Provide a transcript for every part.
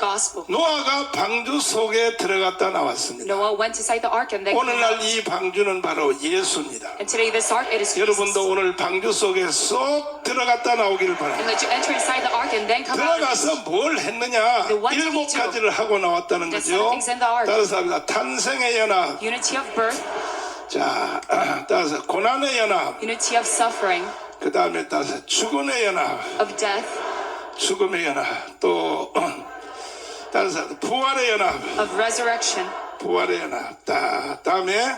gospel. 노아가 방주 속에 들어갔다 나왔습니다. Noah went inside the ark and then came 오늘날 out. 이 방주는 바로 예수입니다. And today this ark, it is Jesus. 여러분도 오늘 방주 속에 쏙 들어갔다 나오기를 And 바랍니다. let you enter inside the ark and then come out. 들어가서 뭘 했느냐? what did he 7가지를 하고 나왔다는 The 거죠. seven things in the ark. 따라서 합니다. 탄생의 연합, Unity of birth, 자, 따라서 고난의 연합, unity of suffering, 그 다음에 따라서 죽음의 연합, of death, 죽음의 연합, 또 따라서 부활의 연합, of resurrection, 부활의 연합, 다음에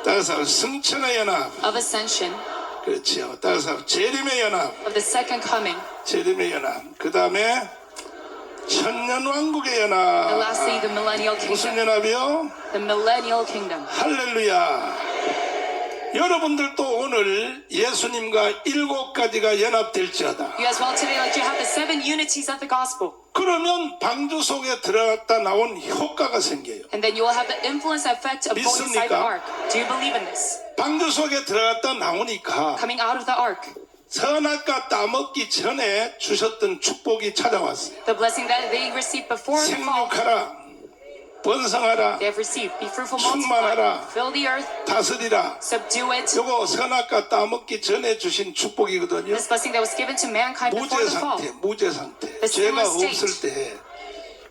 따라서 승천의 연합, of ascension, 그렇지요. 따라서 재림의 연합, of the second coming, 재림의 연합, 그 다음에 천년왕국의 and 연합. lastly the millennial 무슨 kingdom. 연합이요? The millennial kingdom. 할렐루야. 여러분들도 오늘 예수님과 7가지가 연합될지어다. You as well today, like you have the 7 unities of the gospel. 그러면 방주 속에 들어갔다 나온 효과가 생겨요. And then you will have the influence effect of going inside the 믿습니까? ark. Do you believe in this? 방주 속에 들어갔다 나오니까 Coming out of the ark, 선악과 따먹기 전에 주셨던 축복이 찾아왔어요. the blessing that they received before the fall, 생육하라, 번성하라, they have received. Be fruitful, 충만하라. multiply, fill the earth, 다스리라. subdue it. 요거 선악과 따먹기 전에 주신 축복이거든요. This blessing that was given to mankind before 무죄 the fall. 상태, 무죄 상태. The 죄가 sinless state. 없을 때.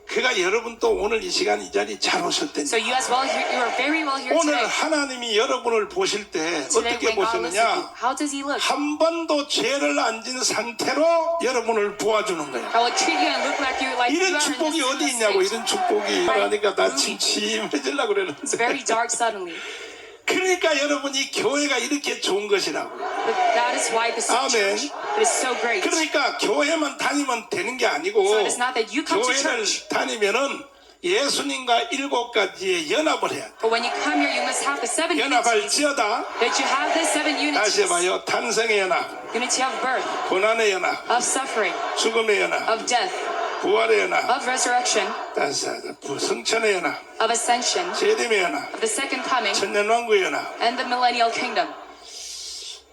그러니까 여러분도 오늘 이 시간 이 자리 잘 So 오셨다니. you as well, you are very well here 오늘 today. 하나님이 여러분을 보실 때 Today 어떻게 when God looks at you, 보시느냐? how does he look? 한 번도 죄를 안 진 상태로 여러분을 보아주는 거야. How will treat you and look like you like you 이런 are in 축복이 this 어디 sinless 있냐고. state. 이런 축복이 그러니까 나 침침해지려고 It's very 그러는데. dark suddenly. 그러니까 여러분이 교회가 이렇게 좋은 것이라고. But that is why this Amen. church it is so great. 그러니까 교회만 다니면 되는 게 아니고 So it is not that you come to 교회를 church. 다니면은 예수님과 7가지의 연합을 해야 돼. But when you come here, you must have the 7 unities. 연합할지어다. That you have the 7 다시 unities. 해봐요. 탄생의 연합, Unity of birth, 고난의 연합, of suffering, 죽음의 연합, of death, 부활의 연합, of resurrection, 다시 성천의 연합, of ascension, 재림의 연합, of the second coming, 천년왕국의 연합. and the millennial kingdom.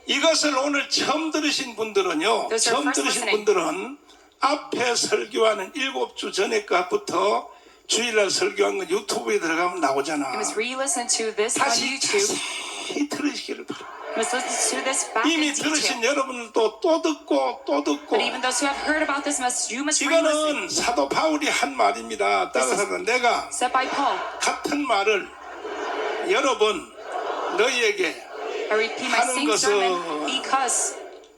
이것을 오늘 처음 들으신 분들은요. Those are 처음 first 들으신 listening. 분들은 앞에 설교하는 7주 전에 것부터 주일날 설교한 건 유튜브에 들어가면 You 나오잖아. must re-listen to this on 다시 YouTube. 자세히 들으시기를 바랍니다. You must listen to this back in 이미 detail. 들으신 여러분들도 또 듣고 또 듣고. But even those who have heard about this message, you must re-listen. 이거는 사도 바울이 한 말입니다. 따라서 내가 Said by Paul, 같은 말을 여러 번 너희에게 I repeat my 하는 same 것은 sermon because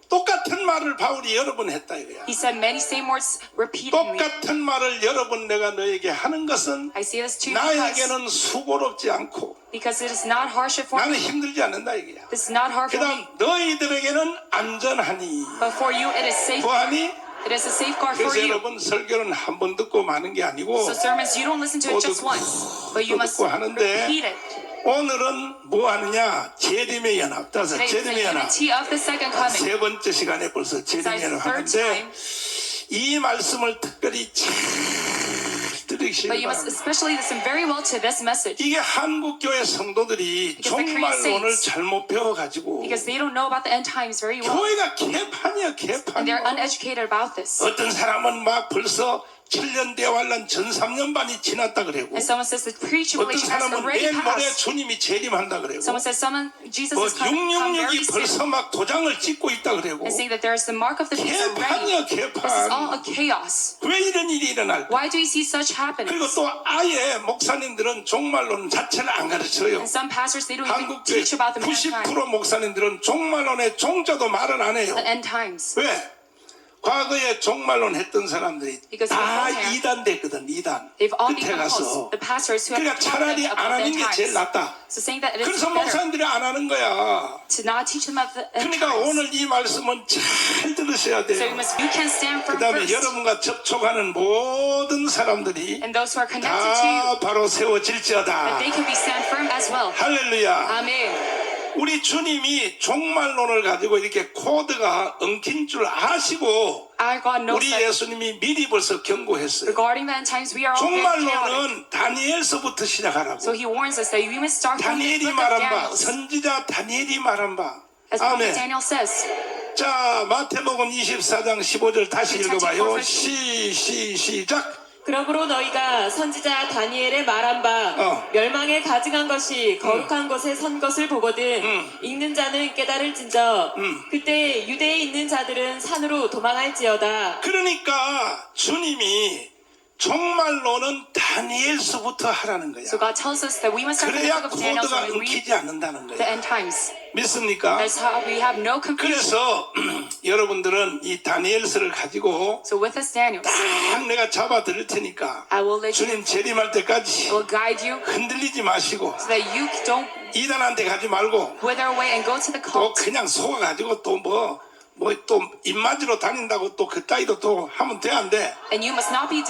똑같은 말을 바울이 여러 번 했다 이거야. he said many same words repeatedly. 똑같은 말을 여러 번 내가 너에게 하는 것은 I say this to you because 나에게는 수고롭지 않고 it is not hardship for 나는 me. 힘들지 않는다 이거야. This is not hard 그 for me. 다음 너희들에게는 안전하니 But for you, it is safe. 뭐하니? It is a safeguard for 그래서 you. 여러분 설교는 한 번 듣고 마는 게 아니고 So sermons, you don't listen to it just 또 듣고, once, but you 또 must 듣고 하는데 repeat it. 오늘은 뭐 하느냐? 재림의 연합. 따라서 Today is the 재림의 연합. unity of the second coming. 세 번째 시간에 벌써 It's 재림의 our 연합 third 하는데 time. 이 말씀을 특별히 잘 들으시기 But you must 바랍니다. especially listen very well to this message 이게 한국 교회 성도들이 Because the 정말 Korean 오늘 saints- 잘못 배워가지고 because they don't know about the end times very well. 교회가 개판이야 And 개판. they're uneducated about this. 어떤 사람은 막 벌써 7년 대환란 전 3년반이 지났다 그러고 And someone says the 어떤 pre-tribulation has 사람은 already 내일 모레 passed. 주님이 재림한다 그러고 Someone says Jesus 뭐 is come very 666이 soon. 벌써 막 도장을 찍고 있다 그러고 And saying that there is the mark of the beast 개판이야 already. This is all a 개판. chaos. 왜 이런 일이 일어날까? Why do we see such 그리고 happenings? 또 아예 목사님들은 종말론 자체를 안 가르쳐요. And some pastors, they don't even 한국 교회 teach about the end times. 90% 목사님들은 종말론의 종자도 말을 안 해요. The end times. 왜? 과거에 종말론 했던 사람들이 Because 다 beforehand, 이단 됐거든. 이단 They've all 끝에 become 가서 false. The pastors who have 그러니까 taught them 차라리 about 안 the 하는 end 게 제일 times. 낫다. So saying that it is 그래서 better 목사님들이 안 하는 거야. to not teach them about the end 그러니까 times. 오늘 이 말씀은 잘 들으셔야 So 돼요. you can stand 그 firm 다음에 first. 여러분과 접촉하는 모든 사람들이 And those who are connected to you, 다 바로 that 세워질지어다. they can be stand firm as well. 할렐루야. Amen. 우리 주님이 종말론을 가지고 이렇게 코드가 엉킨 줄 아시고 Our God knows 우리 that 예수님이 미리 벌써 경고했어요. regarding the end times, we are all very chaotic. 종말론은 다니엘서부터 시작하라고. So he warns us that we must start from the 다니엘이 book of 말한 바, Daniel. 선지자 다니엘이 말한 바. As Prophet 아멘. Daniel says. 자, 마태복음 24장 15절 다시 We touch 읽어봐요. it 시작. 그러므로 너희가 선지자 다니엘의 말한 바 멸망에 가증한 것이 거룩한 곳에 선 것을 보거든 읽는 자는 깨달을진저 그때 유대에 있는 자들은 산으로 도망할지어다. 그러니까 주님이 정말로는 다니엘서부터 하라는 거야. So God tells us that we must start from the 그래야 book of Daniel 코드가 so we read 끊기지 않는다는 the 거야. end times. 믿습니까? That's how we have no confusion. 그래서 여러분들은 이 다니엘서를 가지고 So with this Daniel, 딱 내가 잡아 드릴 테니까 I will let you, 주님 재림할 때까지 will guide you 흔들리지 마시고 so that you don't 이단한테 가지 말고 wither away and go to the 또 cult. 그냥 속아가지고 또 또 입맞으러 다닌다고 또 그따위도 또 하면 돼 안 돼? And you must not be.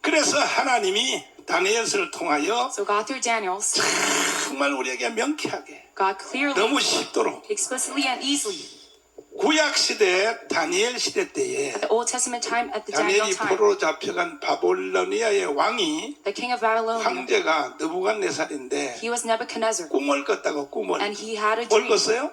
그래서 하나님이 다니엘서를 통하여 So God through Daniel's, 정말 우리에게 명쾌하게 God clearly, 너무 쉽도록 explicitly and easily, 구약 시대 다니엘 시대 때에 the Old Testament time at the Daniel 다니엘이 time, 포로로 잡혀간 바빌로니아의 왕이 the king of Babylonia, 황제가 느부갓네살인데 he was Nebuchadnezzar, 꿈을 꿨다고 꿈을 and he had a 뭘 dream. 꿨어요?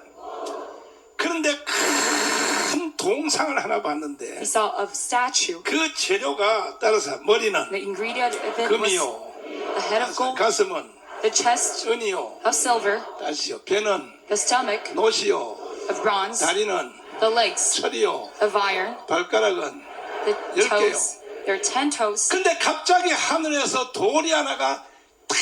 그런데 큰 동상을 하나 봤는데 He saw a statue. 그 재료가 따라서 머리는 The ingredient of it was 금이요, the head of gold, 가슴은 the chest 은이요, of silver, 다시요, 배는 the stomach 노시요, of bronze, 다리는 the legs 철이요, of iron, 발가락은. the 10개요. toes, their 10 toes. 근데 갑자기 하늘에서 돌이 하나가 탁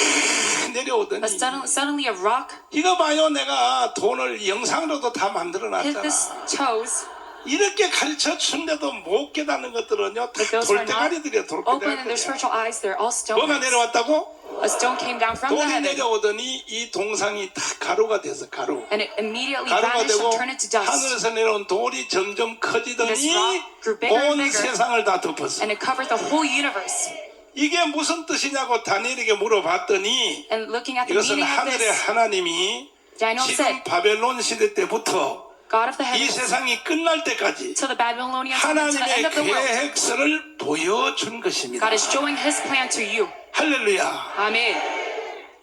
내려오더니 But suddenly a rock 이거 봐요, 내가 돈을 영상으로도 다 만들어 hit his 놨잖아. toes. 이렇게 가르쳐 준데도 못 깨닫는 것들은요, But 다 those who are not 돌대가리들이야, open in their 돌대가리들. spiritual eyes, they're all stone 뭐가 heads. 내려왔다고? A stone came down from the 돌이 heaven, 내려오더니 이 동상이 다 가루가 돼서 가루. and it immediately 가루가 vanished 되고 and turned into dust. 하늘에서 내려온 돌이 점점 커지더니 This rock grew bigger and 온 bigger. 세상을 다 덮었어. And it covered the whole universe. 이게 무슨 뜻이냐고 다니엘에게 물어봤더니 And looking at the 이것은 meaning of 하늘의 this, 하나님이 Daniel 지금 said, 바벨론 시대 때부터 God of the 이 heavens, 세상이 끝날 때까지 till the Babylonians come to the end 하나님의 of the world, 계획서를 보여준 것입니다. God is showing His plan to you. 할렐루야. Amen.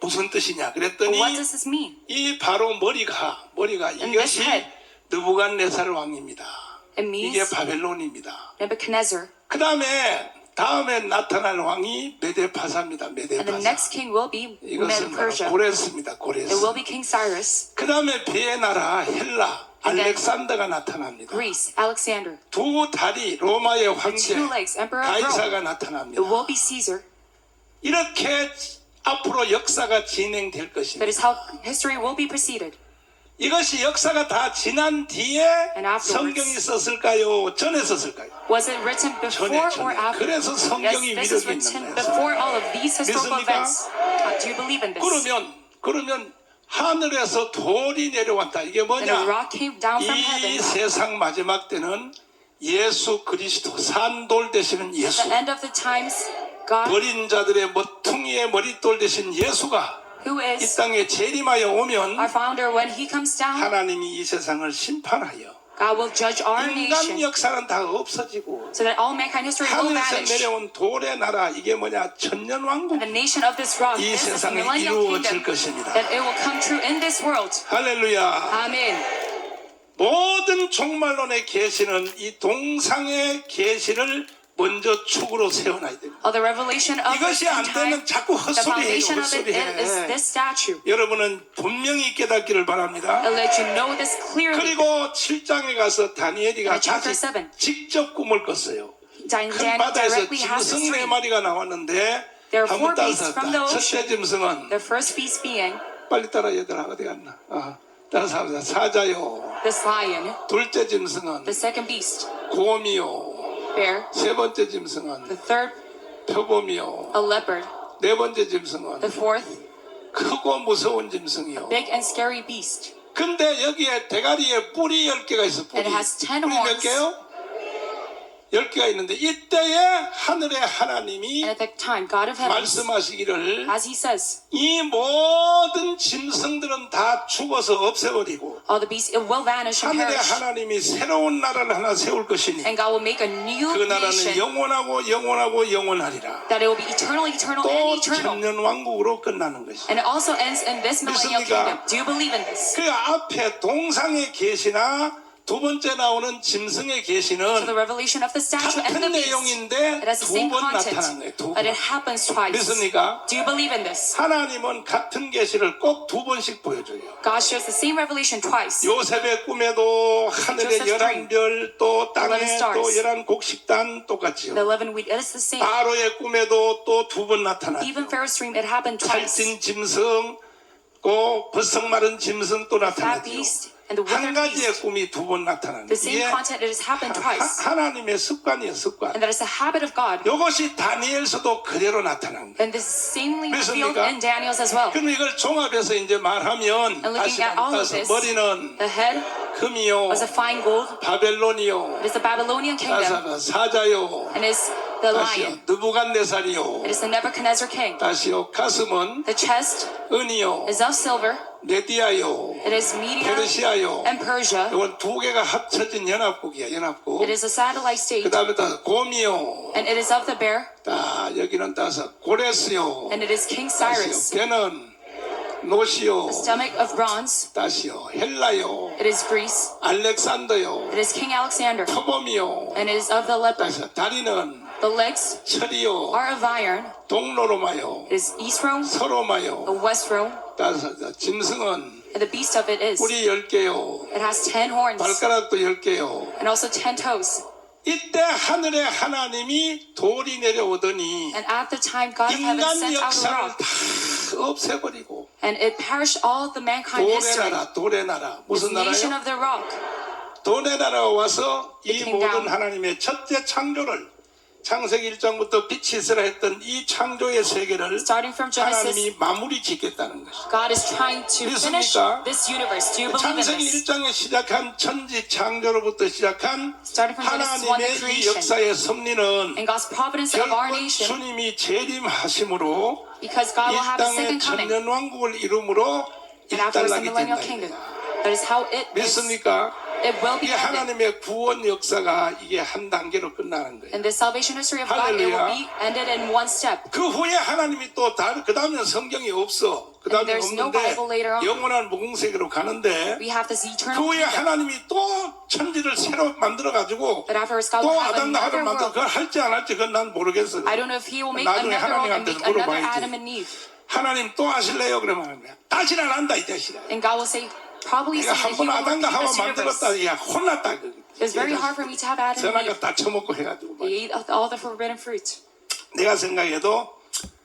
무슨 뜻이냐 But 그랬더니 what does this mean? 이 바로 머리가 this 이것이 head. 느부갓네살 왕입니다. It 이게 means 바벨론입니다. Nebuchadnezzar. 그 다음에 나타날 왕이 메데파사입니다. And the 메데파사. next king will be 이것은 바로 Medo-Persia. 고레스입니다. It 고레스. will be King Cyrus, 그 다음에 배의 나라 헬라 And then 알렉산더가 나타납니다. Greece, Alexander. 두 다리 로마의 황제 Two legs, Emperor of 가이사가 Rome. 나타납니다. It will be Caesar. 이렇게 앞으로 역사가 진행될 That 것입니다. is how history will be preceded. 이것이 역사가 다 지난 뒤에 And afterwards. 성경이 썼을까요? 전에 썼을까요? Was it written before 전에. or after? 그래서 Yes, 성경이 this is 위력이 있는 written 거예요. before all of these historical 믿습니까? events. Do you believe in this? 그러면 하늘에서 돌이 내려왔다. 이게 And a 뭐냐? rock came down from 이 heaven. 세상 마지막 때는 예수 그리스도 산돌 되시는 At 예수, the end of the times, God, 버린 자들의 머퉁이의 머릿돌 되신 예수가 who 이 is 땅에 재림하여 오면 our founder, when he comes down, 하나님이 이 세상을 심판하여 God will judge our 인간 nation 역사는 다 없어지고 so that all mankind history will 하늘에서 vanish. 내려온 돌의 나라, 이게 뭐냐? 천년왕국, The nation of this rock, 이 this is the 세상에 millennial 이루어질 kingdom, 것입니다. that it will come true in this world. 할렐루야. Amen. 모든 종말론의 계시는 이 동상의 계시를 먼저 축으로 세워놔야 됩니다. The revelation of this 이것이 안 end time, 되면 자꾸 the 헛소리해요. foundation of it is 헛소리해. this statue. 여러분은 분명히 깨닫기를 바랍니다. I'll let you know this clearly. 그리고 7장에 가서 다니엘이가 And chapter 자기 7. 직접 꿈을 꿨어요. 큰 Daniel 바다에서 directly has this 짐승 네 dream. 마리가 나왔는데 There are 한번 4 beasts from the 따라서 ocean. 첫째 짐승은 The first beast being 빨리 따라 얘들아 어디 갔나? 따라서 합니다. 사자요. this lion, 둘째 짐승은 the second beast, 곰이요. bear, 세 번째 짐승은 the third, 표범이요. a leopard, 네 번째 짐승은 the fourth, 크고 무서운 짐승이요. big and scary beast. 근데 여기에 대가리에 뿔이 10개가 있어. 뿔이. And it has 10 뿔이 몇 horns. 개요? 10개가 있는데 이때에 하늘의 하나님이 And at that time, God of heavens, 말씀하시기를 as he says, 이 모든 짐승들은 다 죽어서 없애버리고 all the beasts, it will vanish and 하늘의 perish. 하나님이 새로운 나라를 하나 세울 것이니 And God will make a new 그 나라는 nation, 영원하고 영원하고 영원하리라. that it will be eternal, eternal, 또 and eternal. 천년왕국으로 끝나는 것이다. And it also ends in this millennial 믿습니까? kingdom. Do you believe in this? 그 앞에 동상의 계시나 두 번째 나오는 짐승의 So the 계시는 revelation of the statue and 같은 the beast. 내용인데 It has the 두 same 번 나타난 content, 거예요. 두 but 번. it happens twice. 믿습니까? Do you believe in this? 하나님은 같은 계시를 꼭 두 번씩 보여줘요. God shows the same revelation twice. 요셉의 꿈에도 하늘의 Joseph's dream. 11별 또 땅에 11 stars. 또 11곡식단 똑같지요. The 11 week, it is the same. 바로의 꿈에도 또 두 번 나타나죠. Even Pharaoh's dream, it happened twice. 살찐 짐승, 또 버석 마른 짐승 또 That 나타나죠. beast and the 한 withered 가지의 beast. 꿈이 두 번 나타나는 The 거예요. same 이게 content, it has happened twice. 하나님의 습관이에요, 습관. And that is the habit of God. 이것이 다니엘서도 그대로 나타난 거예요. And this is samely revealed 믿습니까? in Daniel's as well. 그럼 이걸 종합해서 이제 말하면 And looking at all of 따서 this, 머리는 the head 금이요, was a fine gold. 바벨론이요, It is the Babylonian kingdom. 따사가 사자요, And is the 다시요 lion. 느부갓네살이요, It is the Nebuchadnezzar king. 다시요 가슴은 The chest 은이요, is of silver. 메디아요, It is Media 페르시아요. and Persia. 이건 두 개가 합쳐진 연합국이야, 연합국. It is a satellite 그 state. 다음에 따서 곰이요, And it is of the bear. 여기는 따서 고레스요, And it is King 다시요 Cyrus. 배는 노시요, Stomach of bronze. 다시요 헬라요, It is Greece. 알렉산더요, It is King Alexander. 표범이요, And it is of the leopard. 다시 다리는 The legs 철이요, are of iron. 동로로마요, It is East Rome, 서로마요, West Rome. 따서 짐승은 And the beast of it is. 뿔이 10개요, It has 10 horns. 발가락도 10개요. And also 10 toes. 이때 하늘의 하나님이 돌이 내려오더니 And at the time, God of heaven 인간 sent out a 역사를 rock. 다 없애버리고 And it perished all the mankind 돌의 history. 나라, 돌의 나라. This 무슨 nation 나라요? of the rock. 돌의 나라가 와서 이 It came 모든 down. 하나님의 첫째 창조를 창세기 1장부터 빛이 있으라 했던 이 창조의 세계를 Starting from Genesis, 하나님이 마무리 짓겠다는 것이죠. God is trying to finish 믿습니까? this universe. Do you believe in 창세기 this? 1장에 시작한 천지 창조로부터 시작한 Starting from Genesis 1, 하나님의 the 이 creation. 역사의 섭리는 And God's providence of our 결국 nation, 주님이 재림하심으로 because God 이 will have a 땅의 second coming. 천년왕국을 이루므로 And afterwards the 일단락이 millennial 된다. kingdom. 이거야. That is how it is. 믿습니까? It will be 이게 ended. 하나님의 구원 역사가 이게 한 단계로 끝나는 거예요. In the salvation history of God, it will 할렐루야. be ended in one step. 그 후에 하나님이 또 그 다음에는 성경이 없어. 그 다음에 there's no 없는데 Bible later on. 영원한 무궁세계로 가는데 We have this 그 eternal 후에 kingdom. 하나님이 또 천지를 새로 만들어가지고 But afterwards, God 또 will have 아담과 하를 another 만들어 world. 그걸 할지 안 할지 그건 난 모르겠어. I don't know if He will make 나중에 another world and 하나님한테 make another 물어봐야지. Adam and Eve. 하나님 또 하실래요? 그러면 하는 거야. 다시는 안 한다 이 자식아. And God will say, probably 내가 say that He 한번 will 아담과 repeat 하와 this universe. 만들었다. 야 혼났다. It's very hard for me to have Adam and 전화가 Eve. 다 처먹고 해가지고 막. They ate all the forbidden fruit. 내가 생각해도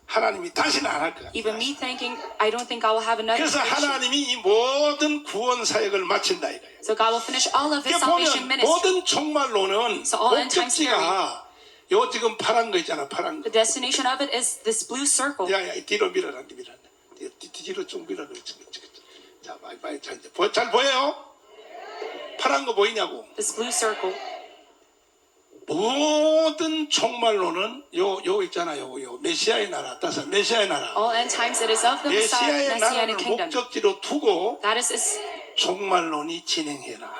하나님이 다시는 안 할 거야. Even me thinking, I don't think I will have another 그래서 creation. 하나님이 이 모든 구원 사역을 마친다 이거예요. So God will finish all of His 이게 salvation 보면 ministry. 모든 종말로는 So all end times 목적지가 요 지금 파란 거 있잖아, 파란 거. The destination of it is this blue circle. 야야 뒤로 밀어라, 밀어라. 뒤로 좀 밀어, 그렇지. 자, 빨리 자 이제 잘 보여요? 파란 거 보이냐고? This blue circle. 모든 종말로는 요 있잖아요, 요 메시아의 나라, 따서 메시아의 나라. All end times it is of the 메시아의 나라를 Messianic kingdom. 목적지로 두고 That is its 종말론이 진행해라.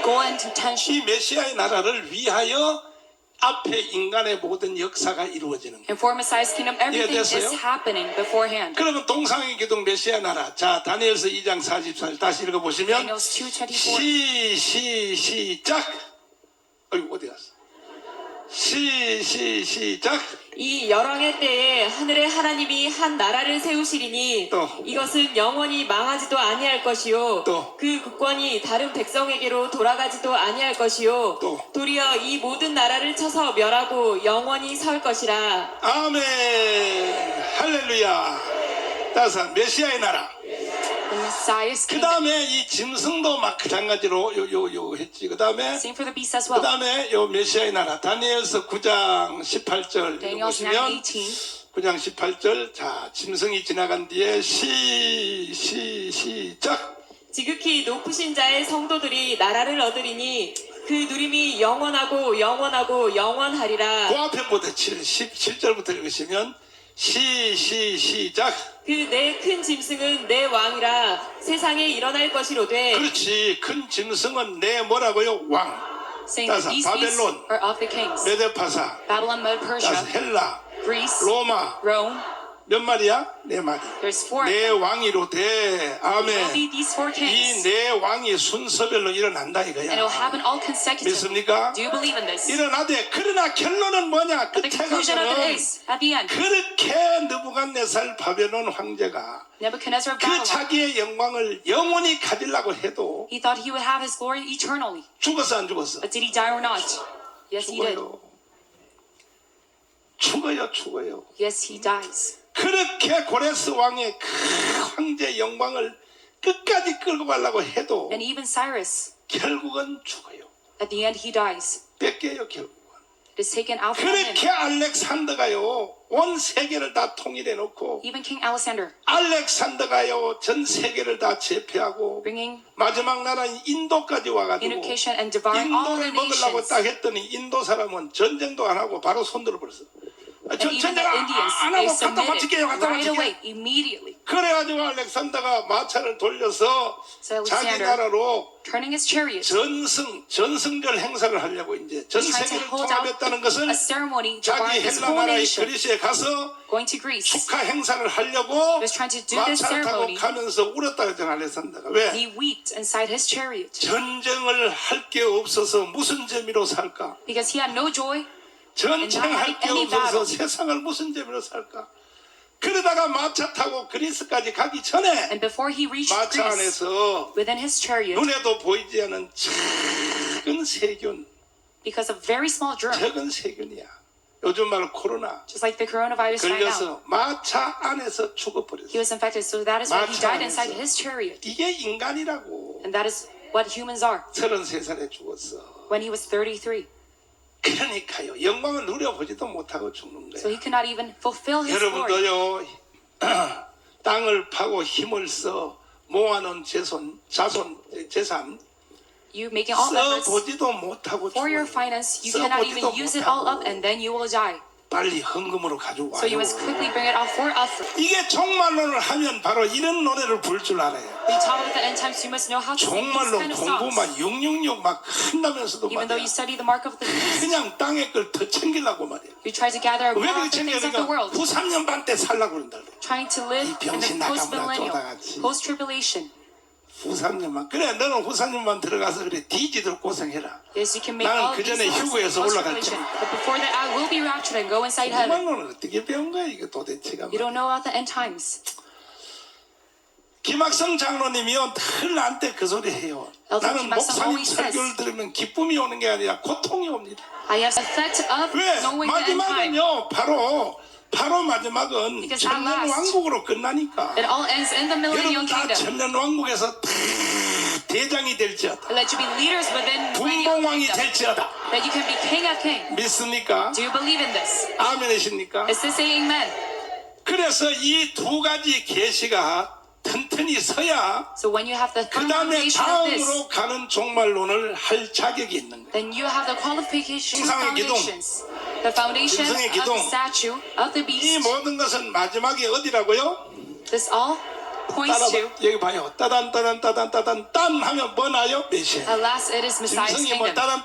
goal and intention. 이 메시아의 나라를 위하여 앞에 인간의 모든 역사가 이루어지는 거예요. And for Messiah's kingdom, everything is 이해됐어요? happening beforehand. 그러면 동상의 기둥 메시아 나라. 자, 다니엘서 2장 44절 다시 읽어보시면 Daniel's 2:24. 시작. 어이구 어디 갔어? 시작. 이 열왕의 때에 하늘의 하나님이 한 나라를 세우시리니 또. 이것은 영원히 망하지도 아니할 것이요 또. 그 국권이 다른 백성에게로 돌아가지도 아니할 것이요 또. 도리어 이 모든 나라를 쳐서 멸하고 영원히 설 것이라. 아멘. 할렐루야. 따라서 메시아의 나라. The Messiah's 그 kingdom. 다음에 이 짐승도 마찬가지로 요 했지. 그 다음에 Same for the beast as 그 well. 다음에 요 메시아의 나라 다니엘서 9장 18절 Daniel's 보시면 9:18. 9장 18절 자 짐승이 지나간 뒤에 시작. 지극히 높으신 자의 성도들이 나라를 얻으리니 그 누림이 영원하고 영원하고 영원하리라. 그 앞에 보다 17절부터 읽으시면 시작. 그 내 큰 짐승은 내 왕이라 세상에 일어날 것이로되. 그렇지. 큰 짐승은 내 뭐라고요? 왕. Saying 따라서 that these beasts 바벨론, are of the kings. 메데파사, Babylon, Medo 따라서 Persia, 헬라, Greece, 로마, Rome, 몇 마리야? 네 마리. There's four. 네 왕이로 돼. There will 아멘. be these four 이 kings. 네 왕이 순서별로 일어난다 And it will 이거야. happen all consecutively. 믿습니까? Do you believe in this? 일어나되 그러나 결론은 뭐냐? The 끝에 conclusion of it 가면은 is, at the end, 그렇게 느부갓네살 바벨론 황제가 Nebuchadnezzar of 그 Babylon, 자기의 영광을 영원히 가지려고 해도 he thought he would have his glory eternally. 죽었어 안 죽었어? But did he die or not? Yes, he did. 죽어요. Yes, he dies. 그렇게 고레스 왕의 그 황제 영광을 끝까지 끌고 가려고 해도 And even Cyrus, 결국은 죽어요. at the end, he dies. 뺏겨요 결국은. It is taken out from him. 그렇게 알렉산더가요 온 세계를 다 통일해 놓고 Even King Alexander, 알렉산더가요 전 세계를 다 제패하고 bringing 마지막 나라인 인도까지 와가지고 unification and devouring all the 인도를 먹으려고 nations. 딱 했더니 인도 사람은 전쟁도 안 하고 바로 손들어 버렸어. And even 전쟁 the Indians, 안 they 하고 갖다 바칠게요. submitted 갖다 right 바칠게요. away, immediately. 그래가지고 알렉산더가 마차를 돌려서 So 자기 Alexander, 나라로 turning his chariot, 전승절 행사를 하려고 이제 전 was trying to 세계를 hold out 통합했다는 것은 a ceremony 자기 dividing this 헬라 whole 나라의 nation, 그리스에 가서 going to Greece. 축하 행사를 하려고 He was trying to do this 마차를 타고 ceremony. 가면서 울었다 그랬잖아 알렉산더가. 왜? He wept inside his chariot 전쟁을 할 게 없어서 무슨 재미로 살까? because he had no joy. 전쟁할 게 any 없어서 battle. 세상을 무슨 재미로 살까? 그러다가 마차 타고 그리스까지 가기 전에 And before he reached 마차 Greece, 안에서 within his chariot, 눈에도 보이지 않은 작은 세균, because of very small germ, 적은 세균이야. 요즘 말로 코로나 just like the coronavirus right now, 걸려서 마차 안에서 he 죽어버렸어. was infected. So that is why he 마차 died inside 안에서. his chariot. 이게 인간이라고. And that is what humans are. 33살에 죽었어. When he was 33, 그러니까요. 영광을 누려보지도 못하고 죽는 so 거야. he could not even fulfill his glory. 여러분도요. 땅을 파고 힘을 써 모아놓은 재산 You making all efforts 써보지도 못하고 for your 죽어요. finance, you cannot even 써보지도 use it all up, 못하고 and then you will die. 빨리 헌금으로 가지고 So you 와요. must quickly bring it out for offering. 이게 종말론을 하면 바로 이런 노래를 부를 줄 알아요. When you talk about the end times, you must know how to sing these 종말론 kind of songs. 공부만 666 막 한다면서도 Even though 말이야. you study the mark of the beast, 그냥 땅의 걸 더 챙기려고 말이야. you try to gather 왜 more 그렇게 of the things of the 챙기니까 world, 93년 반 때 살라고 그런다. trying to live 이 in the 병신 나가무라 post-millennial, 쪼다같이. post-tribulation. 후삼년만 그래 너는 후삼년만 들어가서 그래 뒤지도록 고생해라. Yes, you can make 나는 all 그 these 전에 things 휴거해서 올라갈 post-tribulation. 거야. But before that, I will be raptured and go inside heaven. 종말론을 어떻게 배운 거야 이거 도대체가. You don't know about the end times. 김학성 장로님이요 늘 나한테 그 소리 해요. Elder 나는 Kim Ak-sung 목사님 always 설교를 says, 들으면 기쁨이 오는 게 아니라 고통이 옵니다. I have the effect of 왜? knowing the end time. 마지막은요 바로 마지막은 Because 천년 at last, 왕국으로 끝나니까. It all ends in the millennial 여러분 다 kingdom. 천년 왕국에서 다 대장이 될지어다. Let you be leaders within the millennial 분봉왕이 kingdom. 될지어다. That you can be king of kings. 믿습니까? Do you believe in this? 아멘이십니까? Is this saying amen? 그래서 이 두 가지 계시가 튼튼히 서야 So when you have the 그 firm 다음에 foundation of this, 다음으로 가는 종말론을 할 자격이 있는 거예요. then you have the qualification 짐승의 기둥. foundations. The foundation 짐승의 of 기둥. the statue of the 이 beast. 모든 것은 마지막에 어디라고요? This all points 따라봐. to, 여기 봐요. 따단 딴 하면 뭐 나요? 메시아. at last it is Messiah's 짐승이 뭐 kingdom.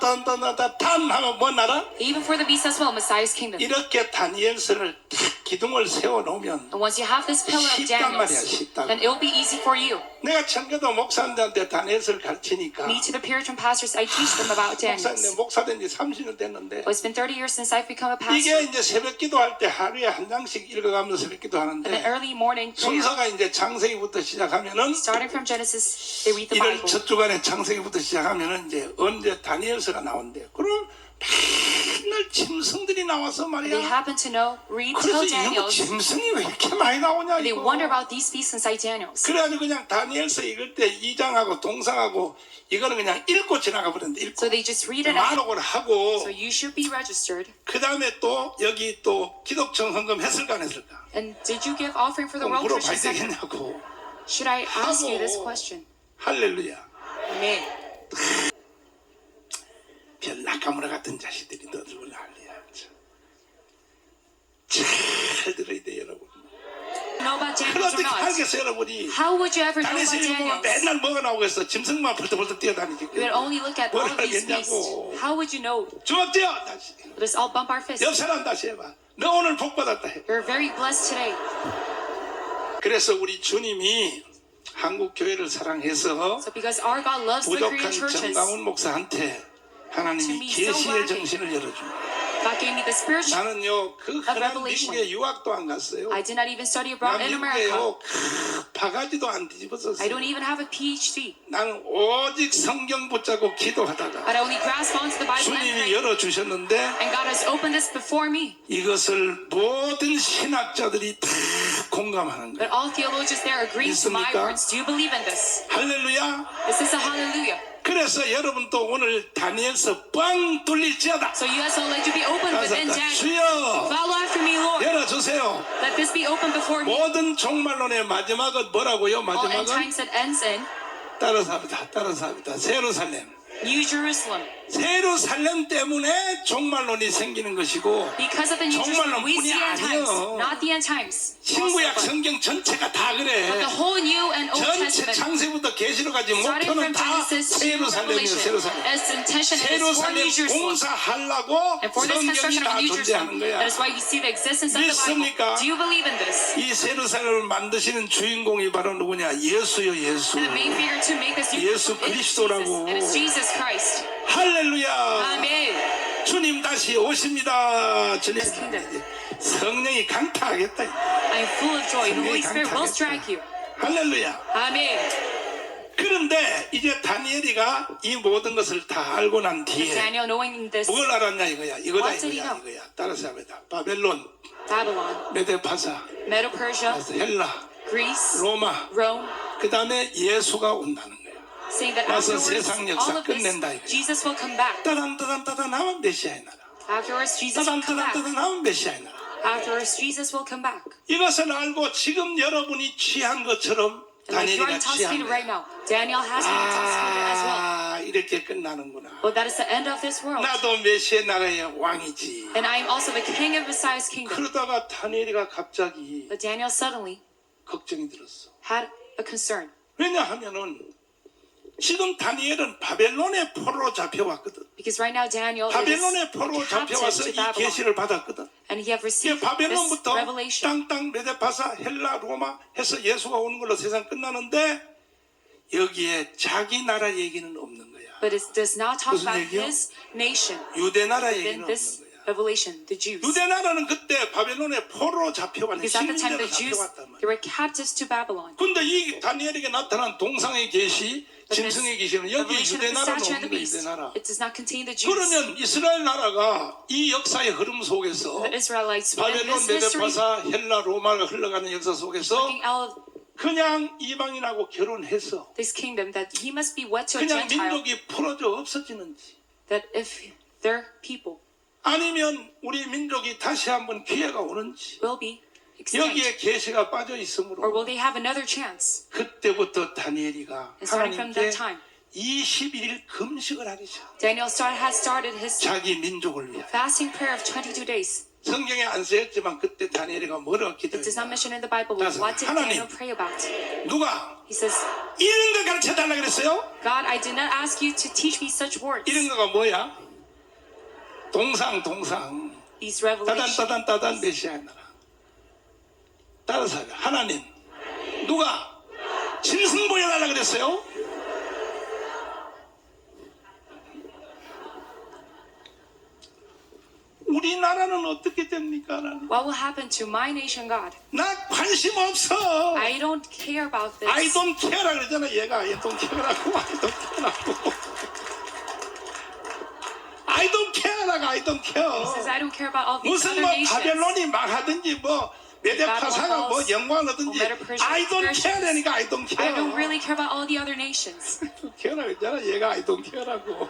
딴 하면 뭐 나라? Even for the beast as well, Messiah's kingdom. 이렇게 다니엘서를 탁 기둥을 세워놓으면 And once you have this pillar of 쉽단 말이야, Daniel, 쉽다고. then it will be easy for you. 내가 청교도 목사님들한테 다니엘서를 가르치니까 Me to the Puritan pastors, I teach them about Daniel. 목사님 목사된 지 30년 됐는데 Well, it's been 30 years since I've become a 이게 pastor. 이제 새벽 기도할 때 하루에 한 장씩 읽어가면서 새벽 And the 기도하는데 early morning prayer, 순서가 이제 창세기부터 시작하면은 starting from Genesis, they read the 1월 Bible. 첫 주간에 창세기부터 시작하면은 이제 언제 다니엘서가 나온대요. 그럼 맨날 짐승들이 나와서 They 말이야. happen to know, read 그래서 till 이거 Daniel's. 짐승이 왜 이렇게 많이 나오냐 They 이거. wonder about these beasts inside Daniel's. 그래가지고 그냥 다니엘서 읽을 때 2장하고 동상하고 이거는 그냥 읽고 지나가 버렸는데 읽고 So they just read it. 만옥을 하고 So you should be registered. 그 다음에 또 여기 또 기독청 헌금 했을까 안 했을까? And did you give offering for the 꼭 World 물어봐야 Christian Center? 되겠냐고. Should I ask you this 하고. question? 할렐루야. Amen. 별 낙가무라 같은 자식들이 너들고 난리야. 잘 들어야 돼 여러분. Know about 그걸 Daniel's or 어떻게 not? 알겠어 여러분이. How would you ever know about 다니엘서 보면 Daniel's? 맨날 뭐가 나오겠어. 짐승만 벌떡벌떡 뛰어다니지. You would only look at all 뭘 of these beasts. 알겠냐고. How would you know? 주먹 뛰어 다시. Let's all bump our fists. 옆 사람 다시 해봐. 너 오늘 복 받았다 해. You're very blessed today. 그래서 우리 주님이 한국 교회를 사랑해서 So because our God loves the 부족한 Korean churches, 정강훈 목사한테 하나님이 To me, so 계시의 lacking. 정신을 열어줍니다. God gave me the spiritual. 나는요 그 흔한 revelation. 미국에 유학도 안 갔어요. I did not even study 나 abroad in America. 미국에요 바가지도 안 I 뒤집었었어요. don't even have a PhD. 나는 오직 성경 붙잡고 기도하다가 But I only grasp onto the Bible and 주님이 pray. 열어주셨는데 And God has opened this before me. 이것을 모든 신학자들이 다 공감하는 But 거예요. all theologians there agree to my 믿습니까? words. Do you believe in this? 할렐루야. Is this a hallelujah? 그래서 여러분도 오늘 다니엘서 뻥 뚫릴지어다. So you also let you be open within 가서 Daniel. 주여 Follow after me, Lord. 열어주세요. Let this be open before me. 모든 종말론의 마지막은 뭐라고요? All end 마지막은 times that ends in 따라서 합니다. 세루살렘. New Jerusalem. 세루살렘 때문에 종말론이 생기는 것이고 Because of the New Jerusalem, we see end times, 아니요. not the end times. 신구약 Also, 성경 전체가 다 but 그래. the whole New and Old 전체 Testament, 창세부터 계시록까지 starting 목표는 from 다 Genesis to 세루살렘이에요. Revelation, 세루살렘. its intention is for 세루살렘 New Jerusalem. 공사하려고 And for this 성경이 construction 다 of New 존재하는 Jerusalem, 거야. that is why we see the existence of the 믿습니까? Bible. Do you believe in this? 이 세루살렘을 만드시는 주인공이 바로 누구냐? 예수요, 예수. And the main figure to make this New 예수 Jerusalem is Jesus. 그리스도라고. It is Jesus Christ. 할렐루야. Amen. 주님 다시 오십니다. 주님 His kingdom. 성령이 강타하겠다. I am full of joy. The 성령이 Holy Spirit will 강타하겠다. strike you. 할렐루야. Amen. 그런데 이제 다니엘이가 이 모든 것을 다 알고 난 뒤에 Daniel, knowing this, 뭘 알았냐 이거야. What did he 이거야. know? 따라서 합니다. 바벨론, Babylon, 메데파사, Medo-Persia, 헬라, Greece, 로마, Rome, 그 다음에 예수가 온다는 거야. saying that 와서 afterwards, 세상 역사 all of this, 끝낸다 이거야. Jesus will come back. 따단 하면 메시아의 나라. Afterwards, Jesus will come back. 하면 메시아의 나라. Afterwards, Jesus will come back. 이것을 알고 지금 여러분이 취한 것처럼 And like you are 다니엘이가 취한 intoxicated right 거야. now, Daniel has been intoxicated as well. 아, 이렇게 끝나는구나. But that is the end of this world. 나도 메시아 나라의 왕이지. And I am also the king of Messiah's kingdom. 그러다가 다니엘이가 갑자기 But Daniel suddenly 걱정이 들었어. had a concern. 왜냐하면은 지금 다니엘은 바벨론의 포로로 잡혀왔거든. Because right now Daniel is 바벨론의 포로로 captive 잡혀와서 to 이 Babylon. 계시를 받았거든. And he have 이게 received this 바벨론부터 revelation. 땅 메데파사 헬라 로마 해서 예수가 오는 걸로 세상 끝나는데 여기에 자기 나라 얘기는 없는 거야. But it does not talk 무슨 about 얘기요? his nation 유대 나라 within 얘기는 this 없는 거야. revelation, the Jews. 유대 나라는 그때 바벨론의 포로로 잡혀왔는 Because at the time 식민지로 the Jews, 잡혀왔단 말이야. they were captives to Babylon. 근데 이 다니엘에게 나타난 동상의 계시, But this 짐승의 계시는 여기 revelation 유대 of the 나라는 statue and 없는 the 거야. beast, 유대 나라. it does not contain the Jews. 그러면 이스라엘 나라가 이 역사의 흐름 속에서 The Israelites, within 바벨론, this history, 메데파사, 헬라, 로마가 흘러가는 역사 속에서 looking out of 그냥 이방인하고 결혼해서 this kingdom, that he must be wed to a 그냥 Gentile, 민족이 풀어져 없어지는지 that if their people 아니면 우리 민족이 다시 한번 기회가 오는지 will be extinct, 여기에 계시가 빠져 or 있으므로 will they have another chance? 그때부터 다니엘이가 And starting from 하나님께 that time, 21일 금식을 하기 시작. Daniel has started his 자기 민족을 위하여. fasting prayer of 22 days. 성경에 안 쓰였지만 그때 다니엘이가 뭐라고 It does not 기도했냐. mention in the Bible. 따라서 What did 하나님. Daniel pray about? 누가 He says, 이런 거 가르쳐 달라 그랬어요? God, I did not ask you to teach me such words. 이런 거가 뭐야? 동상 These revelations. 따단 메시아의 나라. 따라서 하나님 누가 짐승 보여달라 그랬어요? 우리나라는 어떻게 됩니까? 하나님? What will happen to my nation, God? 나 관심 없어. I don't care about this. I don't care라 그러잖아. 얘가 I don't care라고. I don't care라고. I don't care라고. I don't He care. says, I don't care about all these 무슨 other 뭐 nations. 바벨론이 망하든지 뭐 메데파사가 뭐 영광을 얻든지 I don't care라니까 I don't care. I don't really care about all the other nations. care라고 했잖아. 얘가 I don't care라고.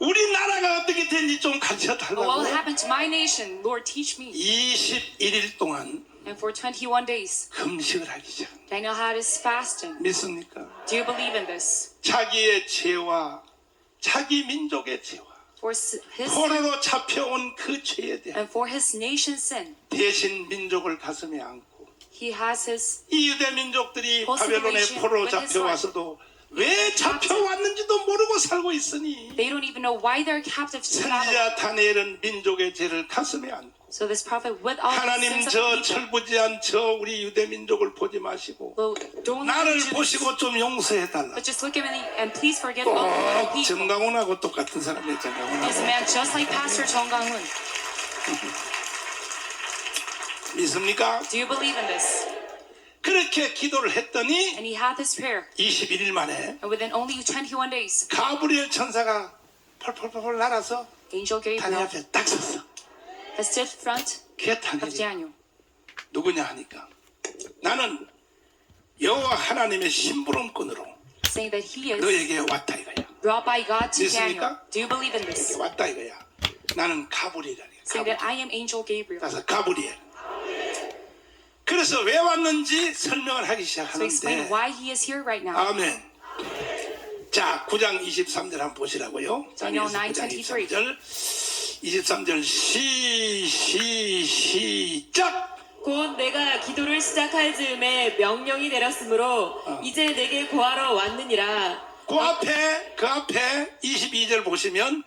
우리나라가 어떻게 되는지 좀 가르쳐 But what will 달라고. happen to my nation? Lord, teach me. 21일 동안 And for 21 days, 금식을 하기 시작. Daniel had his fasting. 믿습니까? Do you believe in this? 자기의 죄와 자기 민족의 죄와 For his sin 포로로 잡혀온 그 죄에 대한 and for his nation's sin, 대신 민족을 가슴에 안고 he has his 이 유대 민족들이 Whole 바벨론의 situation 포로로 with his 잡혀와서도 왜 잡혀왔는지도 모르고 살고 있으니 They don't even know why they're captive to Babylon. 선지자 다니엘은 민족의 죄를 가슴에 안고 So this prophet, with all the 하나님 sins of 저 the people, 철부지한 저 우리 유대 민족을 보지 마시고 will don't look 나를 at you, 보시고 좀 용서해달라. but just look at me and please forgive all the 꼭 people. 정강훈하고 똑같은 사람이에요. He's a 정강훈하고 man just like Pastor Chong Gang-hun. 믿습니까? Do you believe in this? 그렇게 기도를 했더니 And he had this prayer, 21일 만에 and within only 21 days, 가브리엘 천사가 펄펄펄 날아서 Angel 다니 Gabriel 앞에 딱 섰어. has stood in front 그게 of 다니엘이 Daniel. 누구냐 하니까 나는 여호와 하나님의 심부름꾼으로 Saying that he is 너에게 왔다 이거야. brought by God to 믿습니까? Daniel. Do you believe in this? 왔다 이거야. 나는 가브리엘이야. Saying that I am Angel Gabriel. 그래서 가브리엘. 그래서 왜 왔는지 설명을 하기 So explain 시작하는데 why he is here right now. 아멘. 자, 9장 23절 한번 보시라고요. Daniel 9장 9:23. 23절 시작. 곧 내가 기도를 시작할 즈음에 명령이 내렸으므로 이제 내게 구하러 왔느니라. 그 앞에 22절 보시면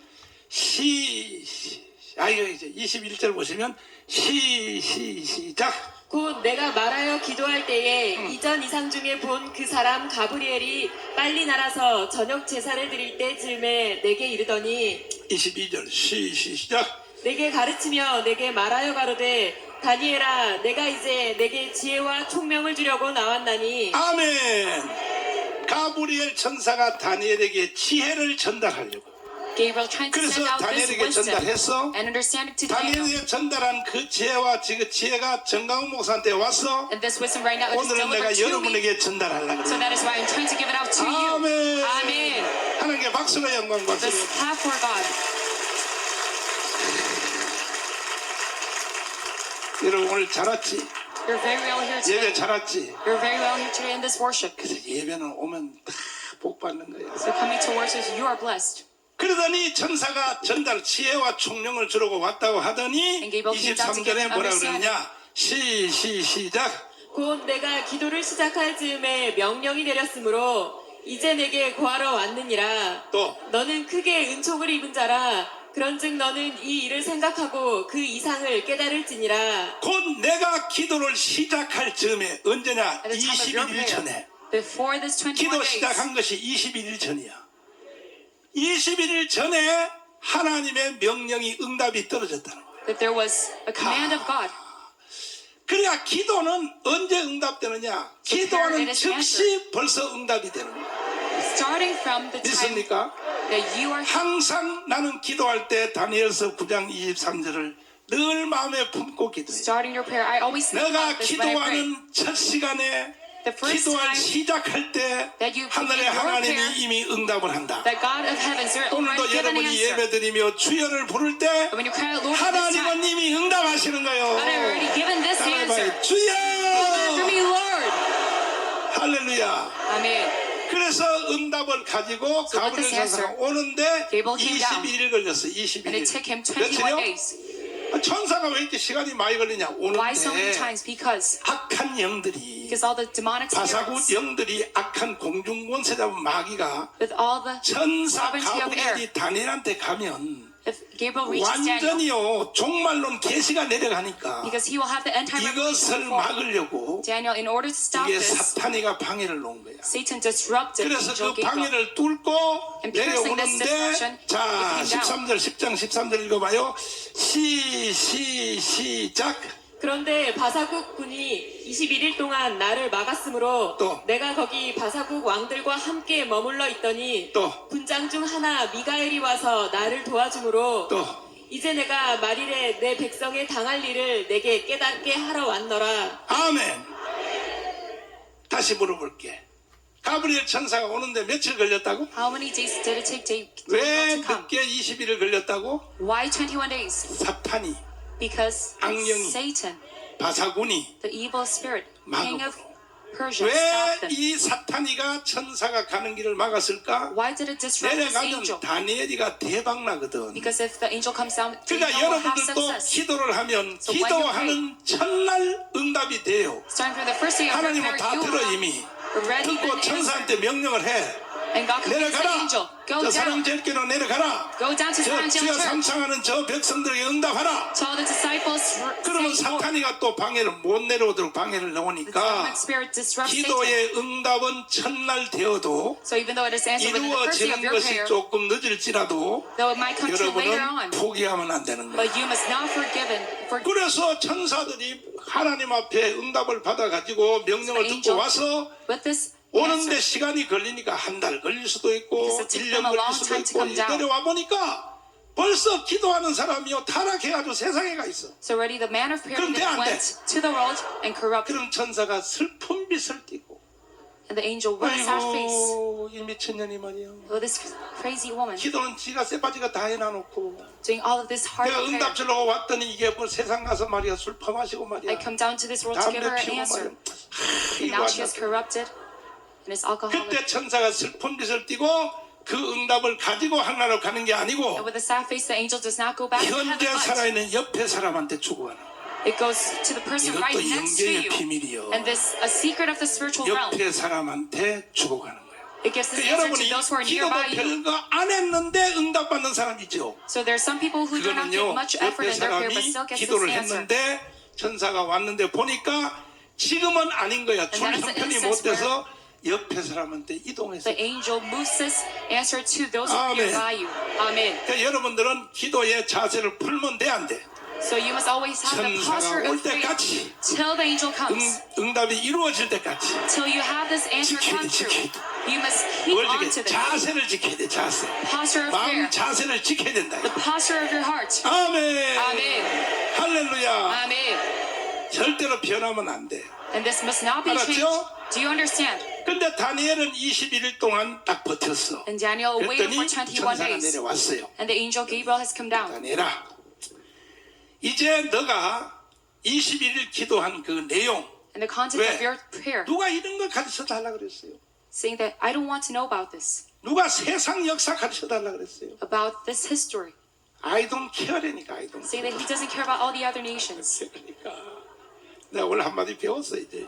이거 이제 21절 보시면 시작. 곧 내가 말하여 기도할 때에 이전 이상 중에 본 그 사람 가브리엘이 빨리 날아서 저녁 제사를 드릴 때 즈음에 내게 이르더니 22절 시작. 내게 가르치며 내게 말하여 가로되 다니엘아 내가 이제 내게 지혜와 총명을 주려고 나왔나니 아멘. 가브리엘 천사가 다니엘에게 지혜를 전달하려고. Gabriel trying to 그래서 send out this 다니엘에게 wisdom 전달했어. and understanding to Daniel. 다니엘에게 전달한 그 지혜와 지금 지혜가 정강훈 목사한테 왔어. And this wisdom right now is 오늘은 내가 delivered to me. 여러분에게 전달하려고 So 그래. that is why I'm trying to give it out to you. 아멘. Amen. 하나님께 박수로 영광 Let's 받습니다. clap for God. 여러분 오늘 잘 왔지? You're very well here 예배 today. 잘 왔지? You're very well here today in this worship. 그래서 예배는 오면 다 복 받는 거야. So coming to worship, you are blessed. 그러더니 천사가 전달 지혜와 총명을 주려고 왔다고 하더니 And Gabriel came down to give 23절에 뭐라 understanding. 그러냐? 시작. 곧 내가 기도를 시작할 즈음에 명령이 내렸으므로 이제 내게 구하러 왔느니라. 또 너는 크게 은총을 입은 자라. 그런즉 너는 이 일을 생각하고 그 이상을 깨달을지니라. 곧 내가 기도를 시작할 즈음에 언제냐? At the time of your 21일 prayer, 전에. before this 21 기도 days, 시작한 것이 21일 전이야. 21일 전에 하나님의 명령이 응답이 떨어졌다는 거야. that there was a command of God. 그래야 기도는 언제 응답되느냐? 기도하는 prayer is 즉시 벌써 응답이 되는 거야. Starting from the time 믿습니까? that you are 항상 나는 기도할 때 다니엘서 9장 23절을 늘 마음에 품고 기도해. starting your prayer. I always think 내가 about this when I pray. 기도하는 첫 시간에 The first 기도할 time 시작할 때 that you 하늘의 begin your 하나님이 prayer, 이미 응답을 한다. That God of heaven, sir, 오늘도 already given an 여러분이 answer. 예배드리며 주여를 부를 때 When you cry out, Lord, at this time, 하나님은 이미 응답하시는 거예요. God has already given this answer. 따라해봐요. 주여! For me, Lord. 할렐루야. Amen. 그래서 응답을 가지고 So with 가브리엘 this 천사가 answer, 오는데 Gabriel came down. 21일 걸렸어. And it 21일. took him 21 며칠이요? days. 천사가 왜 이렇게 시간이 많이 걸리냐? Why so many 오는데 times? Because 악한 영들이 all the demonic 바사구 spirits, 영들이 악한 공중권세 잡은 마귀가 with all the 천사 sovereignty of air, 가브리엘이 다니엘한테 가면 if Gabriel reaches Daniel, 완전히요 종말론 계시가 내려가니까 because he will have the end time 이것을 revelation before 막으려고 Daniel, in order to stop 이게 this, 사탄이가 방해를 놓은 거야. Satan disrupted 그래서 Angel 그 Gabriel. 방해를 뚫고 And piercing this 내려오는데 destruction, 자 it came down. 13절 10장 13절 읽어봐요. 시작. 그런데 바사국 군이 21일 동안 나를 막았으므로 또. 내가 거기 바사국 왕들과 함께 머물러 있더니 또. 군장 중 하나 미가엘이 와서 나를 도와주므로 또 이제 내가 말일에 내 백성의 당할 일을 내게 깨닫게 하러 왔노라. 아멘. 다시 물어볼게. 가브리엘 천사가 오는데 며칠 걸렸다고? How many days did it take 왜 Gabriel to come? 늦게 20일을 걸렸다고? Why 21 days? 사탄이 Because 악령이, Satan, 바사군이 the evil spirit, king of Persia, 왜 stopped them. 이 사탄이가 천사가 가는 길을 막았을까? Why did it disrupt this 내려가면 angel? 다니엘이가 대박 나거든. Because if the angel comes down, 그러니까 Daniel will have 여러분들도 success. 기도를 하면 So when you 기도하는 첫날 응답이 돼요. Starting from the first day of your 하나님은 prayer, 다 you 들어 have 이미. already 듣고 been answered. 천사한테 명령을 해. And God commands the 내려가라. angel, go 저 down. 사랑제일교로 내려가라. Go down to 저 Saranjel 주여 Church. 삼창하는 저 백성들에게 응답하라. Tell the disciples, 그러면 say, 사탄이가 또 방해를 못 내려오도록 방해를 the 넣으니까 demonic spirit disrupts Satan. 기도의 응답은 첫날 되어도 So even though it is answered within the first day of 이루어지는 your 것이 prayer, 조금 늦을지라도 though it might come true later on, 여러분은 포기하면 안 되는 거예요. but you must not forgive. 그래서 천사들이 하나님 앞에 응답을 받아가지고 명령을 듣고 angel 와서 With this 오는데 answer, 시간이 걸리니까 한 달 걸릴 수도 있고 Because it took 1년 them a 걸릴 long 수도 time to 있고 come down. 내려와 보니까 벌써 기도하는 사람이요 타락해가지고 세상에 가 있어. so already the man of prayer 그럼 돼, 안 돼? went to the world and corrupted, 그럼 천사가 슬픈 빛을 띠고 and the angel with a sad face. 아이고 이 미친년이 말이야. Oh, this crazy woman 기도는 지가 쎄빠지가 다 해놔놓고 doing all of this hard 내가 prayer. 응답 주려고 왔더니 이게 뭐 세상 가서 말이야 술 퍼마시고 말이야 I come down to this world to give her 담배 an 피우고 answer, 말이야. and now she is corrupted and is alcoholic. 그때 천사가 슬픈 빛을 띠고 그 응답을 가지고 하나로 가는 게 아니고 And with a sad face, the angel does not go back to heaven, 현재 but 살아있는 옆에 사람한테 주고 가는 거야. it goes to the person right 이것도 next to 영계의 you. 비밀이요. And this, a secret of the spiritual realm. 옆에 사람한테 주고 가는 거예요. It gives this 그러니까 answer to 여러분이 those who are 기도도 nearby you. 별거 안 했는데 응답받는 사람이죠. So there are some people who do not give 그거는요 much effort 옆에 in their prayer, but 사람이 still get this 기도를 answer. 했는데 천사가 왔는데 보니까 지금은 아닌 거야. 줄 that is the 형편이 instance 못 돼서 옆에 사람한테 이동했어. The angel moves this answer to those who are 아멘. nearby you. Amen. 그러니까 여러분들은 기도의 자세를 풀면 돼 안 돼? So you must always have the posture 천사가 올 of faith 때까지 till the angel comes. 응답이 이루어질 때까지 Till you have this answer 지켜야 come 돼, true. 지켜야 돼. You must keep 뭘 on 지켜? to this. 자세를 지켜야 돼. 자세. Posture of 마음 prayer. 자세를 지켜야 된다. The posture of your heart. 아멘. Amen. 할렐루야. Amen. 절대로 변하면 안 돼. And this must not be changed. 알았죠? Do you understand? 근데 다니엘은 21일 동안 딱 버텼어. And Daniel waited for 그랬더니 21 천사가 days. 내려왔어요. And the angel Gabriel has come down. 다니엘아, 이제 너가 21일 기도한 그 내용, And the content 왜? of your prayer, 누가 이런 걸 가르쳐 달라 그랬어요? saying that I don't want to know about this, 누가 세상 역사 가르쳐 달라 그랬어요? about this history, I don't care라니까, I don't saying that care. he doesn't care about all the other nations. 그러니까 내가 오늘 한마디 배웠어 이제.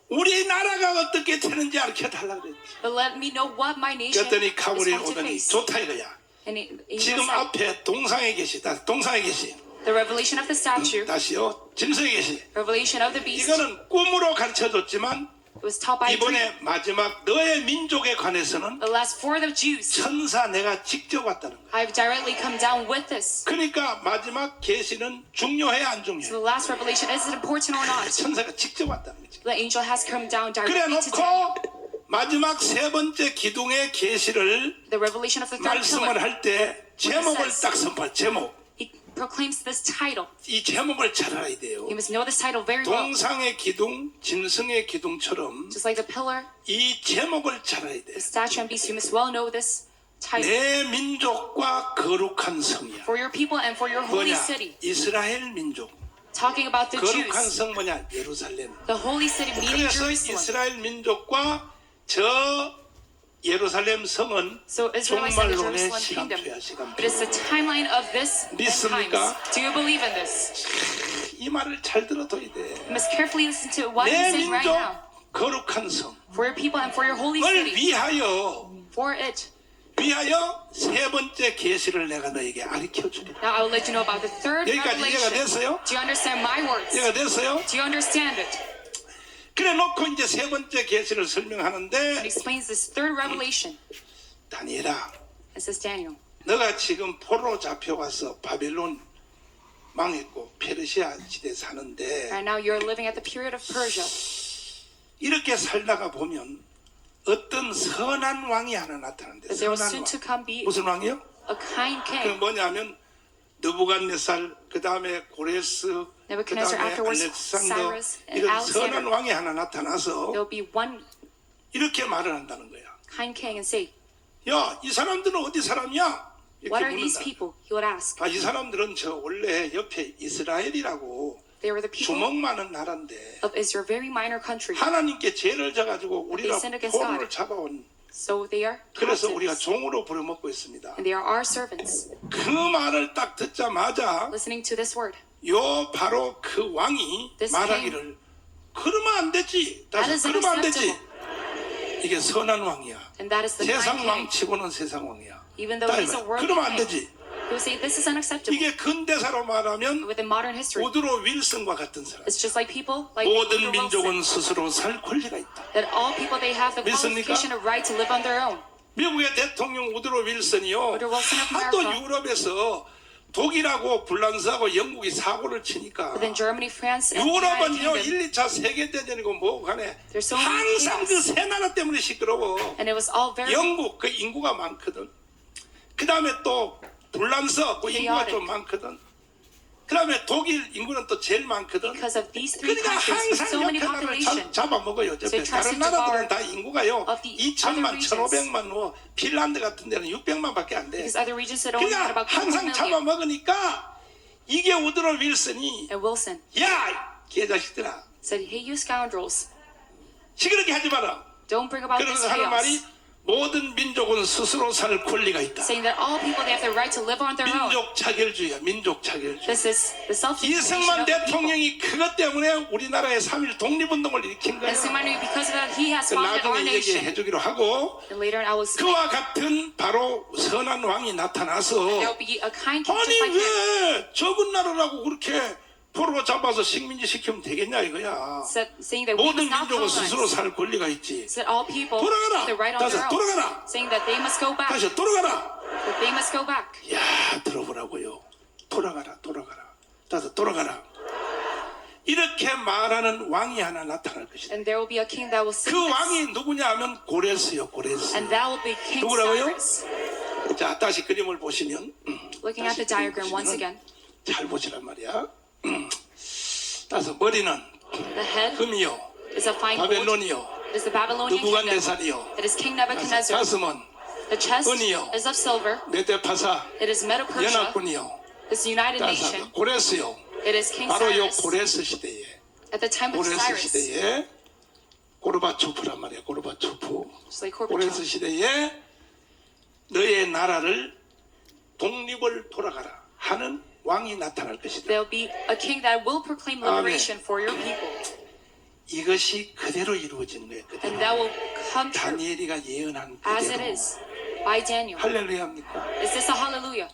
우리나라가 어떻게 되는지 알려 달라 그랬지. But let me know what my nation 그랬더니 is 가브리엘 going to 오더니 face. 좋다 이거야. And angel 지금 said, 앞에 동상에 계시다. 동상에 계시. the revelation of the statue, 다시요. 짐승에 계시. revelation of the beast, 이거는 꿈으로 가르쳐줬지만 it was taught by a dream. 이번에 마지막 너의 민족에 관해서는 The last for the Jews, 천사 내가 직접 왔다는 거야. I've directly come down with this. 그러니까 마지막 계시는 중요해 안 So 중요해? the last revelation, is it important or not? 천사가 직접 왔다는 거지. The angel has come down 그래 directly to Daniel. 놓고 마지막 세 번째 기둥의 계시를 The revelation of the third 말씀을 pillar, 할 때 제목을 딱 선포할 제목. he proclaims this title. 이 제목을 잘 알아야 돼요. You must know this title very well. 동상의 기둥, 짐승의 기둥처럼 Just like the pillar, 이 제목을 잘 알아야 돼. the statue and beast, you must well know this title. 내 민족과 거룩한 성이야. For your people and for your holy 뭐냐? city. 이스라엘 민족. Talking about the 거룩한 Jews. 성 뭐냐? 예루살렘. The holy city meaning 그래서 Jerusalem. 이스라엘 민족과 저 예루살렘 성은 So Israelites and the 종말론의 Jerusalem kingdom. 시간표야, 시간표. It is the timeline of this end 믿습니까? times. Do you believe in this? 이 말을 잘 들어둬야 돼. You must carefully listen to what 내 he's saying right 민족 now. 거룩한 성을 For your people and for your holy city. 위하여 세 번째 계시를 내가 너에게 가르쳐 주리라. Now I will let you know about the third 여기까지 이해가 revelation. 됐어요? Do you understand my words? 이해가 됐어요? Do you understand it? 그래 놓고 이제 세 번째 계시를 It 설명하는데 explains this third revelation. 다니엘아, It says, Daniel, 너가 지금 포로로 잡혀와서 바벨론 망했고 페르시아 시대 사는데 right now you're living at the period of Persia. 이렇게 살다가 보면 어떤 선한 왕이 하나 나타난대. But there will 선한 soon to 왕. come be 무슨 왕이요? a kind 그 king. 뭐냐면 느부갓네살, 그 다음에 고레스, 그 Nebuchadnezzar, 다음에 afterwards 알렉산더 Cyrus and 이런 Alexander. 선한 왕이 하나 나타나서 There will be one 이렇게 말을 한다는 거야. kind king and say, 야, 이 사람들은 어디 사람이야? what 이렇게 are these 묻는다. people? He would ask. 아, 이 사람들은 저 원래 옆에 이스라엘이라고 They were the people 주먹 많은 나라인데 of Israel, very minor country. 하나님께 죄를 져가지고 우리가 sinned against 포로를 God. 잡아온 So they are 그래서 우리가 captives, 종으로 부려먹고 있습니다. and they are our servants. 그 말을 딱 듣자마자 Listening to this word, 요 바로 그 왕이 This 말하기를 그러면 안 되지. That is 그러면 안 되지. unacceptable. 이게 선한 왕이야. And that is the kind 세상 king. 왕치고는 세상 왕이야. Even though he's a worldly 그러면 안 king, 되지. who say this is unacceptable. 이게 근대사로 말하면 Within modern history, 우드로 윌슨과 같은 사람. it's just like people like 모든 Woodrow Wilson, 민족은 스스로 살 권리가 있다. that all people they have the 믿습니까? qualification of right to live on their own. 미국의 대통령 우드로 윌슨이요. Woodrow Wilson of 하도 America. 유럽에서 독일하고 불란스하고 영국이 사고를 치니까 Within Germany, France, and the United 유럽은요 Kingdom, 1, 2차 세계대전이고 뭐고 간에 There's so many 항상 chaos. 그 세 나라 때문에 시끄러워. and it was all very 영국 그 인구가 많거든. 그 다음에 또 불란서 그 인구가 Chaotic. 좀 많거든. 그 다음에 독일 인구는 또 제일 많거든. because of these three 그러니까 countries with 항상 so many 옆에 나라를 population. 잡아먹어요. So it tries 다른 to 나라들은 devour 다 인구가요 of the 2천만, other regions. 1,500만, 뭐 핀란드 같은 데는 600만밖에 안 돼. Because other regions that only had 그러니까 about 200 항상 million. 잡아먹으니까 이게 우드로 윌슨이 And Wilson 야! 개자식들아 said, "Hey, you scoundrels, 시끄럽게 하지 마라. don't bring about this 그러면서 하는 말이 chaos." 모든 민족은 스스로 살 권리가 있다. Saying that all people they have the right to live on their own. 민족 차별주의야. 민족 차별주의. This is the self-determination 이승만 of the people. 대통령이 그것 때문에 우리나라의 3.1 독립운동을 일으킨 거야. And Simon, because of that, he has founded our 나중에 nation. 얘기해 주기로 하고 And later on, I will explain. 그와 같은 바로 선한 왕이 나타나서 There will be a kind king 아니 just like him. 왜 적은 나라라고 그렇게 포로로 잡아서 식민지 시키면 되겠냐 이거야. Saying that we 모든 must not 민족은 스스로 colonize. 살 권리가 있지. That all people 돌아가라. have the right on 다시 their own. 돌아가라. Saying that they must go back. 다시 돌아가라. That they must go back. 야 들어보라고요. 돌아가라 돌아가라. 다시 돌아가라. 이렇게 말하는 왕이 하나 나타날 것이다. And there will be a king that will sit 그 next. 왕이 누구냐 하면 고레스요 고레스. And that will be King 누구라고요? Cyrus. 자 다시 그림을 보시면 Looking at the diagram once again, 잘 보시란 말이야. 따서 머리는 the head 금이요, is a fine gold. 바벨론이요, It is the Babylonian kingdom. 느부갓네살이요. It is King Nebuchadnezzar. 가슴은 The chest 은이요. is of silver. 메데파사 It is Medo-Persia. 연합군이요. This United 따서 Nation. 고레스요. It is King 바로 요 Cyrus. 고레스 시대에 At the time of 고레스 Cyrus, 시대에 고르바초프란 말이야. 고르바초프. just like 고레스 Gorbachev. 시대에 너의 나라를 독립을 돌아가라 하는 왕이 나타날 것이다. There will be a king that will proclaim liberation for your people. 이것이 그대로 이루어진 거예요. And 그대로. that will come true 다니엘이가 예언한 as it 그대로. is by Daniel. 할렐루야입니까? Is this a hallelujah?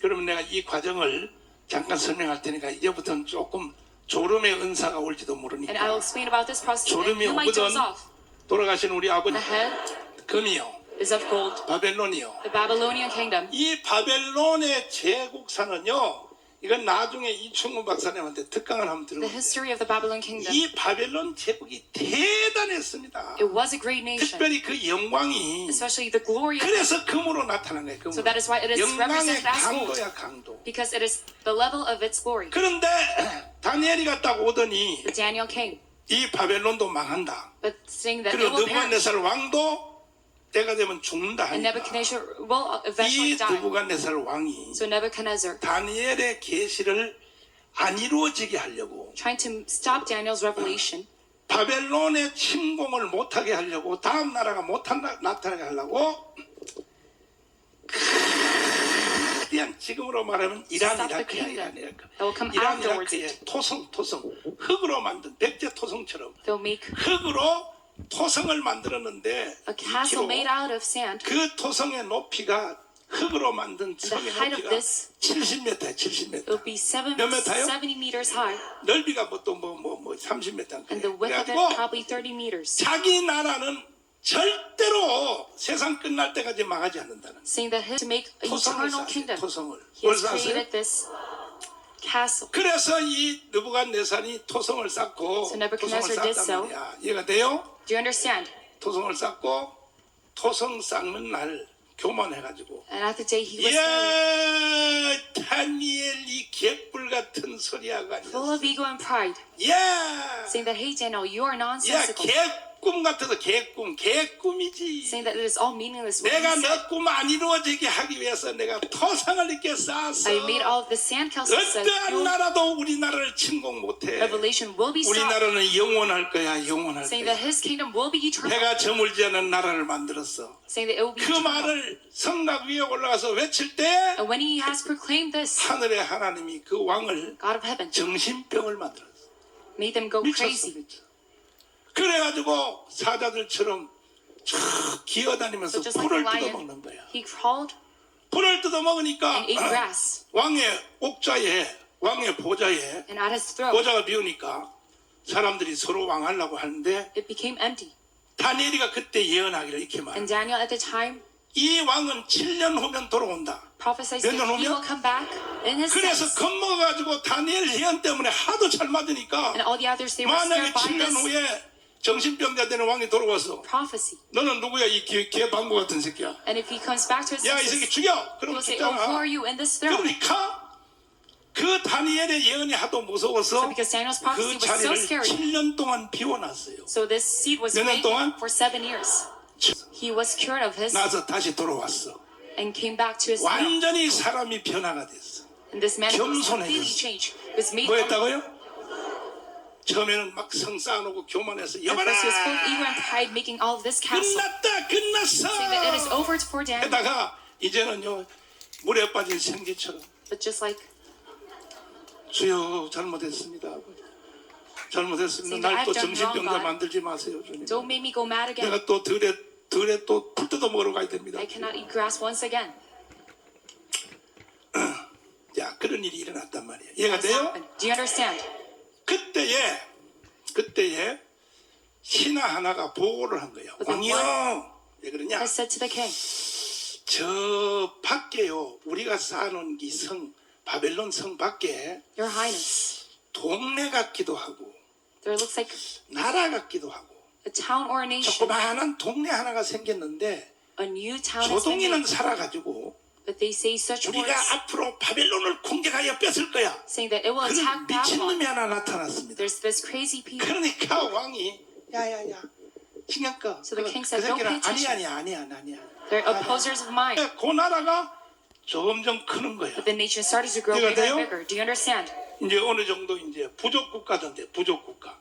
그러면 내가 이 과정을 잠깐 설명할 테니까 이제부터는 조금 졸음의 은사가 올지도 And I will 모르니까 explain about this process. And 졸음이 you might 오거든. doze off. 돌아가신 우리 아버지 The head 금이요 is of gold. 바벨론이요. The Babylonian kingdom. 이 바벨론의 제국사는요 이건 나중에 이충훈 박사님한테 특강을 한번 The 들어보세요. history of the Babylon kingdom. 이 바벨론 제국이 대단했습니다. It was a great nation. 특별히 그 영광이 Especially the glory of it. 그래서 금으로 나타난 거예요. 금으로. So that is why it is 영광의 represented as gold. 강도야 강도. Because it is the level of its glory. 그런데 다니엘이 딱 오더니 The Daniel came. 이 바벨론도 망한다. But saying that it 그리고 will perish. 느부갓네살 왕도 때가 되면 죽는다 And 하니까 Nebuchadnezzar will eventually 이 die. 느부갓네살 왕이 So Nebuchadnezzar, 다니엘의 계시를 안 이루어지게 하려고 trying to stop Daniel's revelation, 바벨론의 침공을 못하게 하려고 다음 나라가 나타나게 하려고 그냥 지금으로 말하면 이란 Stop the 이라크야 kingdom. 이란 이라크 that will come 이란 afterwards. 이라크의 토성 흙으로 만든 백제 토성처럼 They'll make 흙으로 토성을 만들었는데 a castle made out of sand. 그 토성의 높이가 흙으로 만든 성의 height of 높이가 this 70m야 It 70m will be 몇 메타요? 70 meters high. 넓이가 뭐 또 뭐 30m And the width of it 그래가지고 probably 30 meters. 자기 나라는 절대로 세상 끝날 때까지 망하지 않는다는 Saying that to make a 토성을 eternal 쌓았어요. kingdom, 토성을 he has 뭘 쌓았어요? created this castle. 그래서 이 느부갓네살이 토성을 쌓고 So 토성을 Nebuchadnezzar did 쌓았단 so. 말이야 이해가 돼요? Do you understand? 토성을 쌓고 토성 쌓는 날 교만해가지고 And at the day he was 야 다니엘 이 개뿔 같은 소리하고 full of ego and pride, 야 saying that, hey Daniel, you are 야 nonsensical. 개꿈 같아서 개꿈이지 Saying that it is all meaningless. What 내가 he said. 너 꿈 안 이루어지게 하기 위해서 내가 토상을 이렇게 쌓았어 I made all of the sandcastles so that 어떠한 your 나라도 우리나라를 침공 못해 revelation will be stopped. 우리나라는 영원할 거야 영원할 Saying 거야 that his kingdom will be eternal. 해가 저물지 않은 나라를 만들었어 Saying that it will be 그 eternal. 말을 성막 위에 올라가서 외칠 때 And when he has proclaimed this, 하늘의 하나님이 그 왕을 God of heaven 정신병을 만들었어 made them go 미쳤어, crazy. 미쳐. 그래가지고 사자들처럼 촥 기어다니면서 So just like a 풀을 lion, 뜯어먹는 거야. he crawled 풀을 뜯어먹으니까 and ate grass. 왕의 옥좌에 왕의 보좌에 And at his throat, 보좌가 비우니까 사람들이 서로 왕하려고 하는데 it became empty. 다니엘이가 그때 예언하기를 이렇게 말해. And Daniel at the time 이 왕은 7년 후면 돌아온다. prophesied 몇 that 년 he 후면? will come back in his 그래서 sense. 겁먹어가지고 다니엘 예언 때문에 하도 잘 맞으니까 And all the others, they were 만약에 scared by 7년 this 후에 정신병자 되는 왕이 돌아와서 prophecy. 너는 누구야 이 개방구 같은 새끼야. And if he comes back to his 야 이 새끼 senses, 죽여. he 그럼 will say, oh, who 죽잖아. are you in this throne? 그러니까 그 다니엘의 예언이 하도 So 무서워서 because Daniel's prophecy 그 was so 자리를 scary, 7년 동안 비워놨어요. so this seed was 몇 년 made 동안? for 7 years. He was cured of his 나서 다시 돌아왔어. and came back to his throne. 완전히 사람이 변화가 됐어. And this man was completely 겸손해졌어. changed. Was made 뭐 humble. 했다고요? 처음에는 막 성 쌓아놓고 교만해서 At 여봐라 first he was full of ego and pride, making all of this castle, 끝났다 끝났어 saying that it is over for Daniel. 게다가 이제는요 물에 빠진 생쥐처럼 But just like 주여 잘못했습니다. 잘못했습니다. Saying that 날 또 I've done wrong, 정신병자 God. 만들지 마세요 주님. don't make me go mad again. 내가 또 들에 또 풀 뜯어 먹으러 가야 됩니다. I cannot eat grass once again. 자 그런 일이 일어났단 말이에요. 이해가 This 돼요? happened. Do you understand? 그때에 신하 하나가 보고를 한 거예요. But the 왕이요. 왜 그러냐? I said to the king, 저 밖에요. 우리가 쌓아놓은 이 성 바벨론 성 밖에 Your Highness, 동네 같기도 하고 there looks like 나라 같기도 하고 a town or a nation, 조그마한 동네 하나가 생겼는데 a new town has been 조동이는 made. 살아가지고 But they say such 우리가 words, 앞으로 바벨론을 공격하여 뺏을 거야. saying that it will 그런 attack 미친놈이 Babylon. 하나 나타났습니다. There's this crazy people. 그러니까 왕이 야야야 신경 꺼. So the 그 king said, "Don't pay 새끼는 attention." 아니야. They're opposers of mine. 그 나라가 점점 크는 거야. But the nation started to grow 이해가 bigger and 돼요? bigger. Do you understand? 이제 어느 정도 이제 부족 국가던데 부족국가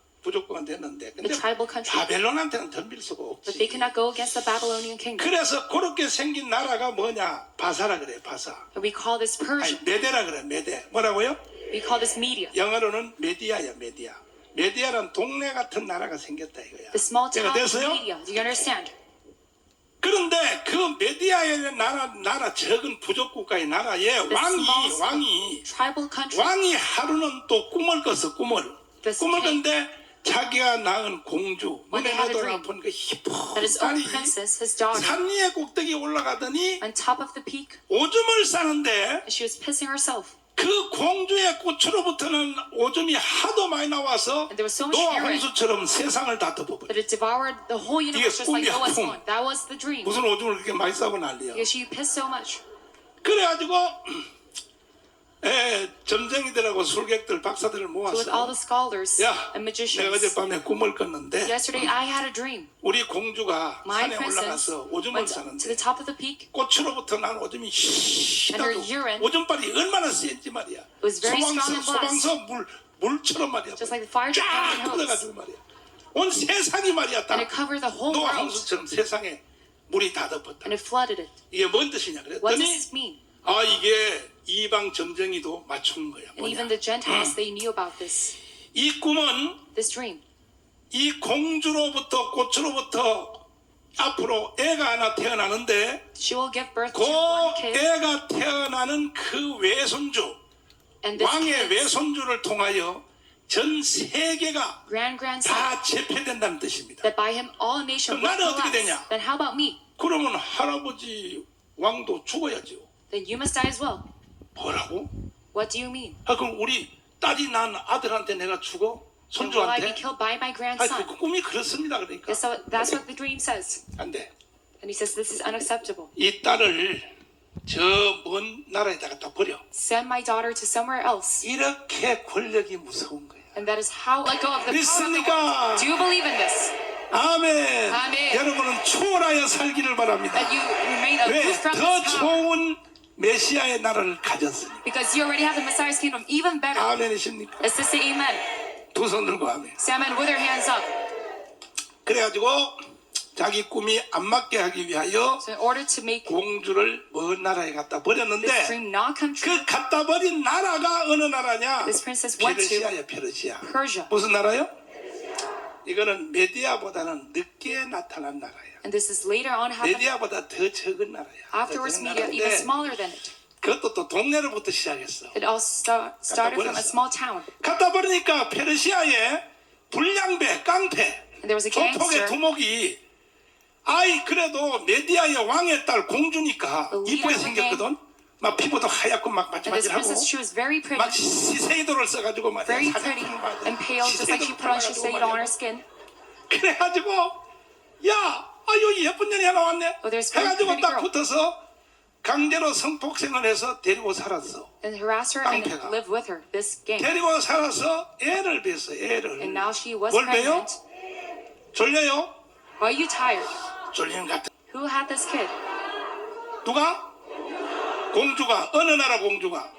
됐는데 근데 The tribal country. 바벨론한테는 덤빌 수가 But they 없지. cannot go against the Babylonian kingdom. 그래서 그렇게 생긴 나라가 뭐냐? 바사라 그래 바사. And we call this 아니 Persia. 메데라 그래 메데. 뭐라고요? We call this Media. 영어로는 메디아야 메디아. 메디아란 동네 같은 나라가 생겼다 이거야. The small 제가 town of 됐어요? Media. Do you understand? 그런데 그 메디아의 나라 적은 부족 국가의 나라에 small 왕이 Tribal country. 왕이 하루는 또 꿈을 꿨어 꿈을 This 꿈을 king. 꿨는데 자기가 낳은 공주 When 눈에 they had a 넣어도 dream. 아픈 그 That his own 희뿌하니 princess, his daughter, 산 위에 꼭대기 올라가더니 on top of the peak, 오줌을 싸는데 and she was pissing herself. 그 공주의 꽃으로부터는 오줌이 하도 많이 나와서 And there was so much 노아 urine 홍수처럼 세상을 다 덮어버려. that it devoured the whole universe just like 꿈이야, Noah's 꿈. one. That was the dream. 무슨 오줌을 그렇게 많이 싸고 난리야. Because she pissed so much. 그래가지고 점쟁이들하고 술객들 박사들을 So with all 모았어. the scholars 야, and 내가 magicians, 어젯밤에 꿈을 꿨는데 yesterday I had a dream. 우리 공주가 My 산에 princess 올라가서 오줌을 went to 싸는데 the top of the peak. 꽃으로부터 난 오줌이 And her 시다도 urine 오줌빨이 얼마나 센지 말이야. was very strong and blessed. 소방서 물처럼 말이야. Just like the fire 쫙 department hose. 뻗어가지고 말이야. 온 세상이 말이야. 다 And it covered the whole 노아 world. 홍수처럼 세상에 물이 다 덮었다. And it flooded it. 이게 뭔 뜻이냐 What does 그랬더니 this mean? 아 이게 이방 점쟁이도 맞춘 거야. And even 뭐냐? the Gentiles, they knew about this. 이 꿈은 This dream. 이 공주로부터 꽃으로부터 앞으로 애가 하나 태어나는데 She will give birth 그 to one kid. 애가 태어나는 그 외손주 And this 왕의 kid's 외손주를 통하여 전 세계가 grand-grandson, 다 제패된다는 뜻입니다. that by him all nations 그럼 will 나는 어떻게 collapse. 되냐? Then how about me? 그러면 할아버지 왕도 죽어야죠. Then you must die as well. 뭐라고? What do you mean? 아 그럼 우리 딸이 낳은 아들한테 내가 죽어? Then will I be 손주한테? killed by my 아 grandson? 그 꿈이 그렇습니다. 그러니까 So that's what the dream says. 안 돼. And he says this is unacceptable. 이 딸을 저 먼 나라에다가 다 버려. Send my daughter to somewhere else. 이렇게 권력이 무서운 거야. And that is how let go of the power of the world. 믿습니까? Do you believe in this? 아멘. 아멘. 여러분은 초월하여 살기를 바랍니다. That you remain 왜? aloof from 더 this power. 좋은 메시아의 나라를 가졌으니. Because you already have the Messiah's kingdom even better. 아멘이십니까? Let's just say amen. 두 손 들고 아멘. Say amen with your hands up. 그래가지고 자기 꿈이 안 맞게 하기 위하여 So in order to make 공주를 먼 나라에 갖다 this 버렸는데 dream not come true, 그 갖다 버린 나라가 어느 나라냐? this princess went to 페르시아야, 페르시아. Persia. 무슨 나라요? 이거는 메디아보다는 늦게 나타난 나라야. And this is later on happened 메디아보다 더 적은 나라야. 더 afterwards, 적은 media even 나라인데 smaller than it. 그것도 또 동네로부터 시작했어. It all started from a small town. 갖다 버리니까 페르시아에 불량배, 깡패, And there was a 조폭의 gangster. 두목이 아이 그래도 메디아의 왕의 딸 공주니까 The leader 이쁘게 of the 생겼거든. 막 피부도 하얗고 막 And this 반질반질하고 princess, she was very pretty, 막 시세이도를 써가지고 막 very pretty and pale, just like she put on Shiseido on her skin. 그래가지고 야, 여기 예쁜 년이 하나 왔네. Oh, there's very 해가지고 pretty 딱 girl. 붙어서 강제로 성폭행을 해서 데리고 살았어. And harassed her and 깡패가. lived with her, this gang. 데리고 살아서 애를 뱄어, 애를. And now she was 뭘 배요? pregnant. 졸려요? Are you tired? 졸리는 것 같아. Who had this kid? 누가? 공주가, 어느 나라 공주가?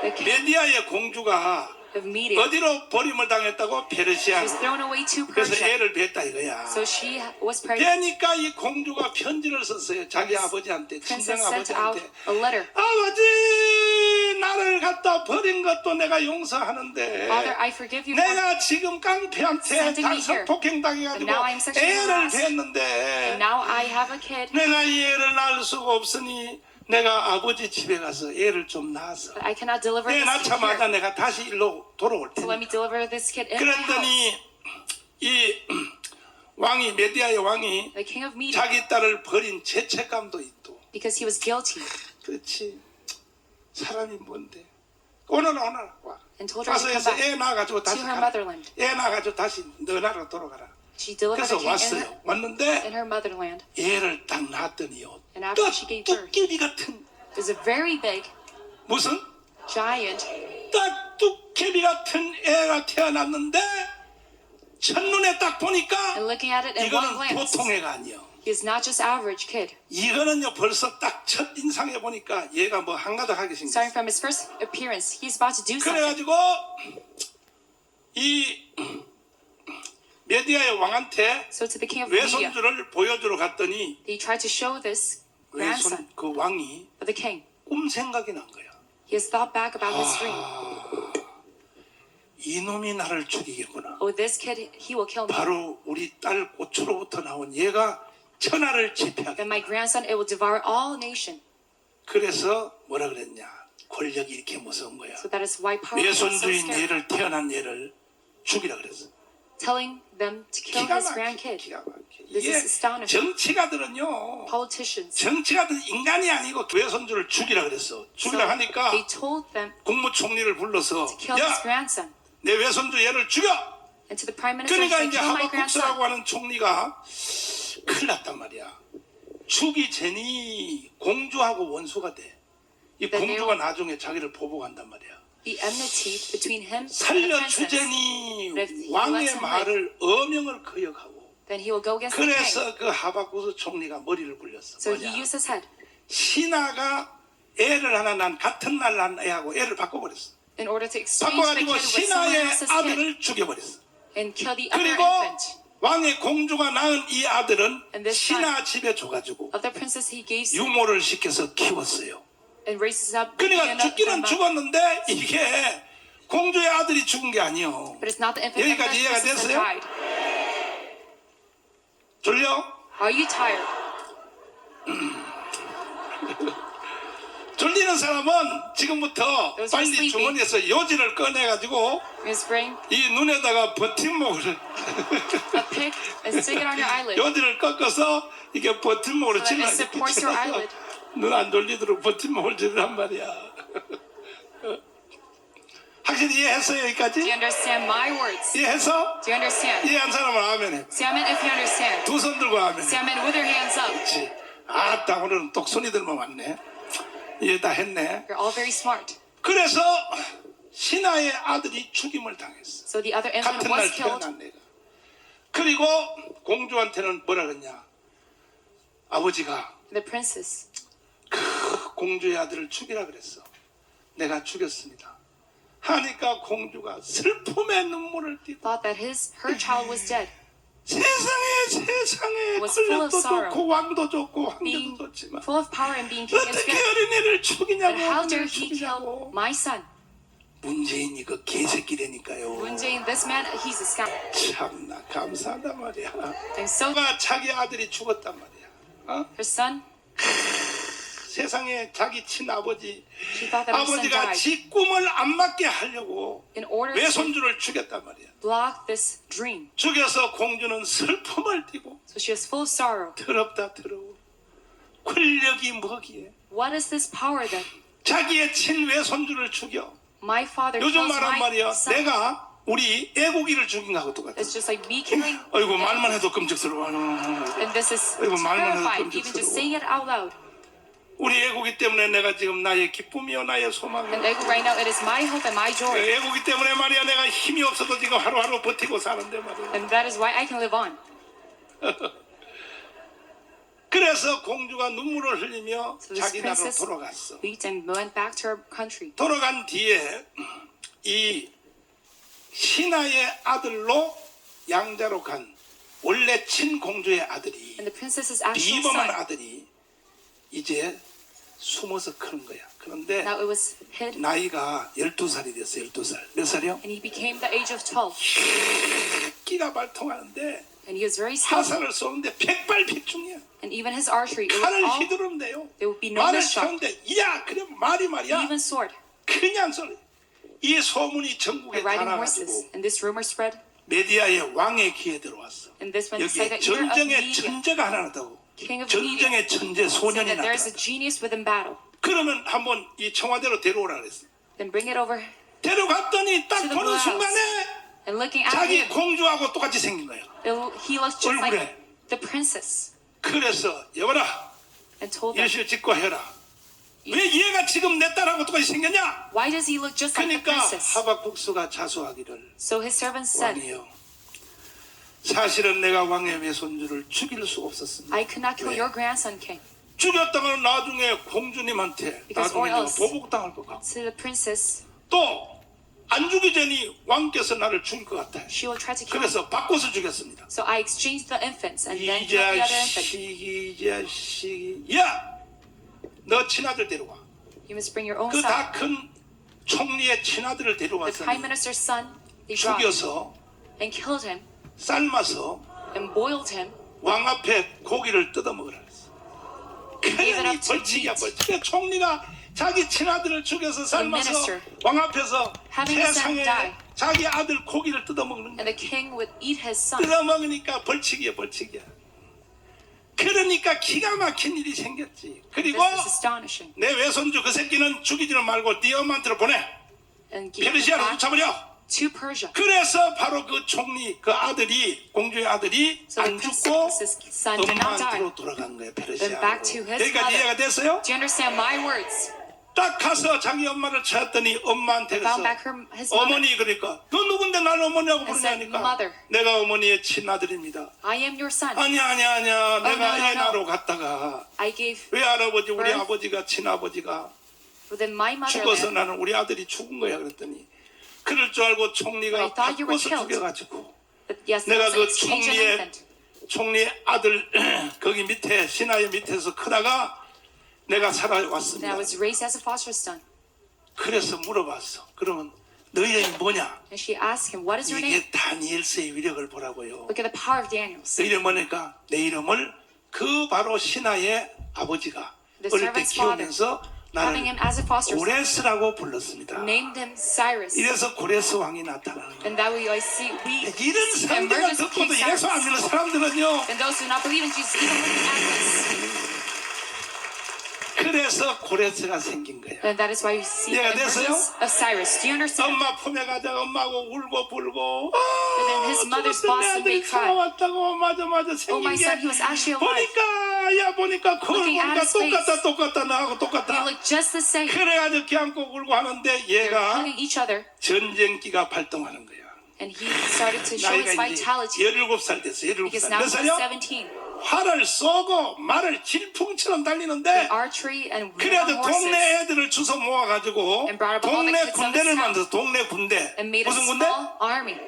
The king 메디아의 공주가 of media. 어디로 버림을 당했다고? 페르시아. She was thrown away to 그래서 Persia. 애를 뱄다 이거야. So she was pregnant. 그러니까 이 공주가 편지를 썼어요. 자기 아버지한테, 친정 Princess sent out 아버지한테. a letter. 아버지, 나를 갖다 버린 것도 내가 용서하는데 Father, I forgive you for 내가 지금 깡패한테 sending me here. 성폭행 당해가지고 But now I'm sexually 애를 harassed. 뱄는데 and now I have a kid. 내가 이 애를 낳을 수가 없으니 내가 아버지 집에 가서 애를 좀 낳았어. But I cannot deliver 애 this kid 낳자마자 here. 내가 다시 일로 돌아올 So let 테니. me deliver this kid in my house. 그랬더니 이 왕이, 메디아의 왕이 The king of media, 자기 딸을 버린 죄책감도 있고. because he was guilty, 그렇지. 사람이 뭔데? 오늘 와. and told her to 가서 come 해서 back 애 낳아가지고 to 다시 her 가라. motherland. 애 낳아가지고 다시 너 나라로 돌아가라. She delivered 그래서 the king 왔어요. 왔는데 in her motherland. 애를 딱 낳았더니요. And after she gave birth, 떡두끼비 같은 it was a very big, 무슨 giant, 떡두끼비 같은 애가 태어났는데 첫눈에 딱 보니까 and looking at it in one 이거는 glance, 보통 애가 아니요. he is not just average kid. 이거는요 벌써 딱 첫 인상에 보니까 얘가 뭐 한가닥하게 생겼어. Starting from his first appearance, he's about to do something. 그래가지고 이 메디아의 왕한테 So to the king of media, 외손주를 보여주러 갔더니 he tried to show this grandson 외손 그 왕이 of the king. 꿈 생각이 난 거야. He has thought back about his dream. 이놈이 나를 죽이겠구나. Oh, this kid, he will kill me. 바로 우리 딸 고추로부터 나온 얘가 천하를 지배하게. Then my grandson, it will devour all nation. 그래서 뭐라 그랬냐? 권력이 이렇게 무서운 거야. So that is why power is so 외손주인 scary. 얘를 태어난 얘를 죽이라 그랬어. Telling them to kill 기가 his 막혀. grandkid. 기가 막혀. This 이게 is astonishing. 정치가들은요. Politicians, 정치가들 인간이 아니고 외손주를 죽이라 그랬어. 죽이라 so 하니까 they told them 국무총리를 불러서 to kill his 야, grandson. 내 외손주 얘를 죽여. And to the prime minister, 그러니까 say, 이제 kill my 하바쿠스라고 grandson. 하는 총리가 큰일 났단 말이야. 죽이 제니 공주하고 원수가 돼. 이 Then 공주가 나중에 자기를 보복한단 말이야. The enmity between him and the princess. 살려주제니 But if he 왕의 lets him 말을 어명을 거역하고 Then he will go against the king. 그래서 그 하바쿠스 총리가 머리를 굴렸어. So he 뭐냐? used his head 신하가 애를 하나 난 같은 날 난 애하고 애를 바꿔버렸어. in order to exchange the 바꿔가지고 kid with someone 신하의 else's kid 아들을 죽여버렸어. and kill the other 그리고 infant. 왕의 공주가 낳은 이 아들은 And this son 신하 집에 줘가지고 of the princess he gave to 유모를 시켜서 키웠어요. and raises up. 그러니까 죽기는 But 죽었는데 이게 공주의 아들이 죽은 게 아니요. it's not the infant of the 여기까지 이해가 princess that 됐어요? died. 졸려? Are you tired? 졸리는 사람은 지금부터 Those who are 빨리 sleepy. 주머니에서 요지를 꺼내가지고 Miss Spring, 이 눈에다가 버팀목을 a pick and stick it on your eyelid. 요지를 꺾어서 이게 버팀목으로 So that it 찔러 supports your eyelid. 눈 안 졸리도록 버팀목을 찔란 말이야. 확실히 이해했어요 Do 여기까지? you understand my words? 이해했어? Do you understand? 이해한 사람은 아멘 해. Say amen if you understand. 두 손 들고 아멘 Say 해. amen with your hands up. 그렇지. 아따 오늘은 똑손이들만 왔네. 이해 다 했네. You're all very smart. 그래서 신하의 아들이 죽임을 당했어. So the other infant 같은 날 was killed. 태어난 애가. 그리고 공주한테는 뭐라 그랬냐? 아버지가 The princess 그 공주의 아들을 죽이라 그랬어. 내가 죽였습니다. 하니까 공주가 슬픔의 눈물을 띠다. thought that her child was dead. 세상에 was full of 권력도 sorrow. 좋고 왕도 좋고 being 황제도 좋지만 full of power and being king is 어떻게 good. 어린애를 죽이냐고 But how dare 어린애를 he kill 죽이냐고. my son? 문재인이 그 개새끼라니까요. Moon Jae-in, this man, he's a scum. 참나 감사하단 말이야. And so 가 자기 아들이 죽었단 말이야. 어? her son, 세상에 자기 친아버지 she thought that her son 아버지가 died 지 꿈을 안 맞게 하려고 in order to 외손주를 죽였단 말이야. block this dream. 죽여서 공주는 슬픔을 띠고 So she was full of sorrow. 더럽다 더러워. 권력이 뭐기에 What is this power that 자기의 친외손주를 죽여. my father 요즘 kills 말한 my 말이야. son? 내가 우리 애국이를 죽인 거하고 똑같아. It's just like me killing. 아이고 말만 해도 끔찍스러워. And this is 아이고, 말만 해도 terrifying, even just saying it out loud. 우리 애국이 때문에 내가 지금 나의 기쁨이요 나의 소망이요. And right now, it is my hope and my joy. 애국이 때문에 말이야 내가 힘이 없어도 지금 하루하루 버티고 사는데 말이야. And that is why I can live on. 그래서 공주가 눈물을 흘리며 So this 자기 나라로 princess 돌아갔어. wept and went back to her country. 돌아간 뒤에 이 신하의 아들로 양자로 간 원래 친공주의 아들이 And the princess's actual 비범한 son. 아들이 이제 숨어서 크는 거야. 그런데 Now it was hid, 나이가 12살이 됐어. 12살. 몇 살이요? and he became the age of 12. 끼가 발통하는데 And he was very skillful. 화살을 쏘는데 백발백중이야. And even his archery, it was 칼을 all, 휘두르면 돼요. there would be no 말을 mishap. 쳤는데 야 그래 말이 말이야. Even sword, 그냥 소리. 이 소문이 전국에 and 다 riding 나가지고 horses. And this rumor spread. 메디아의 왕의 귀에 들어왔어. And this went 여기에 inside the ear of 전쟁의 media. 천재가 하나 나다고. King of media. 전쟁의 천재 소년이 Saying that there's 나타났다. a genius within battle. 그러면 한번 이 청와대로 데려오라 그랬어. Then bring it over. 데려갔더니 딱 To the 보는 Blue House. 순간에 And looking at 자기 him, 공주하고 똑같이 생긴 거야. he looks just like 얼굴에. the princess. 그래서 여봐라 And told them, 일시를 짓고 해라. 왜 얘가 지금 내 딸하고 똑같이 생겼냐? why does he look just like the 그러니까 princess? 하박국수가 자수하기를 So his servants said, 왕이여 사실은 내가 왕의 외손주를 죽일 수 없었습니다. I could not kill 왜? your grandson, king. 죽였다가는 나중에 공주님한테 Because 나중에 or 내가 else- 보복당할 것 같고 To the princess, 또 안 죽이 전이 왕께서 나를 죽일 것 같아. she will try to kill him. 그래서 바꿔서 죽였습니다. So I exchanged the infants and then 이 killed the other infant. 자식이 야! 너 친아들 데려와. You must bring your own 그 son. 다 큰 총리의 친아들을 The prime 데려왔더니 minister's son, they brought 죽여서 and killed him 삶아서 and boiled him. 왕 앞에 고기를 뜯어먹으라 그랬어. gave it 그러니 up to 벌칙이야 eat. 벌칙. 총리가 자기 친아들을 죽여서 삶아서 minister, 왕 앞에서 having his son 세상에 die. 자기 아들 고기를 뜯어먹는 거야. And the king would eat his son. 뜯어먹으니까 벌칙이야 벌칙이야. 그러니까 기가 막힌 일이 생겼지. 그리고 This is astonishing. 내 외손주 그 새끼는 죽이지는 말고 네 엄마한테로 보내. And give it 페르시아로 back 쫓아버려. to Persia. 그래서 바로 그 총리 그 아들이 공주의 아들이 So the 안 죽고 princess's son did not die. 엄마한테로 돌아간 거야 Then 페르시아로. back to his 여기까지 mother. 이해가 됐어요? Do you understand my words? 딱 가서 자기 엄마를 찾았더니 엄마한테 Found 그래서 back his mother. 어머니 그러니까 너 누군데 나를 어머니라고 And said, 부르냐니까 "Mother." 내가 어머니의 친아들입니다. I am your son. 아니야 내가 no, no, 애나로 no. 갔다가 I gave 외할아버지 우리 birth. 아버지가 친아버지가 within my 죽어서 motherland. 나는 우리 아들이 죽은 거야 그랬더니 그럴 줄 알고 I 총리가 thought you were 바꿔서 killed. 죽여가지고 But yes, there 내가 was an 그 exchange of infant. 총리의 아들 거기 밑에 신하의 밑에서 크다가 내가 And I 살아왔습니다. was raised as a foster son. 그래서 물어봤어. 그러면 너 이름이 뭐냐? And she asked him, what is your name? 이게 다니엘서의 위력을 보라고요. Look at the power of Daniel. 너 이름 뭐니까 내 이름을 그 바로 신하의 아버지가 The 어릴 때 servant's father, 키우면서 having him as a foster son, 고레스라고 불렀습니다. named him Cyrus. 이래서 고레스 왕이 나타나는 거예요. And that we see, 이런 see 상대가 emergence of 듣고도 King 예수 안 Cyrus. 믿는 사람들은요. And those who do not believe in Jesus, even looking at this. 그래서 고레스가 생긴 거야. And that is why you see the 이해가 됐어요? emergence of Cyrus. Do you understand? 엄마 품에 가다가 엄마하고 울고 불고 then his mother's 죽었던 내 bosom, 아들이 they cried. 살아왔다고 맞아 Oh, 생긴 my 게 son, he was actually alive. 보니까 거울 Looking at 보니까 his face. 똑같다 나하고 They 똑같다 look just the same. 그래가지고 껴안고 울고 하는데 They're 얘가 hugging each other. 전쟁기가 발동하는 거야. And he started to show his 나이가 이제 vitality. 17살 됐어. Because 17살. now 몇 he's 살이요? 17. 활을 쏘고 말을 질풍처럼 달리는데 Archery and 그래도 horses. 동네 애들을 주워 모아가지고 And brought up all the 동네 kids of the 군대를 town. 만들어 동네 군대 And made a 무슨 군대? small army.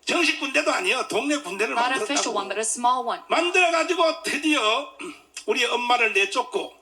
정식 군대도 아니에요. 동네 군대를 Not official one, 만들었다고. but a small one. 만들어가지고 드디어 우리 엄마를 내쫓고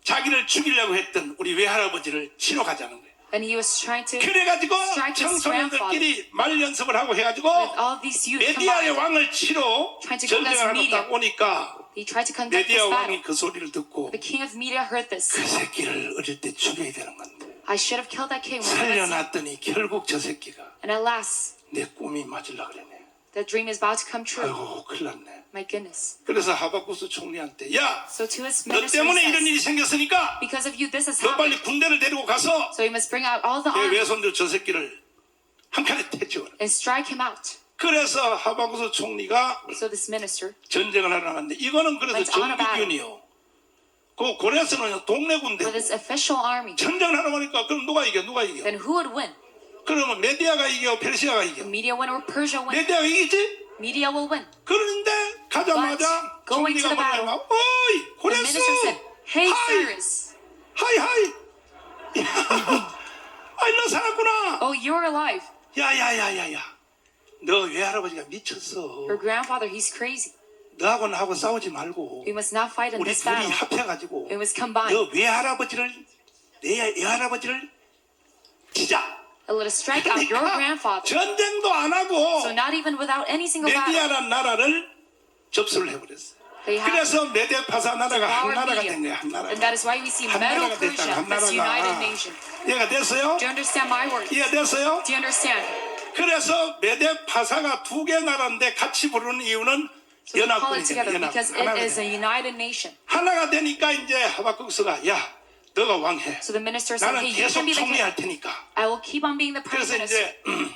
자기를 죽이려고 했던 우리 외할아버지를 치러 가자는 거예요. And he was trying to 그래가지고 strike his grandfather. 청소년들끼리 말 연습을 하고 해가지고 With all these youth 메디아의 combined, 왕을 치러 Trying to go 전쟁을 against 하러 media. 딱 오니까 he tried to conduct 메디아 this 왕이 battle. 그 소리를 듣고 The king of media heard 그 this. 새끼를 어릴 때 죽여야 되는 건데 I should have killed that king when I was young. 살려놨더니 결국 저 새끼가 And alas, 내 꿈이 맞으려 그러네. the dream is about to come true. 아이고 큰일 났네. My goodness. 그래서 하박구스 총리한테 야, So to his 너 minister, 때문에 he 이런 says, 일이 생겼으니까 because of you, this has 너 빨리 happened. 군대를 데리고 가서 So you must bring out all the 내 army 외손들 저 새끼를 한 칼에 태치워라. and strike him out. 그래서 하박구스 총리가 So this minister 전쟁을 하러 나갔는데 이거는 그래서 Went on a battle. 정규군이요. 그 고레스는 동네 군대. for this official army. 전쟁을 하러 가니까 그럼 누가 이겨? 누가 이겨? Then who would win? 그러면 메디아가 이겨? 페르시아가 이겨? The media win or Persia win? 메디아가 이기지? Media will win. 그런데 가자마자 But going to 총리가 the battle, 뭐냐면 어이 The 고레스 minister said, Hey, 하이 Cyrus. 하이 아이 너 살았구나. Oh, you're alive. 야야야야야 너 외할아버지가 미쳤어. Your grandfather, he's crazy. 너하고는 하고 싸우지 말고 We must not fight in 우리 this 둘이 battle. 합해가지고 We must combine. 너 외할아버지를 내 외할아버지를 치자. And let us strike out your 그러니까 grandfather. 전쟁도 안 하고 So not even without any single battle. 메디아란 나라를 접수를 해버렸어. They have 그래서 메데파사 나라가 한 our 나라가 media. 된 거야. 한 나라가. And that is why we see 한 Medo 나라가 됐다. Persia, 한 this united 나라가. nation. 이해가 됐어요? Do you understand my words? Do 이해됐어요? you understand? 그래서 메데파사가 두 개 나라인데 같이 부르는 이유는 So we call it 연합군이잖아. together 연합. because it 하나가 is a 돼. united nation. 하나가 되니까 이제 하박국스가 야 너가 왕해. So the minister said, 나는 hey, you 계속 can be the king. 총리할 테니까. I will keep on being the prime 그래서 minister. 이제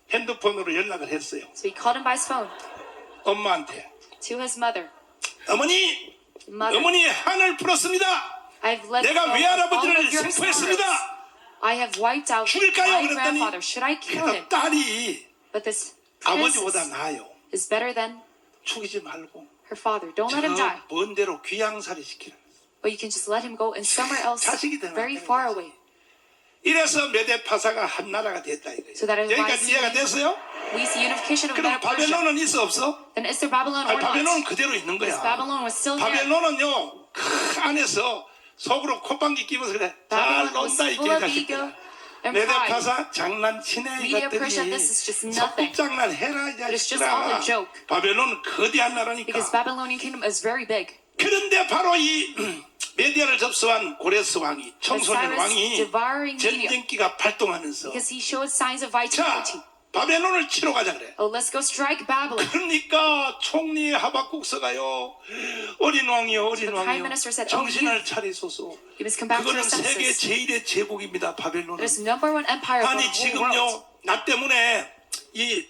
핸드폰으로 연락을 했어요. So he called him by his phone 엄마한테. to his mother. 어머니, Mother, 어머니 한을 풀었습니다. I've let go 내가 of all 외할아버지를 of your sorrows. 생포했습니다. I have wiped out 죽일까요? my 그랬더니 grandfather. Should I kill him? 그래서 딸이 But this 아버지보다 princess 나아요. is better than 죽이지 말고 her father. Don't let him die. 저 먼 데로 귀양살이 시키라. But you can just let him go and somewhere else 자식이 되면 very 안 되는 far 거지. away. 이래서 메데파사가 한 나라가 됐다 이거예요. So that is why 여기까지 이해가 됐어요? we see unification of 그럼 Medo Persia. 바벨론은 있어 없어? Then is there Babylon 아니, or 바벨론은 not? 그대로 있는 거야. Yes, Babylon was still there. 바벨론은요 그 안에서 속으로 콧방귀 끼면서 그래. 잘 Babylon was 논다 이 full of ego 개자식들. and pride. 메데파사 장난치네 Media Persia, 이것들이. this is just nothing. 석국장난 해라 이 But it's just all 자식들아. a joke. 바벨론은 거대한 나라니까. Because Babylonian kingdom is very big. 그런데 바로 이 메디아를 접수한 고레스 왕이 청소년 Cyrus 왕이 devouring media. 전쟁기가 발동하면서 Because he showed signs of 자 vitality. 바벨론을 치러 가자 그래. Oh, let's go strike Babylon. 그러니까 총리 하박국서가요 어린 왕이요 어린 So the prime 왕이요 minister said, 정신을 차리소서. You must come back to 그거는 your 세계 senses. 제1의 제국입니다. 바벨론은. It is number one empire of 아니 the whole world. 지금요 나 때문에 이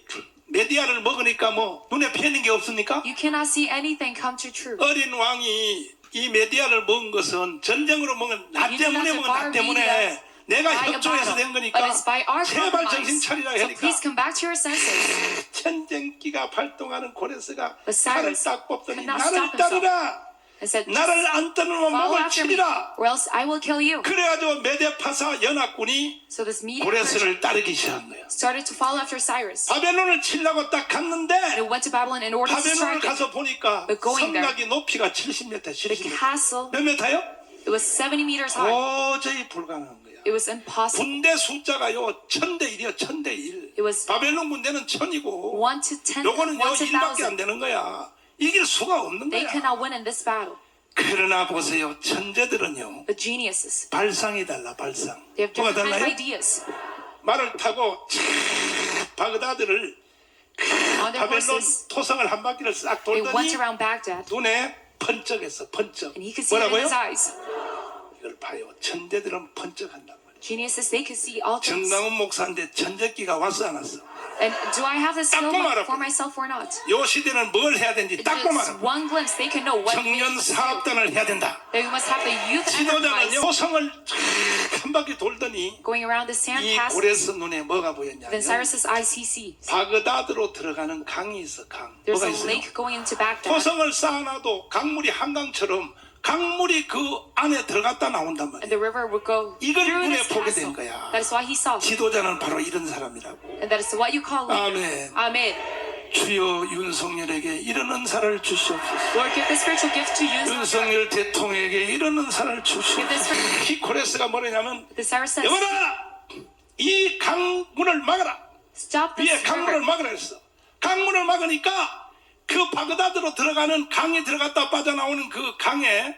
메디아를 먹으니까 뭐 눈에 뵈는 게 없습니까? You cannot see anything come to true. 어린 왕이 이 메디아를 먹은 것은 전쟁으로 먹은 나 You do 때문에 not 먹은 나 devour 때문에 media 내가 by a 협조해서 된 battle, 거니까 but it's by our 제발 정신 compromise. 차리라 So 하니까 please come back to your senses. 전쟁기가 발동하는 고레스가 But 칼을 Cyrus 딱 뽑더니 could not 나를 stop himself. 따르라 And said, 나를 안 따르면 follow 목을 after me, 치리라. or else I will kill you. 그래가지고 메데파사 연합군이 So this media Persia 고레스를 따르기 시작한 거예요. started to follow after Cyrus. 바벨론을 치려고 딱 갔는데 And it went to Babylon in order to 바벨론을 strike it. 가서 보니까 But going there, 성곽이 높이가 70m, The 70m. castle, 몇 메타요? it was 70 meters high. 도저히 불가능한 거야. It was impossible. 군대 숫자가요 1000대1이요 1000대1. It was 바벨론 군대는 1000이고 1 to 10, 1 요거는요 to 1밖에 안 1,000. 되는 거야. 이길 수가 없는 They 거야. could not win in this battle. 그러나 보세요. 천재들은요 The geniuses, 발상이 달라 발상. they have 뭐가 different kind of 달라요? ideas. 말을 타고 바그다드를 On their 바벨론 horses, 토성을 한 바퀴를 싹 they 돌더니 went around Baghdad, 눈에 번쩍했어 번쩍. and he could see it in 뭐라고요? his eyes. 이걸 봐요. 천재들은 번쩍한단 말이에요. Geniuses, they could see all things. 정강훈 목사인데 천재기가 왔어 안 왔어? And do I have the skill 딱 보면 for myself or not? 요 시대는 뭘 해야 되는지 딱 보면 Just 알아. one glimpse, they can know what they 청년 must do. 사업단을 해야 된다. They must have the youth enterprise 지도자는요 토성을 한 바퀴 돌더니 going around the sand 이 castle. 고레스 눈에 뭐가 보였냐면 Then Cyrus's ICC. 바그다드로 들어가는 강이 있어 강. There's 뭐가 a 있어요? lake going into Baghdad. 토성을 쌓아놔도 강물이 한강처럼 강물이 그 안에 들어갔다 나온단 And 말이에요. the river would go 이걸 through 눈에 this 보게 castle. 된 거야. That is why he saw. 지도자는 바로 이런 사람이라고. And that is what you call leader. 아멘. Amen. 주여 윤석열에게 이런 은사를 주시옵소서. Lord, give the spiritual gift to you. 윤석열 대통령에게 이런 은사를 Give this 주시옵소서. for 이 코레스가 뭐냐면 the Cyrus says, 여봐라, 이 강문을 막아라. stop 위에 this 강문을 river. 막으라 했어. 강문을 막으니까 그 바그다드로 들어가는 강이 들어갔다 빠져나오는 그 강에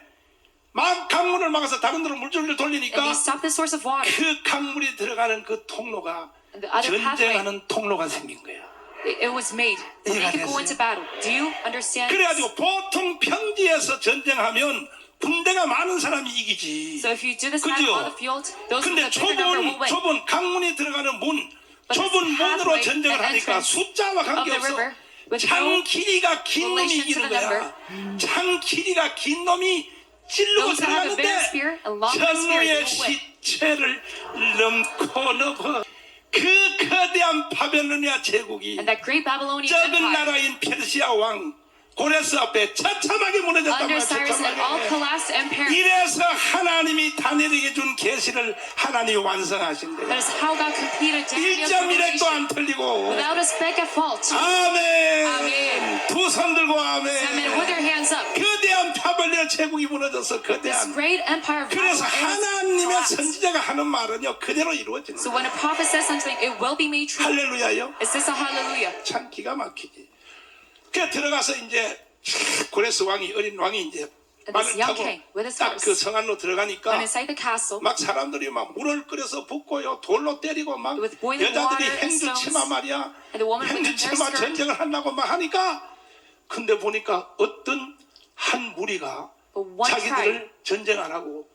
막 강문을 막아서 다른 데로 물줄을 And 돌리니까 they stop the source of water. 그 강물이 들어가는 그 통로가 And the other pathway. 전쟁하는 통로가 생긴 거야. It was made. So they could go into battle. Do you understand? 그래가지고 보통 평지에서 전쟁하면 군대가 많은 사람이 이기지. So if you do this battle on the 그죠? field, those with 근데 the bigger number will win. 좁은 강문이 들어가는 문, But 좁은 this 문으로 pathway, 전쟁을 the 하니까 entrance 숫자와 of the 관계없어. river, with 창 no 길이가 긴 놈이 relation to 이기는 the 거야. 창 길이가 긴 놈이 찌르고 Those who have a bigger 들어가는데 spear and longer spear, 전우의 they will win. 시체를 넘고 넘어 그 거대한 바벨로니아 제국이 And that great Babylonian 적은 empire 나라인 페르시아 왕 고레스 앞에 처참하게 무너졌단 under 말이야. Cyrus and all 처참하게. collapsed empire. 이래서 하나님이 다니엘에게 준 계시를 하나님이 완성하신 거예요. That is how God completed Daniel's 1.1핵도 revelation 안 틀리고. without a speck at fault. 아멘. 아멘. 두 손 들고 Amen. With 아멘. their hands up. 거대한 바벨로니아 제국이 무너져서 This 거대한. great empire of 그래서 Babylon is 하나님의 collapsed. 선지자가 하는 말은요 그대로 이루어지는 So 거예요. when a prophet says something, it will be made true. 할렐루야요. Is this a hallelujah? 참 기가 막히지. 그 들어가서 이제 고레스 왕이 어린 왕이 이제 And 말을 this young 타고 king with his 딱 그 horse 성 안으로 들어가니까 went inside the castle 막 사람들이 막 물을 끓여서 붓고요 돌로 때리고 막 with boiling 여자들이 water and 행주 stones. 치마 말이야 And the woman with 행주 their 치마 skirt. 전쟁을 한다고 막 하니까 근데 보니까 어떤 한 무리가 But one 자기들을 전쟁 안 하고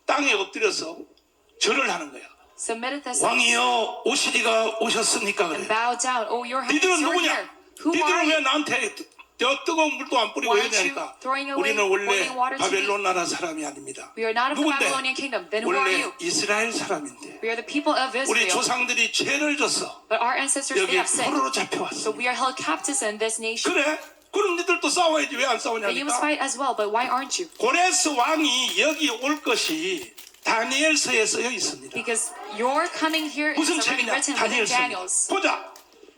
땅에 엎드려서 절을 하는 거야. submitted this 왕이여 오시리가 오셨습니까 그래. and bowed down. Oh, your highness, 니들은 you're 누구냐? here. Who are 니들은 왜 you? 나한테 뜨거운 물도 안 뿌리고 Why aren't you 해야되니까 throwing away 우리는 원래 boiling water to me? 바벨론 나라 사람이 아닙니다. We are not of the 누군데? Babylonian kingdom. Then who are 원래 you? 이스라엘 사람인데 We are the people of 우리 Israel. 조상들이 죄를 졌어. But our ancestors, 여기 they have sinned. 포로로 So 잡혀왔어. we are held captives in this nation. 그래? 그럼 니들도 싸워야지 왜 안 But you must 싸우냐니까. fight as well. But why aren't you? 고레스 왕이 여기 올 것이 다니엘서에 쓰여 있습니다. Because your coming here is 무슨 already 책이냐? written within 다니엘서. Daniel's. 보자.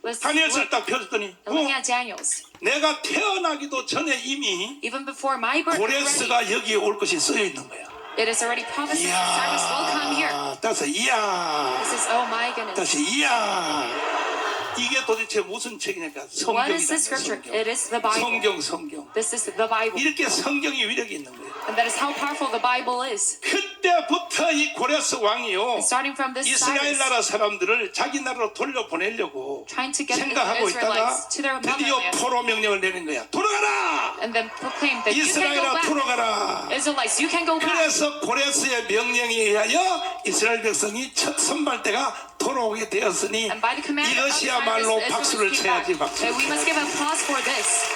Let's 다니엘서를 look 딱 펴줬더니 and looking at Daniel's. 내가 태어나기도 전에 이미 Even before my birth, already, 고레스가 여기에 올 것이 쓰여 있는 거야. it is already prophesied that Cyrus will come here. 이야, 따서 이야, This is, oh my goodness. 따서 이야. 이게 도대체 무슨 책이냐니까 What is this 성경이다. scripture? 성경. It is the Bible. 성경. This is the Bible. 이렇게 성경이 위력이 있는 거예요. And that is how powerful the Bible is. 그때부터 이 고레스 왕이요. And starting from this 이스라엘 Cyrus, 나라 사람들을 자기 나라로 돌려보내려고 trying to get the 생각하고 있다가 Israelites to their 드디어 motherland. 포로 명령을 내린 거야. 돌아가라! And then proclaim that you can go 이스라엘아 back. 돌아가라! Israelites, you can go back. 그래서 고레스의 명령에 의하여 이스라엘 백성이 첫 선발대가 돌아오게 되었으니 And by the command of Cyrus, 이것이야말로 Israel 박수를 came back. 쳐야지 박수. And we must give applause for this.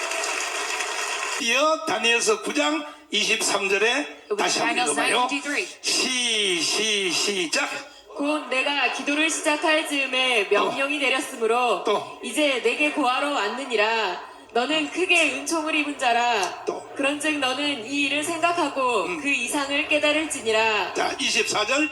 이어 다니엘서 9장 23절에 다시 한번 Daniel's 읽어봐요. 9:23. 시작. 곧 내가 기도를 시작할 즈음에 명령이 내렸으므로 또. 이제 내게 고하러 왔느니라. 너는 크게 은총을 입은 자라. 또. 그런즉 너는 이 일을 생각하고 그 이상을 깨달을지니라. 자 24절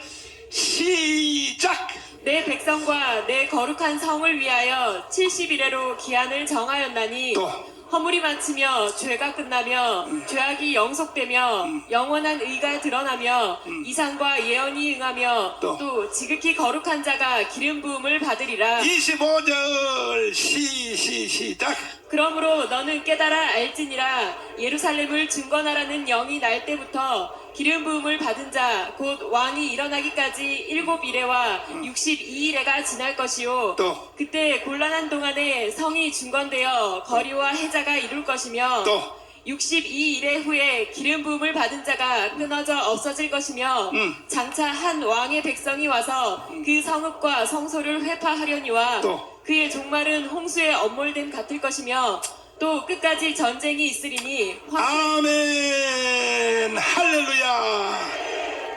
시작. 내 백성과 내 거룩한 성을 위하여 70일에로 기한을 정하였나니 또. 허물이 많치며 죄가 끝나며 죄악이 영속되며 영원한 의가 드러나며 이상과 예언이 응하며 또. 또 지극히 거룩한 자가 기름 부음을 받으리라. 25절 시작. 그러므로 너는 깨달아 알지니라. 예루살렘을 증거하라는 영이 날 때부터 기름 부음을 받은 자 곧 왕이 일어나기까지 7일에와 62일에가 지날 것이요. 또. 그때 곤란한 동안에 성이 중건되어 거리와 해자가 이룰 것이며 또. 62일의 후에 기름 부음을 받은 자가 끊어져 없어질 것이며 장차 한 왕의 백성이 와서 그 성읍과 성소를 회파하려니와 또. 그의 종말은 홍수에 엄몰됨 같을 것이며 또 끝까지 전쟁이 있으리니 아멘 할렐루야.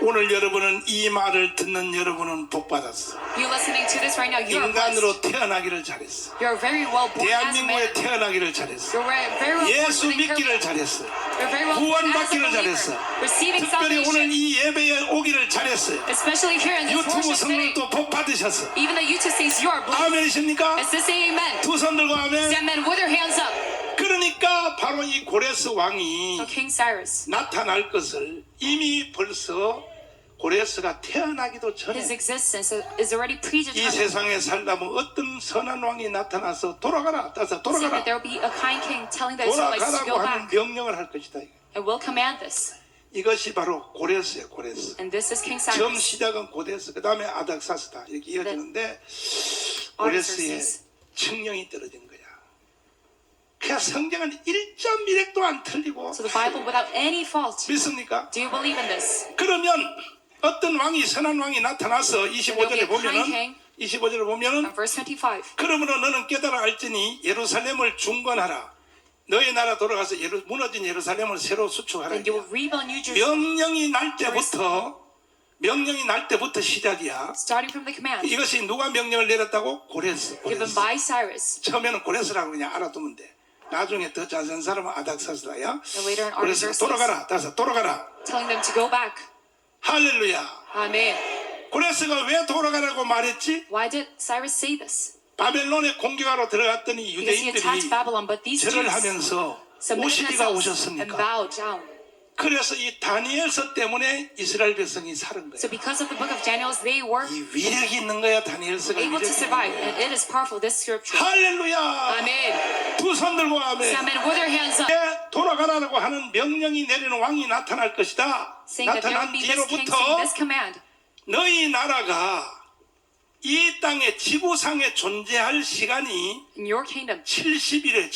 오늘 여러분은 이 말을 듣는 여러분은 복 받았어. You listening to this right now, you are blessed. 인간으로 태어나기를 잘했어. You're very well born as a 대한민국에 man. 태어나기를 잘했어. You're very well born 예수 with 믿기를 encouragement. 잘했어. You're very well 구원받기를 as a believer. 잘했어. Receiving 특별히 오늘 salvation. 이 예배에 오기를 잘했어요. Especially here in this 유튜브 worship setting. 성도도 복 받으셨어. Even the YouTube saints, you are blessed. 아멘이십니까? Let's just say amen. 두 손 들고 아멘. Say amen with your hands up. 그러니까 바로 이 고레스 왕이 So King Cyrus, 나타날 것을 이미 벌써 고레스가 태어나기도 전에 his existence is already 이 predetermined. 세상에 살다 보면 어떤 선한 왕이 나타나서 돌아가라 따서 Saying 돌아가라 that there will be a kind king telling the Israelites to 돌아가라고 go 하는 back 명령을 할 것이다. and will command this. 이것이 바로 고레스예요. 고레스. And this is King 처음 Cyrus. 시작은 고레스 그 다음에 아닥사스다 이렇게 이어지는데 고레스의 Artaxerxes. 층령이 떨어진 거야. 그냥 성경은 1.1획도 안 틀리고 So the Bible without any fault. 믿습니까? Do you believe in this? 그러면 어떤 왕이 선한 왕이 나타나서 25절에 보면은 25절에 보면은 On verse 25. 그러므로 너는 깨달아 알지니 예루살렘을 중건하라. 너의 나라 돌아가서 무너진 예루살렘을 새로 수축하라. And you will rebuild New Jerusalem, 명령이 날 때부터 시작이야. starting from the command 이것이 누가 명령을 내렸다고? 고레스. given by Cyrus. 처음에는 고레스라고 그냥 알아두면 돼. 나중에 더 자세한 사람은 아닥사스다야. And later in 고레스 Artaxerxes, 돌아가라. 따라서 돌아가라. telling them to go back. 할렐루야. Amen. 고레스가 왜 돌아가라고 말했지? Why did Cyrus say this? 바벨론에 공격하러 들어갔더니 Because he attacked 유대인들이 Babylon, but these 절을 Jews 하면서 submitted 오시리가 themselves and 오셨으니까. bowed down. 그래서 이 다니엘서 때문에 이스라엘 백성이 사는 So 거예요. because of the book of Daniel, they were 이 위력이 있는 거야. 다니엘서가 able to 위력이 survive, 있는 and 거야. it is powerful. This scripture. 할렐루야. Amen. 두 손 들고 Say 아멘. amen with your hands up. 돌아가라고 하는 명령이 내리는 왕이 나타날 것이다. Saying that there will 나타난 be this king saying 뒤로부터 this command. 너희 나라가 이 땅의 지구상에 존재할 시간이 In your kingdom, 70일에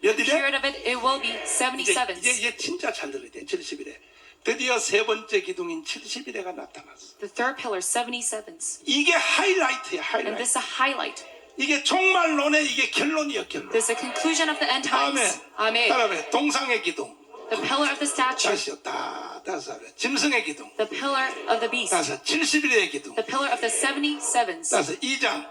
몇 the 일에? period of it, it will be 77. 이제 진짜 잘 들어야 돼. 70일에. 드디어 세 번째 기둥인 70일에가 나타났어. The third pillar, 77s. 이게 하이라이트야. And 하이라이트. this is a highlight. 이게 종말론의 이게 결론이야. 결론. This is the conclusion of the end times. 아멘. Amen. 따라해. 동상의 기둥. The pillar of the statue. 다시요. 다섯. 짐승의 기둥. The pillar of the beast. 다섯. 70일의 기둥. The pillar of the 77s. 다섯. 2장.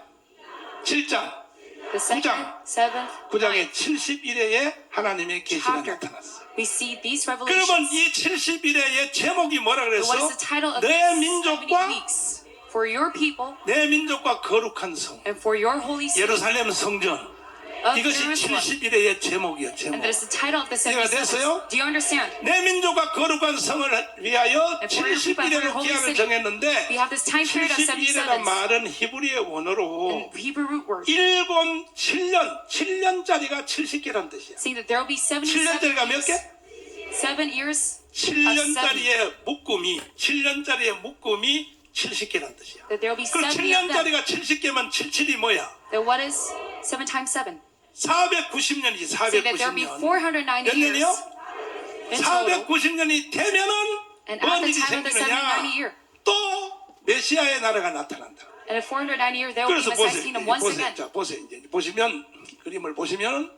7장. The second, 7th, 9장의 71회에 하나님의 계시가 chapter. 나타났어. We see these 그러면 revelations. 이 71회의 제목이 뭐라 What 그랬어? is the title of 내 these 70 민족과 weeks? For your people 내 민족과 거룩한 성 and for your holy city 예루살렘 성전 of 이것이 Jerusalem. 71회의 제목이야. 제목. And that is the title of the 이해가 77s. 됐어요? Do you understand? 내 민족과 거룩한 성을 위하여 And for your people and for your 71회로 holy 기한을 city, 정했는데 we have this time period of 71회가 77s. 말은 히브리의 원어로 And Hebrew root word, 7년짜리가 70개란 뜻이야. saying that there will be 77 7년짜리가 몇 개? 7 years 7년짜리의 묶음이 70개란 뜻이야. that there will be 그럼 70 of them. 7년짜리가 70개면 77이 뭐야? Then what is 7 times 7? 490년이지. Saying that there will be 490년. 490 몇 년이요? years in total. 490년이 되면은 And 뭔 at the 일이 time of the 790 생기느냐? year, 또 메시아의 나라가 나타난다. and at 490 year, there will be 그래서 Messiah's 보세요. kingdom once 보세요. again. 자, 보세요. 이제 보시면 그림을 보시면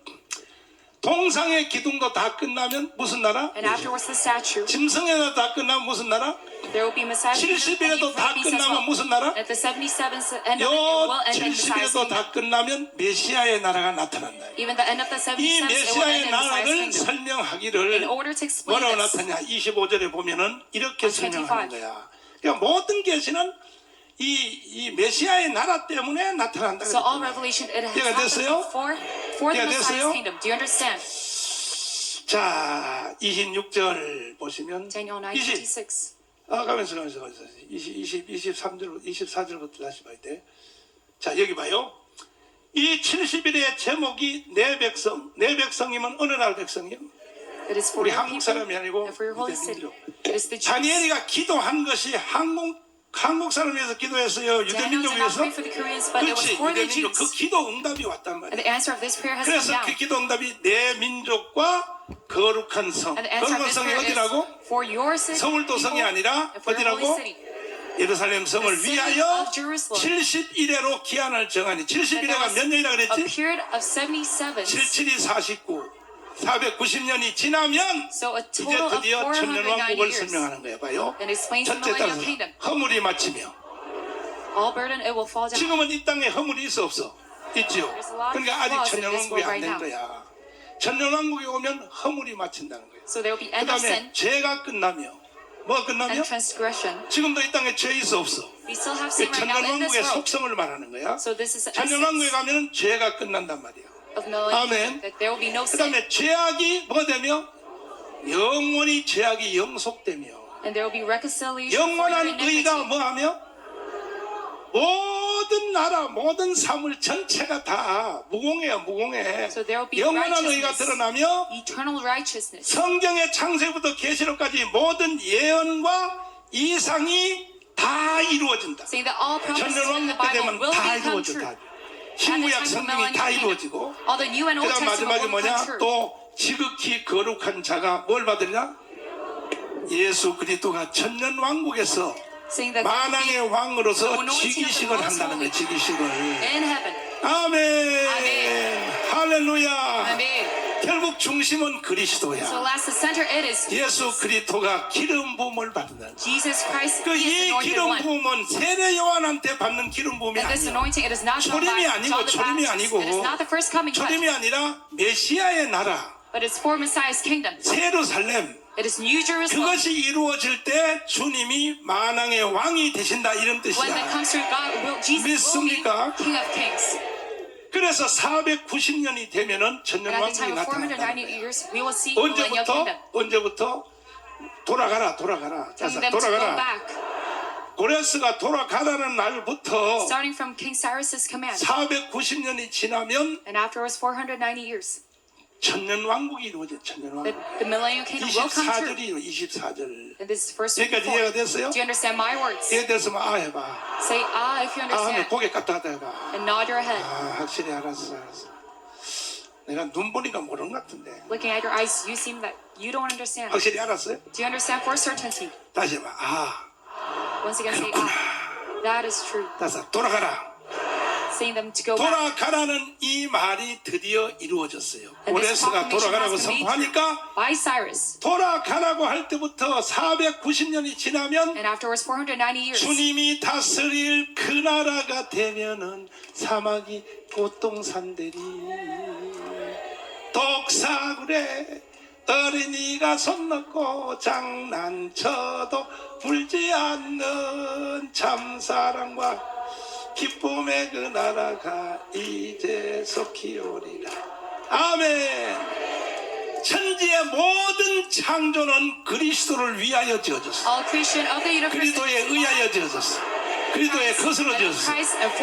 동상의 기둥도 다 끝나면 무슨 나라? And afterwards the statue, 짐승의 나라 다 끝나면 무슨 나라? there will be Messiah's kingdom, and 70일에도 다 Euphrates as 끝나면 well. 무슨 나라? At the 77th end of it, it 요 will end in Messiah's 70일에도 kingdom. 다 끝나면 메시아의 나라가 나타난다. Even the end of the 이 77th, it will end 메시아의 in Messiah's 나라를 kingdom. In 설명하기를 order to explain 뭐라고 this, 나타냐? 25절에 보면은 이렇게 On 25. 설명하는 거야. 그러니까 모든 계시는 이 메시아의 나라 때문에 나타난다. so all 그랬잖아요. revelation, it has 이해가 happened 됐어요? for the 이해가 Messiah's 됐어요? kingdom. Do you understand? 자, 26절 보시면 Daniel 20, 9:26. 가면서 24절부터 다시 봐야 돼. 자, 여기 봐요. 이 70일의 제목이 내 백성. 내 백성이면 어느 나라 백성이요? It is for 우리 your 한국 people 사람이 아니고 and for your holy 유대 city. 민족. It is the Jews. 다니엘이가 기도한 것이 한국 사람 위해서 기도했어요. 유대 Daniel 민족 did not 위해서. pray for the Koreans, but it was 그렇지. for 유대 the 민족. 그 Jews. 기도 응답이 왔단 And 말이야. the answer of this prayer has come 그래서 down. 그 기도 응답이 내 민족과 거룩한 성. And the answer 거룩한 of this 성이 prayer 어디라고? is for your city, 서울도 people, 성이 아니라 and for your holy 어디라고? city. 예루살렘 성을 The city 위하여 of Jerusalem. 71회로 기한을 정하니. And there 71회가 was 몇 년이라 a 그랬지? period of 77. 77이 49. 490년이 지나면 So a 이제 total of 드디어 490 천년왕국을 years. 설명하는 거예요. 봐요. And explains the 첫째 millennial 따라서 kingdom. 허물이 마치며. All burden, it will fall down. 지금은 이 땅에 허물이 있어 없어? 있죠. There's a lot of 그러니까 아직 flaws in this 천년왕국이 world 안 된 right 거야. 천년왕국에 오면 허물이 마친다는 거예요. So there will be 그 end of 다음에 sin 죄가 끝나며 뭐가 끝나며? and transgression. 지금도 이 땅에 죄 있어 없어? We still have sin right now in this 천년왕국의 world. 속성을 말하는 거야. So this is the 천년왕국에 essence 가면은 죄가 끝난단 말이야. of millennium. 아멘. That there will be no 그 sin 다음에 죄악이 뭐가 되며? 영원히 죄악이 영속되며 and there will be reconciliation for your 영원한 의가 iniquity. 뭐하며? 모든 나라 모든 사물 전체가 다 무공해요. 무공해. So there will be 영원한 의가 righteousness, 드러나며 eternal righteousness. 성경의 창세부터 계시록까지 모든 예언과 이상이 다 이루어진다. Saying that all prophecies in the 천년왕국 때 Bible 되면 will 다 become 이루어져. true. 다. At the 신구약 time of 성경이 millennium 다 kingdom, 이루어지고 all the New and Old 그다음 Testament 마지막에 will become 뭐냐? true. 또 지극히 거룩한 자가 뭘 받으냐? 예수 그리스도가 천년왕국에서 Saying that 만왕의 왕으로서 the anointing of the 즉위식을 most 한다는 거예요. holy 즉위식을. in heaven. 아멘. 아멘. 할렐루야. Amen. 결국 중심은 So 그리스도야. last, the center, it is 예수 그리스도가 기름 부음을 받는다. Jesus Christ. 그 He is the 이 anointed 기름 one. 부음은 세례 요한한테 받는 기름 부음이 And this 아니야. anointing, it is not done 초림이 by 아니고 John the 초림이 Baptist. 아니고 It is not the first coming, 초림이 아니라 메시아의 나라 but it's for Messiah's kingdom. 예루살렘 It is New Jerusalem. 그것이 이루어질 때 주님이 만왕의 왕이 되신다 이런 When that 뜻이야. comes through God, Jesus will be 믿습니까? King of Kings. 그래서 490년이 되면은 And at the 천년왕국이 time of 490 나타난다는 거야. years, we will see millennial kingdom. 언제부터 돌아가라. Telling 자, them to go 돌아가라. back. 고레스가 돌아가라는 날부터 Starting from King Cyrus's command. 490년이 지나면 And afterwards, 490 years. 천년왕국이 이루어져. 천년왕국. The millennial kingdom will come true. 24절이요. 24절. And this is verse 여기까지 24. 이해가 됐어요? Do you understand my words? 이해됐으면 아 해봐. Say ah if you 아 하면 understand. 고개 갔다 갔다 해봐. And nod your head. 아 확실히 알았어. 내가 눈 보니까 모르는 것 같은데. Looking at your eyes, you seem that you don't understand. 확실히 알았어요? Do you understand for certainty? 다시 해봐. 아 Once again, say ah. That is true. 다시 돌아가라. Saying them to go back. 돌아가라는 이 말이 드디어 이루어졌어요. And this 고레스가 proclamation 돌아가라고 has been made 선포하니까 by Cyrus. 돌아가라고 할 때부터 490년이 지나면 And afterwards, 490 years. 주님이 다스릴 그 나라가 되면은 사막이 고통산대리 독사굴에 어린이가 손 넣고 장난쳐도 울지 않는 참사랑과 기쁨의 그 나라가 이제 속히 오리라. 아멘. 천지의 모든 창조는 그리스도를 위하여 지어졌어. All creation of the universe. 그리스도에 의하여 지어졌어. 그리스도에 거슬러 지어졌어.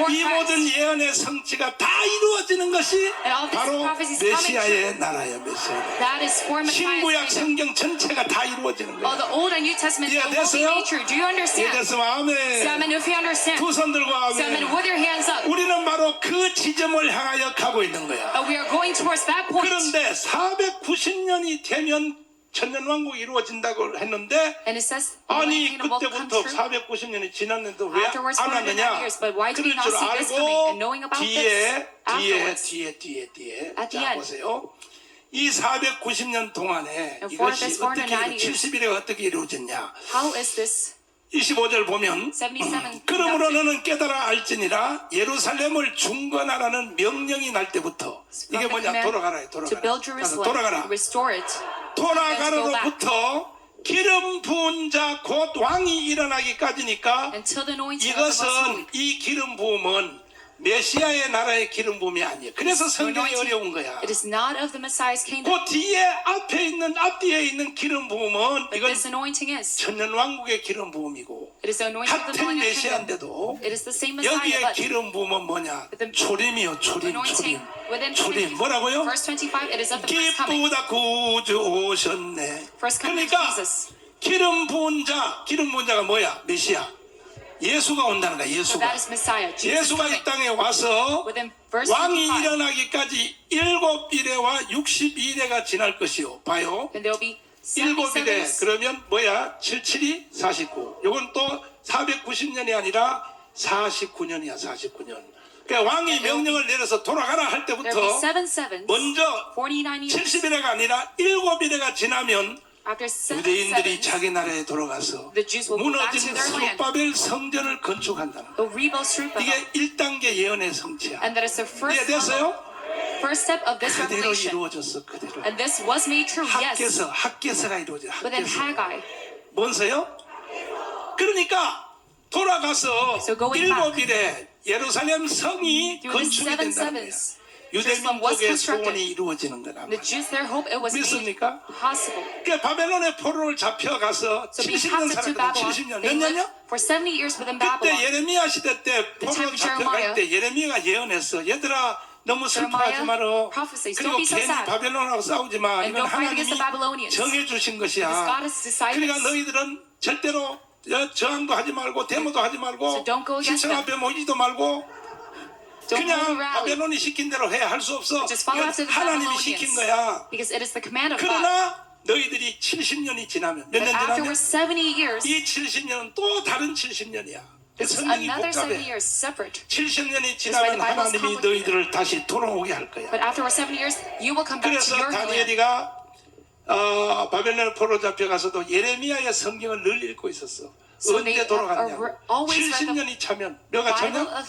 이 모든 예언의 성취가 다 이루어지는 것이 바로 메시아의 나라예요. 메시아. That is for Messiah's 신구약 kingdom. 성경 전체가 다 이루어지는 All 거예요. the Old and New Testament will be 이해됐어요? made true. Do you understand? 이해됐으면 아멘. Amen. If you understand. 두 손 들고 Amen. 아멘. With your hands up. 우리는 바로 그 지점을 향하여 가고 있는 거야. We are going towards that point. 그런데 490년이 되면 천년왕국이 이루어진다고 했는데 And it says the 아니 kingdom will come 그때부터 true. 490년이 지났는데 왜 Afterwards, 안 490 하느냐? years. But why do we 그럴 not 줄 see this coming? And knowing 알고 about this afterwards. 뒤에 At the 자 end. 보세요. 이 490년 동안에 And for 이것이 this 어떻게 490 years. 70일에 어떻게 이루어졌냐? How is this? 25절 보면 77. 그러므로 너는 깨달아 알지니라 예루살렘을 중건하라는 명령이 날 때부터 이게 뭐냐? 돌아가라. To build 가서 Jerusalem, 돌아가라. restore it. 돌아가로부터 기름 부은 자 곧 왕이 일어나기까지니까 Until the anointing of the Most Holy. 이것은 이 기름 부음은 메시아의 나라의 기름 부음이 아니에요. 그래서 성경이 어려운 거야. It is not of the Messiah's kingdom. 그 뒤에 앞뒤에 있는 기름 부음은 But 이건 this anointing is. 천년 왕국의 기름 부음이고 It is the anointing of the 같은 millennial kingdom. 메시아인데도 It is the same Messiah, 여기에 but 기름 부음은 뭐냐? the 초림이요. 초림. anointing within 초림. 뭐라고요? verse 25, it is of the first coming. 기쁘다 구주 오셨네. First coming of 그러니까 Jesus. 기름 부은 자가 뭐야? 메시아. 예수가 온다는 거야. So 예수가. that is Messiah. Jesus 예수가 coming. 이 땅에 와서 Within verse 왕이 25. 일어나기까지 7일에와 62일에가 지날 것이요. 봐요. Then there will be 77 7일에 그러면 뭐야? 77이 49. 요건 또 490년이 아니라 49년이야. 49년. 그러니까 왕이 명령을 내려서 돌아가라 할 There will be 때부터 7 sevens. 먼저 49 years. 70일에가 아니라 7일에가 지나면 After 7 유대인들이 sevens, 자기 나라에 돌아가서 the Jews will go back to 무너진 their land. 스룹바벨 성전을 건축한다는 거예요. They'll rebuild Zerubbabel. 이게 1단계 예언의 성취야. And that is the first level. 이해됐어요? first step of this 그대로 revelation. 이루어졌어. 그대로. And this was made true, yes. 학계서가 이루어져. But then 학계서. Haggai. 뭔서요? 그러니까 돌아가서 So going back. 7일에 예루살렘 성이 Through the 건축이 7 된다는 거야. sevens, 유대 Jerusalem was 민족의 constructed. 소원이 이루어지는 거란 The 말이야. Jews, their hope, it was made 믿습니까? possible. 그러니까 바벨론의 포로를 잡혀가서 So being 70년 captive to 살았거든. Babylon, 70년. 몇 they lived 년요? for 70 years within 그때 Babylon. 예레미야 시대 때 The time 포로로 of 잡혀갈 Jeremiah. 때 예레미야가 예언했어. 얘들아 너무 슬퍼하지 Jeremiah 마라. prophesies, 그리고 don't be so 괜히 sad. 바벨론하고 싸우지 마. And 이건 don't fight against 하나님이 the Babylonians. 정해주신 Because 것이야. God has decided 그러니까 this. 너희들은 절대로 저항도 하지 말고 데모도 하지 말고 So don't go against 시청 them. 앞에 모이지도 말고 Don't 그냥 hold a rally. 바벨론이 시킨 대로 해. 할 수 없어. Just follow 이건 after the 하나님이 시킨 거야. Babylonians. Because it is the command of God. 그러나 너희들이 70년이 지나면 몇 But 년 지나면 afterwards 70 years, 이 70년은 또 다른 70년이야. this is 성경이 another 70 복잡해. years separate. 70년이 why 지나면 the Bible is 하나님이 complicated. 너희들을 다시 돌아오게 할 거야. But afterwards 70 years, you will come back to 그래서 your land. 다니엘이가 바벨론 포로 잡혀가서도 예레미야의 성경을 늘 읽고 있었어. So 언제 they 돌아갔냐고. always read the 70년이 차면 몇가 Bible 차면? of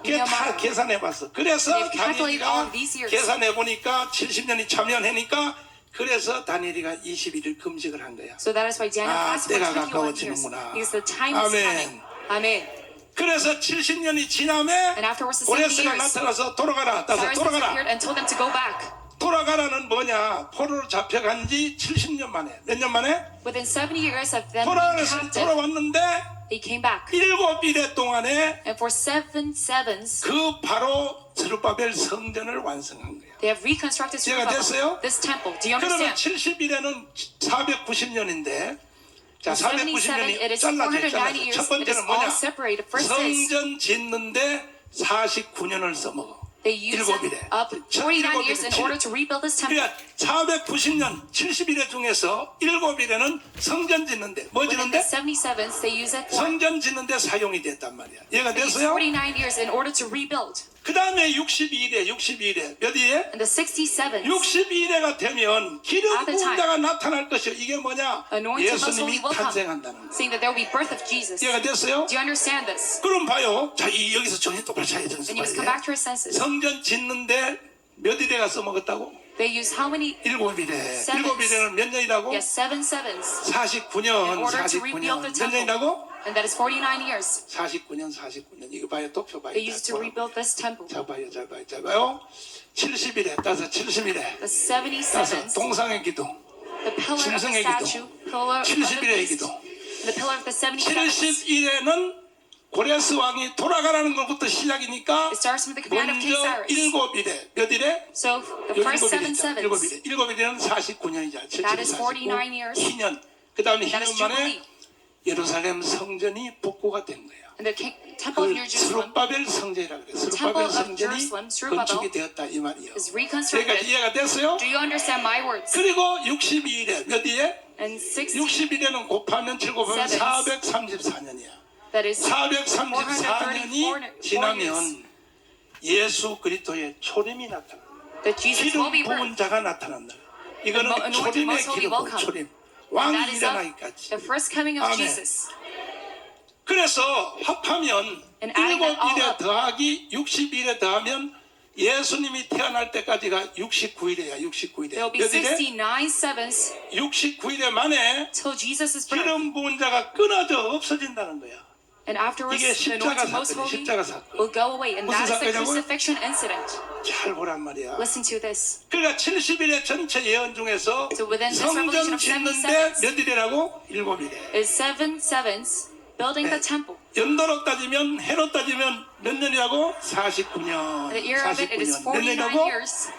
그게 다 Nehemiah. 계산해봤어. 그래서 They've calculated all 다니엘이가 of these years. 계산해보니까 70년이 차면 하니까 그래서 다니엘이가 21일 금식을 한 거야. So that is why Daniel 아, fasted 때가 for 21 years. 가까워지는구나. Because the time is 아멘. coming. Amen. 그래서 70년이 지나면 And afterwards the 70 고레스가 years, 나타나서 돌아가라. 따서 Cyrus 돌아가라. appeared and told them to go back. 돌아가라는 뭐냐? 포로로 잡혀간 지 70년 만에. 몇 년 만에? Within 70 years of them being captive, 돌아왔는데 they came back. 7일의 동안에 And for 7 sevens, 그 바로 스룹바벨 성전을 완성한 거야. they have reconstructed 이해가 됐어요? this temple. Do you 그러면 understand? 70일에는 490년인데 자, 77, it 490년이 is 잘라져. 490 years. 첫 It is 번째는 all 뭐냐? separated. First is 성전 짓는데 49년을 써먹어. they use 일곱일에. up 49 years in order to rebuild this temple. 그러니까 490년 70일에 중에서 7일에는 성전 짓는데 뭐 Within the 짓는데? 77s, they use it for 성전 짓는데 사용이 됐단 말이야. 이해가 they use 됐어요? 49 years in order to rebuild. 그 다음에 62일에 몇 일에? And the 67s, 62일에가 되면 기름 At the 부은 time, 자가 나타날 것이요. 이게 뭐냐? anointed most holy 예수님이 will come, 탄생한다는 거야. saying that there will be birth of Jesus. 이해가 됐어요? Do you understand this? 그럼 봐요. 자, 여기서 정신 똑바로 차야 정신 And you must come 똑바로. back to your senses. 성전 짓는데 몇 일에 가서 먹었다고? They use how many? 7일에. Sevens. 7일에는 몇 년이라고? Yes, 7 sevens. in 49년, order to rebuild 49년. the 몇 temple. 년이라고? And that is 49 years. 49년. 이거 봐요. 도표 봐요. They used to rebuild this temple. 자 봐요. 자 봐요. 70일에 따서 70일에 The 따서 77s, 동상의 기도. the pillar of the 짐승의 기도. statue, pillar of the 70일의 beast, 기도. and the pillar of the 77s. 70일에는 고레스 왕이 돌아가라는 것부터 시작이니까 It starts with the command of King 먼저 Cyrus. 7일에 몇 일에? So the first 7 sevens, 7일에는 49년이자 That is 49 years. 2년. 그 다음에 that is 2년 만에 Jubilee. 예루살렘 성전이 복구가 된 거예요. And the temple of 그걸 New Jerusalem 스룹바벨 성전이라 그래. temple 스룹바벨 of 성전이 Jerusalem, Zerubbabel, 건축이 되었다 이 말이에요. is 그러니까 reconstructed. 이해가 됐어요? Do you understand my words? 그리고 62일에 몇 일에? And 60, 60일에는 곱하면 7 곱하면 Sevens. 434년이야. that is 434년이 지나면 예수 그리스도의 초림이 나타나. that Jesus will 기름 be 부은 birthed. 자가 나타난다. 이거는 Anointed 초림의 most holy 기름 will 부은 come. 초림. And 왕이 that is 일어나기까지. the first coming of 아멘. Jesus. 그래서 합하면 And adding that all 7일에 up. 더하기 60일에 더하면 예수님이 태어날 때까지가 69일이야. 69일에. There will be 몇 일에? 69 sevens 69일에 만에 till Jesus' birth. 기름 부은 자가 끊어져 없어진다는 거야. And afterwards, 이게 the 십자가 anointed most 사건이야. holy 십자가 사건. will go away. And 무슨 that is the 사건이라고요? crucifixion incident. 잘 보란 말이야. Listen to this. 그러니까 70일의 전체 예언 중에서 So within this 성전 revelation of 짓는데 77, 몇 일이라고? 7일에. is 7 sevens building the temple. 연도로 따지면 해로 따지면 몇 년이라고? 49년. The year of it, it is 49년. 몇 49 년이라고? years.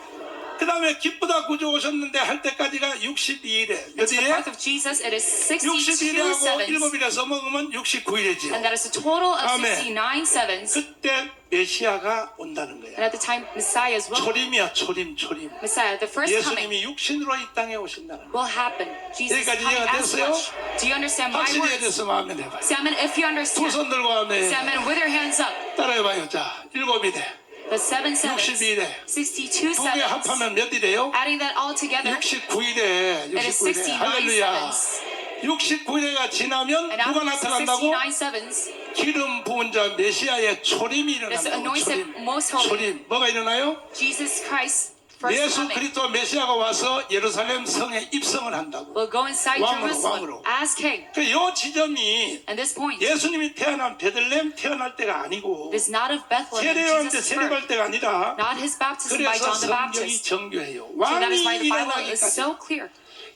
그 다음에 기쁘다 구주 오셨는데 할 때까지가 62일에. 몇 To the 일에? birth of Jesus, it is 62 62일하고 sevens. 7일에서 먹으면 69일이지요. And that is a total of 아멘. 69 sevens. 그때 메시아가 온다는 And 거야. at the time Messiah as well. 초림이야, 초림. Messiah, the first coming 예수님이 육신으로 이 땅에 오신다는 거야. will happen. Jesus 여기까지 coming 이해가 as 됐어요? flesh. Do you understand my 확실히 words? 해서 마음에 내봐요. Say amen if you 두 understand. 손 들고 하면 Say amen with your hands up. 따라해봐요. 자, 7일에. The 7 sevens. 62일에. 62 두 개 sevens. 합하면 몇 일이에요? Adding that all together, 69일에. it is 69 할렐루야. sevens. 69일가 지나면 And 누가 after 나타난다고? 69 sevens, 기름 부은 자 메시아의 초림이 there's the 일어난다고. anointed most holy 초림. 뭐가 일어나요? Jesus Christ first 예수 coming 그리스도 메시아가 와서 예루살렘 성에 입성을 한다고. will go inside 왕으로, Jerusalem 왕으로. as king. 이 지점이 And this point 예수님이 태어난 베들레헴 태어날 때가 아니고 is not of Bethlehem, 세례요한테 Jesus' 세례할 birth, 때가 아니라 not his baptism by 그래서 John the 성경이 Baptist. 정교해요. So that 왕이 is why the Bible is 일어나기까지 so clear.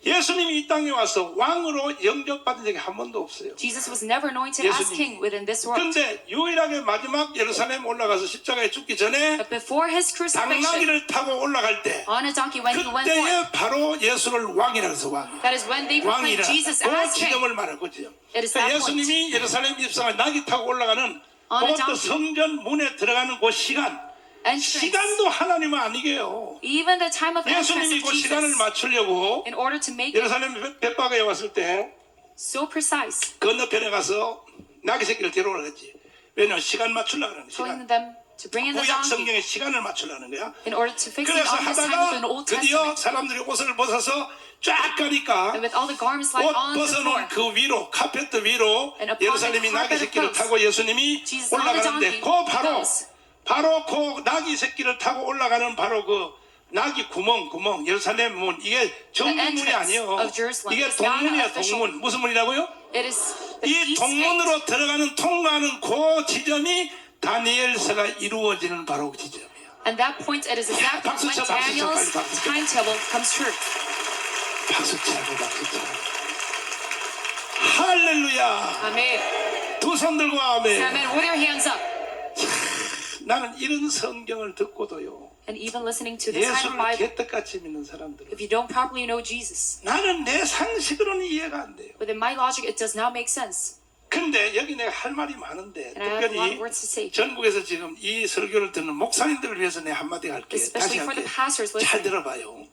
예수님이 이 땅에 와서 왕으로 영접받은 적이 한 번도 없어요. Jesus was never anointed as 예수님. king within this world. 그런데 유일하게 마지막 예루살렘 올라가서 십자가에 죽기 전에 But before his crucifixion, 당나귀를 타고 올라갈 때 on a donkey when he went forth, 그때에 바로 예수를 왕이라고 해서 왕. that is when they proclaimed 왕이라. Jesus 그 as king. 지점을 말할 거죠. It is 그러니까 that point. 예수님이 예루살렘 입성을 나귀 타고 올라가는 On a 그것도 donkey. 성전 문에 들어가는 그 시간. Entrance. 시간도 하나님은 아니게요. Even the time of entrance 예수님이 of 그 시간을 Jesus, 맞추려고 in order to make it 예루살렘 벳바가에 왔을 때 so precise, 건너편에 가서 나귀 새끼를 데려오라 그랬지. 왜냐면 시간 맞추려고 하는 telling 시간. them to bring in the 구약 donkey 성경의 시간을 맞추려는 거야. in order to fix it 그래서 on the time of an 하다가 Old 드디어 Testament. 사람들이 옷을 벗어서 쫙 가니까 And with all the garments like 옷 on the floor, 벗어놓은 그 위로 카페트 위로 And upon 예루살렘이 the 나귀 carpet of 새끼를 clothes, 타고 예수님이 Jesus on the 올라가는데 donkey 그 goes. 바로 그 나귀 새끼를 타고 올라가는 바로 그 나귀 구멍 예루살렘 문 이게 정문이 entrance 아니에요. of Jerusalem. 이게 It's not 동문이야 official. 동문. 무슨 문이라고요? it is the 이 east gate. 동문으로 들어가는 통과하는 그 지점이 다니엘서가 이루어지는 바로 그 지점이에요. And that point, it is exactly 박수 when 쳐, 박수 쳐, Daniel's 빨리 박수 쳐. timetable comes true. 박수 치라고 박수 쳐. 할렐루야. Amen. 두 손 들고 아멘. Amen. With your hands up. 나는 이런 성경을 듣고도요. And even listening to this kind of 예수를 Bible, 개떡같이 믿는 사람들은 if you don't properly know Jesus, 나는 내 상식으로는 이해가 안 돼요. within my logic, it does not make sense. 근데 여기 내가 할 말이 많은데 And I have a lot of 특별히 words to say. 전국에서 지금 이 설교를 듣는 목사님들을 위해서 내 한마디 할게. 다시 Especially for 할게. the pastors 잘 listening. 들어봐요.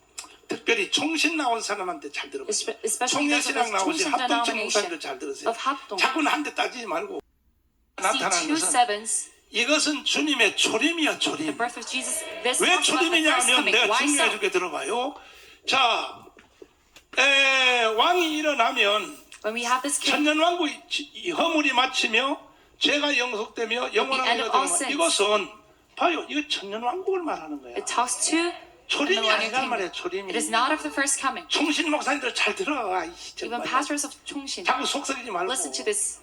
특별히 총신 나온 사람한테 잘 들어봐요. Especially those of 총회신앙 the 나오신 Chungsin 합동체 denomination 목사님들 잘 들으세요. of 합동. 자꾸는 한 대 따지지 말고 See 나타나는 two 것은 sevens, 이것은 주님의 초림이야 the 초림. birth of Jesus. This 왜 talks about the 초림이냐 first 하면 coming. 내가 Why 증명해 so? 줄게 들어봐요. 자, 왕이 일어나면 When we have this king, 천년왕국이 허물이 마치며 죄가 영속되며 영원한 end of 것들은 all sins. 이것은 봐요. 이거 천년왕국을 말하는 거야. it talks to the 초림이 millennial 아니란 말이야. kingdom. 초림이. It is not of the first coming. 총신 목사님들 잘 들어. 아이씨, Even 정말. pastors of Chungshin, 자꾸 속썩이지 말고. listen to this.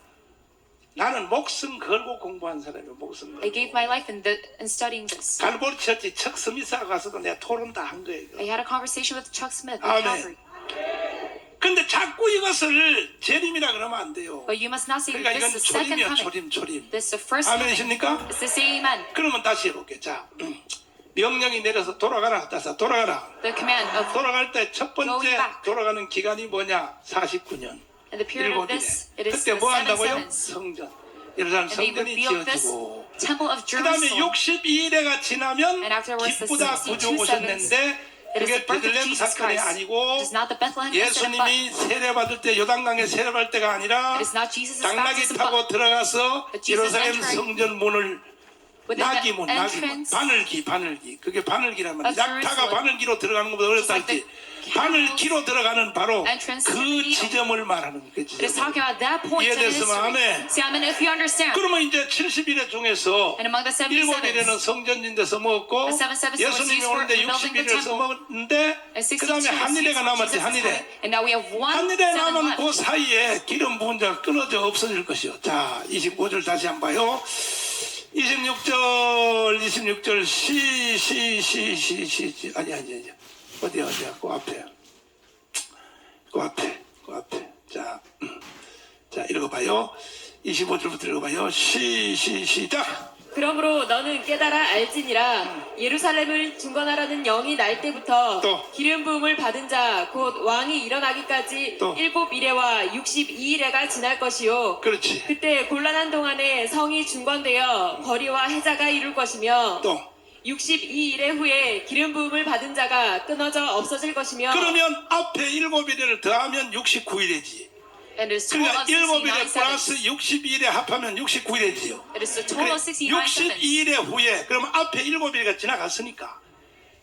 나는 목숨 걸고 공부한 사람이야. 목숨 I 걸고. gave my life in studying this. 갈보리 처치 척 스미스가 가서도 내가 토론 다 한 거예요. I had a conversation with Chuck Smith Amen. at Calvary. 근데 자꾸 이것을 재림이라 그러면 안 돼요. But you must not say 그러니까 that 이건 this is the second 초림이야. coming. 초림. This is the first coming. 아멘이십니까? It's the same amen. 그러면 다시 해볼게. 자, 명령이 내려서 돌아가라. 따서 돌아가라. The command of 돌아갈 때 첫 번째 Going back. 돌아가는 기간이 뭐냐? 49년. in the period of 7일이네. this, it is 그때 the 뭐 seven 한다고요? sevens. 성전. 예루살렘 And they 성전이 rebuilt this 지어지고. temple of 그 다음에 Jerusalem. 62일에가 지나면 And afterwards the 기쁘다 62 구주 오셨는데 It is 그게 the birth of 베들레헴 Jesus 사건이 Christ. 아니고 It is not the Bethlehem incident, but 예수님이 세례받을 때 요단강에 세례받을 때가 아니라 it is not Jesus' 당나귀 baptism, 타고 but 들어가서 but Jesus 예루살렘 entering 성전 문을 within the 나귀문 entrance 바늘기 그게 바늘기란 말이야. of 약타가 Jerusalem. 바늘기로 들어가는 것보다 어렵다 Just like 했지. the 바늘기로 들어가는 바로 entrance to 그 the needle. 지점을 말하는 그 It is 지점. talking about that point in 이해됐으면 history. 아멘. See, I mean, if you understand, 그러면 이제 70일의 중에서 and among the 7일에는 77, 성전진대서 먹었고 The seven sevens was 예수님이 used for 오는데 rebuilding the 60일에서 temple. 먹었는데 and 그 다음에 62 한일에가 was 남았지. Jesus' 한일에 time. And now we have one 한일에 seven 남은 left. 그 사이에 기름 부은 자가 끊어져 없어질 것이요. 자 25절 다시 한번 봐요. 26절 시 아니 어디야 그 앞에 자 읽어봐요. 25절부터 읽어봐요. 시작. 그러므로 너는 깨달아 알지니라. 예루살렘을 중건하라는 영이 날 때부터 또. 기름 부음을 받은 자 곧 왕이 일어나기까지 또. 7일에와 62일에가 지날 것이요. 그렇지. 그때 곤란한 동안에 성이 중건되어 거리와 해자가 이룰 것이며 또 62일의 후에 기름 부음을 받은 자가 끊어져 없어질 것이며. 그러면 앞에 7일을 더하면 69일이지. And it is total 그러니까 of 69 7일에 플러스 sevens. 62일에 합하면 69일이지요. It is the total of 69 sevens. 62일의 후에 그러면 앞에 7일가 지나갔으니까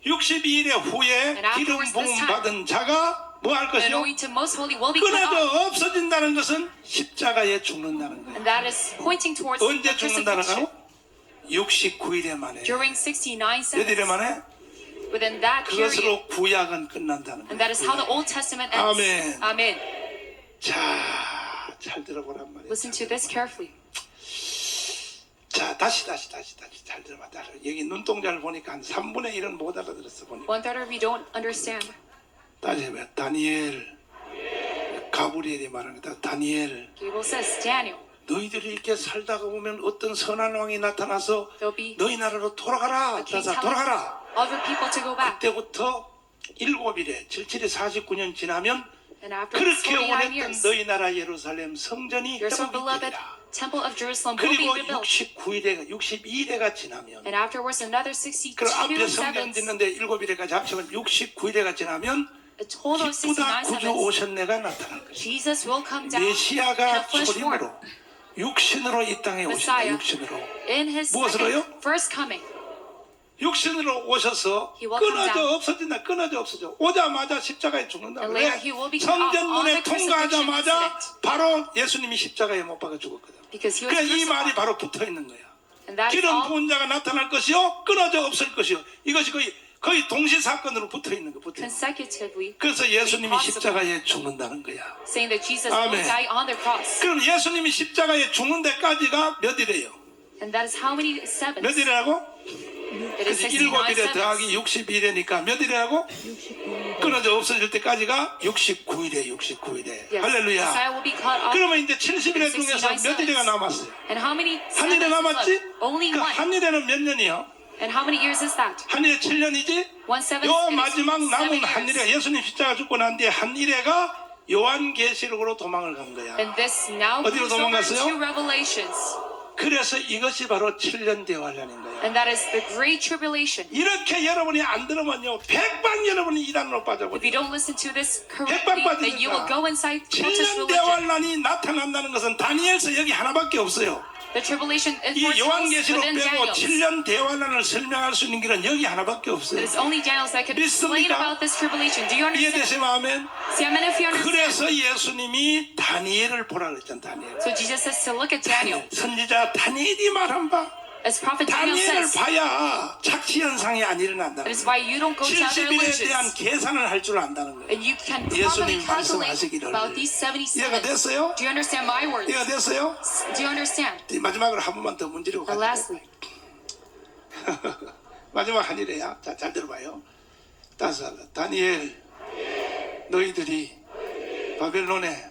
62일의 후에 And 기름 afterwards 부음 this time. 받은 자가 뭐 할 것이요? anointed most holy will be cut off. 끊어져 없어진다는 것은 십자가에 죽는다는 거예요. And that is pointing towards 언제 the crucifixion. 죽는다는 69일에 만에. During 69 몇 일에 seconds. 만에? Within that period. 그것으로 구약은 끝난다는 And that is how the 거예요. Old Testament ends. 아멘. Amen. 자, 잘 들어보란 말이에요. Listen to this carefully. 자, 다시 잘 들어봐. 여기 눈동자를 보니까 한 3분의 1은 못 알아들었어 보니까. 1/3 we don't understand. 다시 해봐. 다니엘, 가브리엘이 말하는 거 다니엘. Gabriel says, Daniel, 너희들이 이렇게 살다가 보면 어떤 선한 왕이 나타나서 there'll be 너희 나라로 돌아가라. a king 자, telling 돌아가라. other people to go back. 그때부터 7일에 77에 49년 지나면 And after these 그렇게 49 원했던 years, 너희 나라 예루살렘 성전이 your so beloved 회복되리라. temple of Jerusalem will be 그리고 rebuilt. 62일에가 지나면 And afterwards another 62 그 앞에 성전 seconds, 짓는데 7일에까지 합치면 69일에가 지나면 a total of 69 기쁘다 구주 seconds, 오셨네가 나타날 것이다. Jesus will come down in a 메시아가 flesh form. 초림으로 육신으로 이 땅에 오신다. Messiah. 육신으로 In his 무엇으로요? second, first coming. 육신으로 오셔서 He will come 끊어져 down. 없어진다. 끊어져 없어져. 오자마자 십자가에 죽는다. And 왜? later he will be cut off on 성전문에 the crucifixion 통과하자마자 incident. 바로 예수님이 십자가에 못 박아 죽었거든. Because he was 그러니까 이 말이 crucified. 바로 붙어 있는 거야. And that is 기름 all. 부은 자가 나타날 것이요, 끊어져 없을 것이요. 이것이 거의 동시 사건으로 붙어 있는 거. 붙어 있는 거. Consecutively, 그래서 예수님이 possible. 십자가에 죽는다는 거야. saying that Jesus 아멘. will die on the cross. 그럼 예수님이 십자가에 죽는 데까지가 몇 일이에요? And that is how many sevens? 몇 일이라고? It is 69 7일에 더하기 sevens. 62일이니까 몇 일이라고? 끊어져 없어질 때까지가 69일에 69일에. Yes, 할렐루야. Messiah will be cut off. 그러면 이제 70일 중에서 몇 일이가 남았어요? And how many 한 일에 sevens 남았지? left? Only 그 one. 한 일에는 몇 년이요? And how many years is that? 한 일에 7년이지? One seven. 요 it is 마지막 남은 7 한 years. 일에 예수님 십자가 죽고 난 뒤에 한 일에가 요한계시록으로 도망을 간 거야. And this now 어디로 moves over 도망갔어요? to Revelations. 그래서 이것이 바로 7년 대환란인 거야. And that is the Great Tribulation. 이렇게 여러분이 안 들으면요, 백방 여러분이 이단으로 If you 빠져버려. don't listen to this 백방 correctly, then you will 빠지니까 go inside protest 7년 religion. 대환란이 나타난다는 것은 다니엘서 여기 하나밖에 없어요. The tribulation is 이 foretold 요한계시록 within 빼고 Daniel. 7년 대환란을 설명할 수 있는 길은 여기 하나밖에 없어요. It is only Daniel that could explain 믿습니까? about this tribulation. Do you understand? 이해되시면 아멘. See, I mean, if you understand. 그래서 예수님이 다니엘을 보라 그랬잖아. 다니엘. So Jesus says to look at Daniel. 선지자 다니엘이 말한 바 As prophet Daniel 다니엘을 says, 봐야 착시현상이 안 일어난다. that is why you don't go to other 70일에 대한 religions. 계산을 할 줄 안다는 거예요. And you can properly 예수님 calculate 말씀하시기를. about these 77. 이해가 됐어요? Do you understand my words? 이해가 됐어요? Do you understand? 마지막으로 한 번만 더 문지르고 And 가자. lastly, 마지막 한 일이야. 자, 잘 들어봐요. 따서 다니엘, 너희들이 바벨론에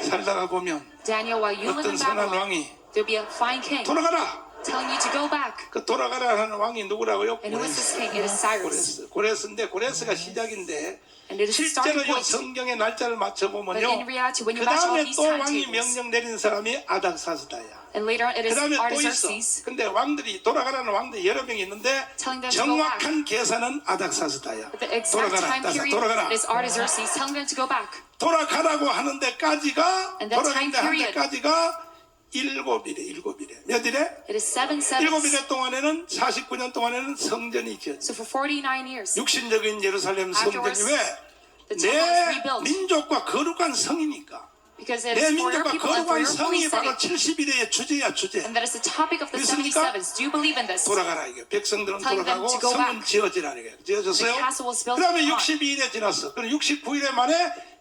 살다가 보면 Daniel, while you live 어떤 in 선한 Babylon, 왕이 there'll be a fine king 돌아가라. telling you to go back. 그 돌아가라는 왕이 누구라고요? And who is this king? It is Cyrus. 고레스인데 고레스가 시작인데 And it is the 실제로 starting 이 point. 성경의 날짜를 맞춰 But 보면요. in reality, when 그 you match all 다음에 these 또 왕이 timetables, 명령 내린 사람이 아닥사스다야. and later on it 그 is 다음에 또 있어. Artaxerxes 근데 왕들이 돌아가라는 왕들이 여러 명이 있는데 telling them to go back. 정확한 계산은 아닥사스다야. But the exact 돌아가라. time 따서 period 돌아가라. is Artaxerxes telling them to go back. 돌아가라고 하는 데까지가 And that time 돌아가는데 한 period. 데까지가 7일에 몇 일에? It is 7 sevens. 7일에 동안에는 49년 동안에는 성전이 지어져. So for 49 years, 육신적인 예루살렘 성전이 Afterwards, 왜? the temple is 내 rebuilt. 민족과 거룩한 성이니까. because it 내 is for your 민족과 people and 거룩한 for your holy 성이 바로 city. 70일의 주제야 주제. And that is the topic of the 믿습니까? 77s. Do you believe in this? 돌아가라 이게. 백성들은 Telling them 돌아가고 to go 성은 back. 지어지라 이게. 지어졌어요. The castle was built 그다음에 upon. 62일에 지났어. 그럼 69일에 만에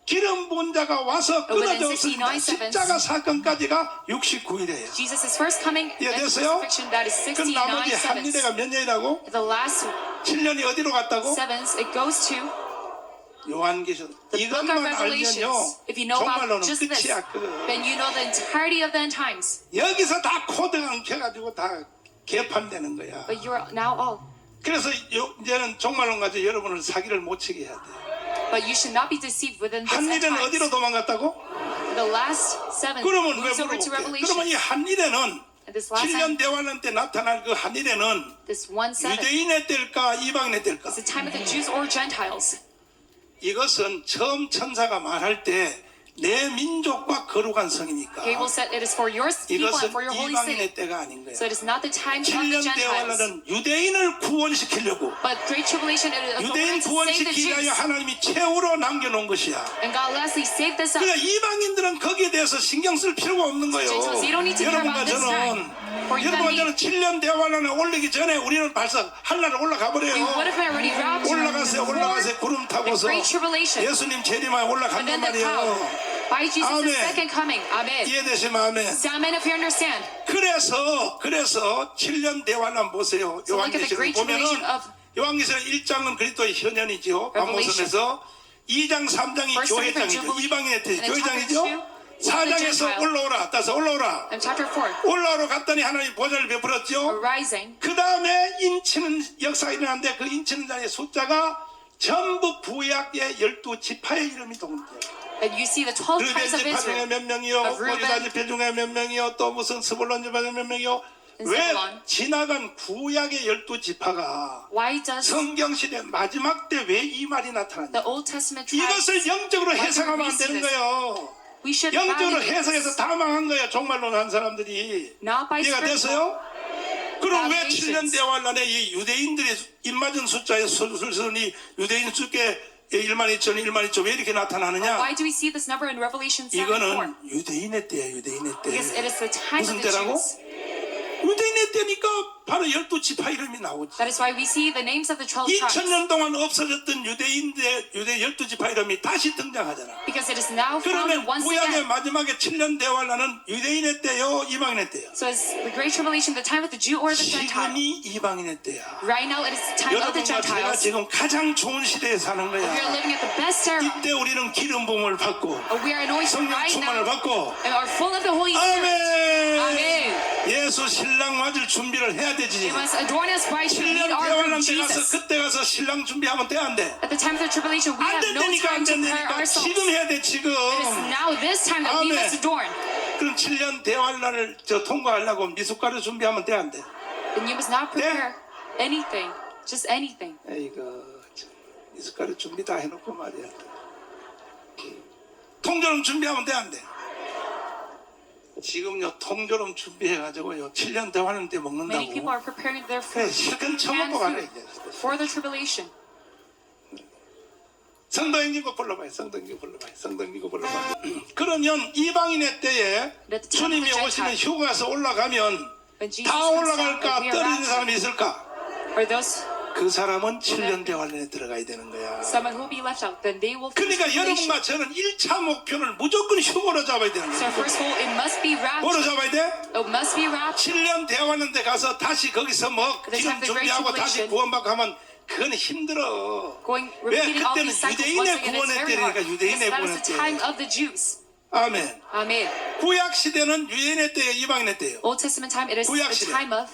기름 부은 자가 와서 But within 끊어져 69 없습니다. sevens, 십자가 사건까지가 69일이에요. Jesus' first coming and 이해됐어요? crucifixion, that is 그럼 69 나머지 한 sevens. 일에가 몇 년이라고? The last 7년이 어디로 갔다고? sevens, it goes to 요한계시록. the book of 이것만 Revelations. 알면요. If you know about 정말로는 just this, 끝이야 끝. then you know the entirety of the end times. 여기서 다 코드가 엉켜가지고 다 개판되는 거야. But you are now all. 그래서 이제는 종말론 가지고 여러분을 사기를 못 치게 해야 돼. But you should not be deceived within this 한 end 일은 times. 어디로 도망갔다고? The last seven 그러면 왜 moves over to 물어볼게? Revelation. 그러면 이 한 일에는 And this last 7년 time, 대환란 때 나타날 그 한 일에는 this one seven, 유대인의 때일까 이방인의 때일까? is the time of the Jews or Gentiles. 이것은 처음 천사가 말할 때 내 민족과 거룩한 성이니까 Gable said it is for your people and 이것은 for your holy city. 이방인의 때가 아닌 거야. So it is not the time of the 7년 Gentiles. 대화라는 유대인을 구원시키려고 But great tribulation it is the 유대인 way to save the 구원시키기 위하여 Jews. 하나님이 최후로 남겨놓은 것이야. And God lastly saved this up. 그러니까 이방인들은 거기에 대해서 신경 쓸 필요가 없는 거예요. Gentiles, you don't need to care 여러분과 about this 저는 time. For you 여러분과 and me. 저는 7년 대화란에 올리기 전에 우리는 벌써 하늘에 올라가 We 버려요. would have been already raptured 올라가세요, 올라가세요. 구름 the 타고서 great tribulation. 예수님 재림하에 And 올라간단 then the 말이에요. cloud. By Jesus' 아멘. second coming. Amen. 이해되시면 아멘. So amen if you understand. 그래서 7년 대환란 보세요. So look at the 요한계시록 great 보면은 tribulation of 요한계시록 1장은 그리스도의 현현이죠. Revelation. 밤모섬에서 2장 3장이 First 교회장이죠. Jubilee. 이방인의 때 And then 교회장이죠. chapter 2, 4장에서 Gentile. 올라오라. 따서 올라오라. and chapter 4. 올라오러 갔더니 하나님 보좌를 베풀었죠. Arising. 그 다음에 인치는 역사가 일어났는데 그 인치는 자의 숫자가 전부 구약의 12지파의 이름이 동일해요. And you see the 12 르벤 tribes of 지파 중에 Israel. 몇 명이요, of Reuben. 유다 지파 중에 몇 명이요, 또 무슨 스불론 지파 중에 몇 명이요. And 왜 Zebulun. 지나간 구약의 12지파가 Why does 성경시대 마지막 때 왜 이 말이 the 나타났냐? Old Testament tribes 이것을 영적으로 why do 해석하면 we 안 see 되는 this? 거예요. We should 영적으로 evaluate 해석해서 this. 다 망한 거예요. 종말론 한 사람들이. Not by 이해가 scripture. 됐어요? 그럼 왜 Evaluations. 7년 대환란에 이 유대인들의 입맞은 숫자의 술술이 유대인 숫계 1만 2천, 1만 2천 왜 이렇게 나타나느냐? Why do we see this number in Revelation 7:4? 이거는 유대인의 때예요. 유대인의 때. Because it is the time 무슨 of the 때라고? Jews. 유대인의 때니까 바로 12지파 이름이 나오지. That is why we see the names of the 12 tribes. 2000년 동안 없어졌던 유대 12지파 이름이 다시 등장하잖아. Because it is now founded 그러면 once 구약의 again. 마지막에 7년 대환란은 유대인의 때요, 이방인의 때요. So is the Great Tribulation the time of the Jew or the Gentile? 지금이 이방인의 때야. Right now it is the time of the 여러분과 제가 Gentiles. 지금 가장 좋은 시대에 사는 We are 거야. living at the best era. 이때 우리는 기름 부음을 받고 We are anointed 성령 right 충만을 now 받고 and are full of the Holy Spirit. 아멘. 아멘. 예수 신랑 맞을 준비를 해야 되지. We must adorn us bright to 7년 meet our groom 대환란 때 가서 Jesus. 그때 가서 신랑 준비하면 돼 안 돼? At the time of the tribulation, we 안 have no 된다니까 time 안 to prepare 된다니까 ourselves. 지금 해야 돼 지금. It is now this time that we 아멘. must adorn. 그럼 7년 대환란을 통과하려고 미숫가루 준비하면 돼 안 돼? And you must not prepare anything, just anything. 에이그 미숫가루 준비 다 해놓고 말이야. 통조림 준비하면 돼 안 돼? 지금요 통조림 준비해가지고요 7년 대환란 때 Many 먹는다고. people are preparing their 그래 food 실컷 and 처먹고 가네 food 이제. for the tribulation. 성도행기고 불러봐요. 성도행기고 불러봐요. 성도행기고 불러봐요. 그러면 이방인의 때에 주님이 오시는 휴가에서 올라가면 When Jesus 다 comes down, 올라갈까 we are 떨어지는 raptured. 사람이 있을까? Or those 그 사람은 7년 대환란에 들어가야 되는 거야. someone who will be left out, then they will face 그러니까 tribulation. 여러분과 저는 1차 목표는 무조건 휴거로 잡아야 되는 So 거야. first of all, it must be 뭐로 raptured. 잡아야 돼? It must be raptured. 7년 대환란에 가서 다시 거기서 뭐 The 기름 time of the Great 준비하고 다시 Tribulation. 구원받고 하면 그건 힘들어. Going 왜? repeating all 그때는 these cycles 유대인의 once again is 구원의 very hard. 때니까 유대인의 Because that 구원의 is the 때. time of the Jews. 아멘. Amen. 구약 시대는 유대인의 때예요, 이방인의 때예요. Old Testament time, it is 구약 the 시대. time of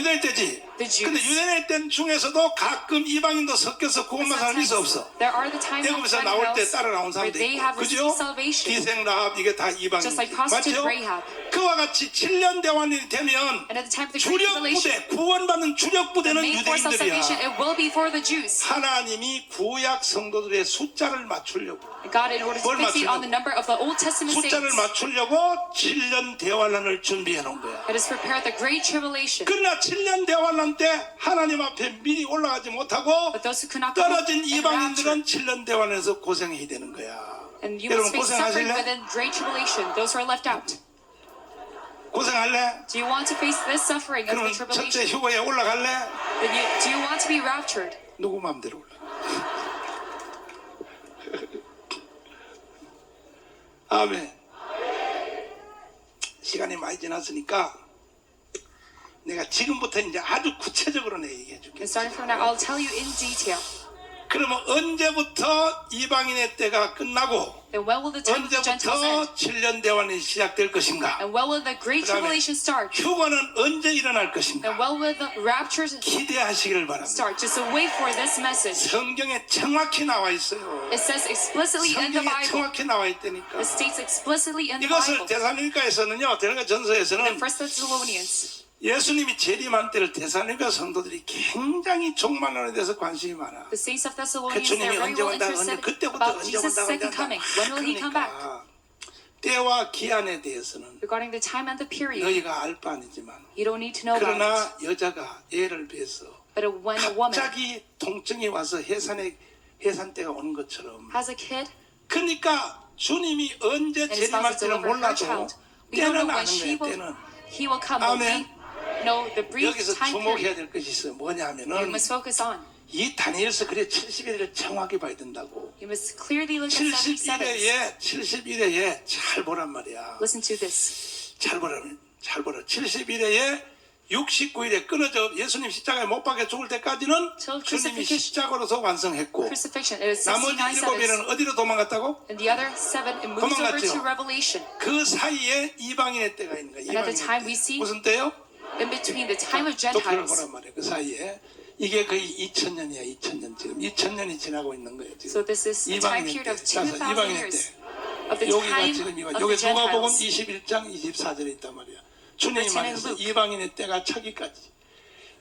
유대인 때지. The Jews. 근데 유대인 때 중에서도 가끔 이방인도 섞여서 구원받은 사람이 있어 없어? There are the times of 애굽에서 나올 때 Gentiles 따라 나온 where 사람도 they 있고, have 그죠? received salvation. 기생 라합 이게 다 이방인이지. Just like prostitute 맞죠? Rahab. 그와 같이 7년 대환이 되면 And at the time of the Great 주력 Tribulation, 부대, 구원받는 주력 the 부대는 main force of salvation, 유대인들이야. it will be for the Jews. 하나님이 구약 성도들의 숫자를 맞추려고 God, in order to 뭘 fix it on the 맞추려고? number of the Old Testament 숫자를 saints, 맞추려고 7년 대환란을 준비해 놓은 거야. it has prepared the Great Tribulation. 그러나 7년 대환란 때 하나님 앞에 미리 올라가지 못하고 But those who could not go 떨어진 and rapture, 이방인들은 7년 대환에서 고생해야 되는 거야. and you 여러분 must face suffering 고생하실래? within Great Tribulation, those who are left out. 고생할래? Do you want to face this suffering of 그러면 the 첫째 tribulation? 휴거에 올라갈래? Then do you want to be raptured? 누구 마음대로 올라. 아멘. 시간이 많이 지났으니까 내가 지금부터 이제 아주 구체적으로 내 얘기해 줄게. And starting from now, I'll tell you in detail. 그러면 언제부터 이방인의 때가 끝나고 Then when will the time of the Gentiles end? 언제부터 7년 대환이 시작될 것인가? And when will the Great 그다음에 Tribulation start? 휴거는 언제 일어날 것인가? And when will the rapture 기대하시기를 바랍니다. start? Just wait for this message. 성경에 정확히 나와 있어요. It says explicitly in the 성경에 Bible. 정확히 나와 있다니까. It states explicitly in the 이것을 Bible. 데살로니가에서는요, 데살로니가 In 전서에서는 1 Thessalonians, 예수님이 재림한 때를 데살로니가 성도들이 굉장히 종말론에 대해서 관심이 많아. The saints of Thessalonians, 그 주님이 they're very 언제 well 온다, interested 그때부터 about 언제 Jesus' 온다, second coming. When will he come back? 그러니까 때와 기한에 대해서는 Regarding the time and the period, 너희가 알 바 아니지만, you don't need to know about it. 그러나 여자가 애를 배서 But when a woman 갑자기 통증이 와서 해산 때가 오는 것처럼, has a kid 그러니까 주님이 언제 and is about to 재림할지는 deliver her 몰라도 child, we don't know 때는 when 아는 she 거예요. will, 때는. he will come. But 아멘. we know the brief 여기서 time 주목해야 period 될 것이 있어요. you 뭐냐면은 must focus on. 이 다니엘서 그래 70일을 정확히 봐야 된다고. You must clearly look at 77. 71회에 잘 보란 말이야. Listen to this. 잘 보라. 71회에 69일에 끊어져 예수님 십자가에 못 박혀 죽을 때까지는 Till 주님이 crucifixion. 십자가로서 완성했고, Crucifixion. It is 나머지 69 7일은 sevens. 어디로 도망갔다고? And the other 7, it moves over 도망갔죠. to Revelation. 그 사이에 이방인의 때가 있는 거야. And at the 이방인의 time 때. we see 무슨 때요? in between the time of 도표를 Gentiles. 보란 말이에요. 그 사이에 이게 거의 2000년이야. 2000년 지금 2000년이 지나고 있는 거예요. 지금. So this is a time period of 2000 이방인의 years 때. of the 여기가 time 지금 of 여기 the 누가복음 Gentiles. 21장 24절에 있단 말이야. 주님이 Written in 말해서 Luke. 이방인의 때가 차기까지.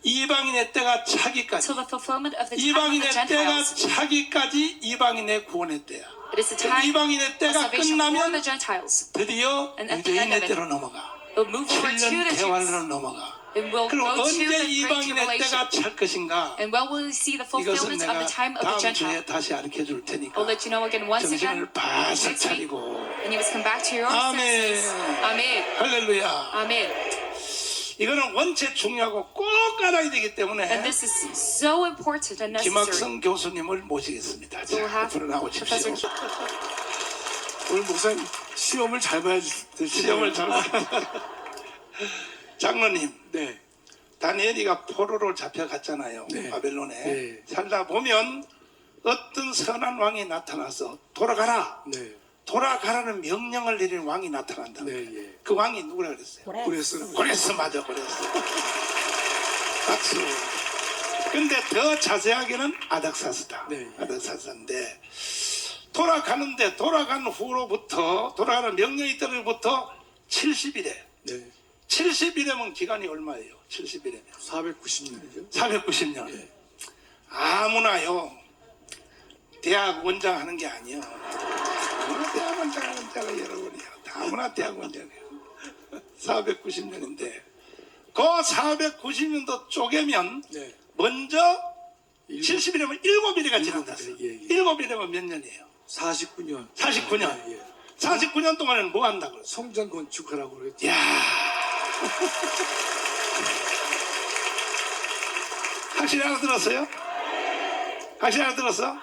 이방인의 때가 차기까지. Till the fulfillment of the time of 이방인의 the 때가 Gentiles. 차기까지 이방인의 구원의 때야. It is the 그 time 이방인의 of 때가 salvation for 끝나면 the Gentiles. 드디어 And at the end 유대인의 of it, 때로 넘어가. It'll move over to 7년 the 대환으로 Jews. 넘어가. It will 그럼 go to 언제 the Great 이방인의 때가 Tribulation. 찰 것인가? And when will we see the 이것은 fulfillment of 내가 the time of the 다음 주에 Gentiles? 다시 가르쳐 줄 테니까 I'll let you know again once again 정신을 바싹 next week. 차리고. And you must come back to your own 아멘. senses. Amen. 할렐루야. Amen. 이거는 원체 중요하고 꼭 알아야 되기 And 때문에 this is so important and necessary. 김학성 교수님을 모시겠습니다. So we'll 자, have 앞으로 나오십시오. Professor 오늘 목사님 시험을 잘 봐야 되시네요. 시험을 잘 봐. 장로님, 네. 다니엘이가 포로로 잡혀갔잖아요. 네. 바벨론에. 네. 살다 보면 어떤 선한 왕이 나타나서 돌아가라. 네. 돌아가라는 명령을 내린 왕이 나타난다. 네, 예. 그 왕이 누구라 그랬어요? 그랬어요. 고레스 맞아, 고레스. 박수. 근데 더 자세하게는 아닥사스다. 네. 아닥사스인데 돌아가는데 돌아간 후로부터 돌아가는 명령이 떨어부터 70일에 네. 70일이면 기간이 얼마예요? 70일이면 490년이죠. 490년. 예. 아무나요 대학 원장 하는 게 아니요. 아무나 대학 원장 하는 자가 여러분이요. 아무나 대학 원장이에요. 490년인데 그 490년도 쪼개면 네. 먼저 70일이면 7일이가 지난다. 예, 예. 7일이면 몇 년이에요? 49년. 49년. 예, 예. 49년 동안에는 뭐 한다고 그랬어? 성전 건축하라고 그랬죠. 야. 확실히 알아들었어요? 확실히 알아들었어?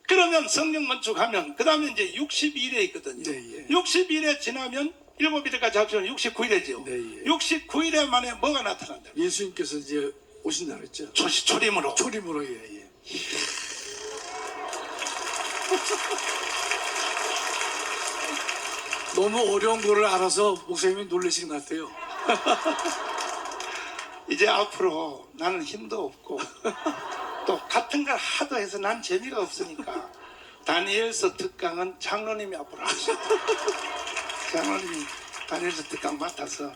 그러면 성경 건축하면 그 다음에 이제 62일에 있거든요. 네, 예. 62일에 지나면 7일까지 합치면 69일이죠. 네, 예. 69일에 만에 뭐가 나타난다? 예수님께서 이제 오신다 그랬죠. 초림으로. 초림으로 예, 예. 너무 어려운 거를 알아서 목사님이 놀라신 것 같아요. 이제 앞으로 나는 힘도 없고 또 같은 걸 하도 해서 난 재미가 없으니까 다니엘서 특강은 장로님이 앞으로 하시죠. 장로님이 다니엘서 특강 맡아서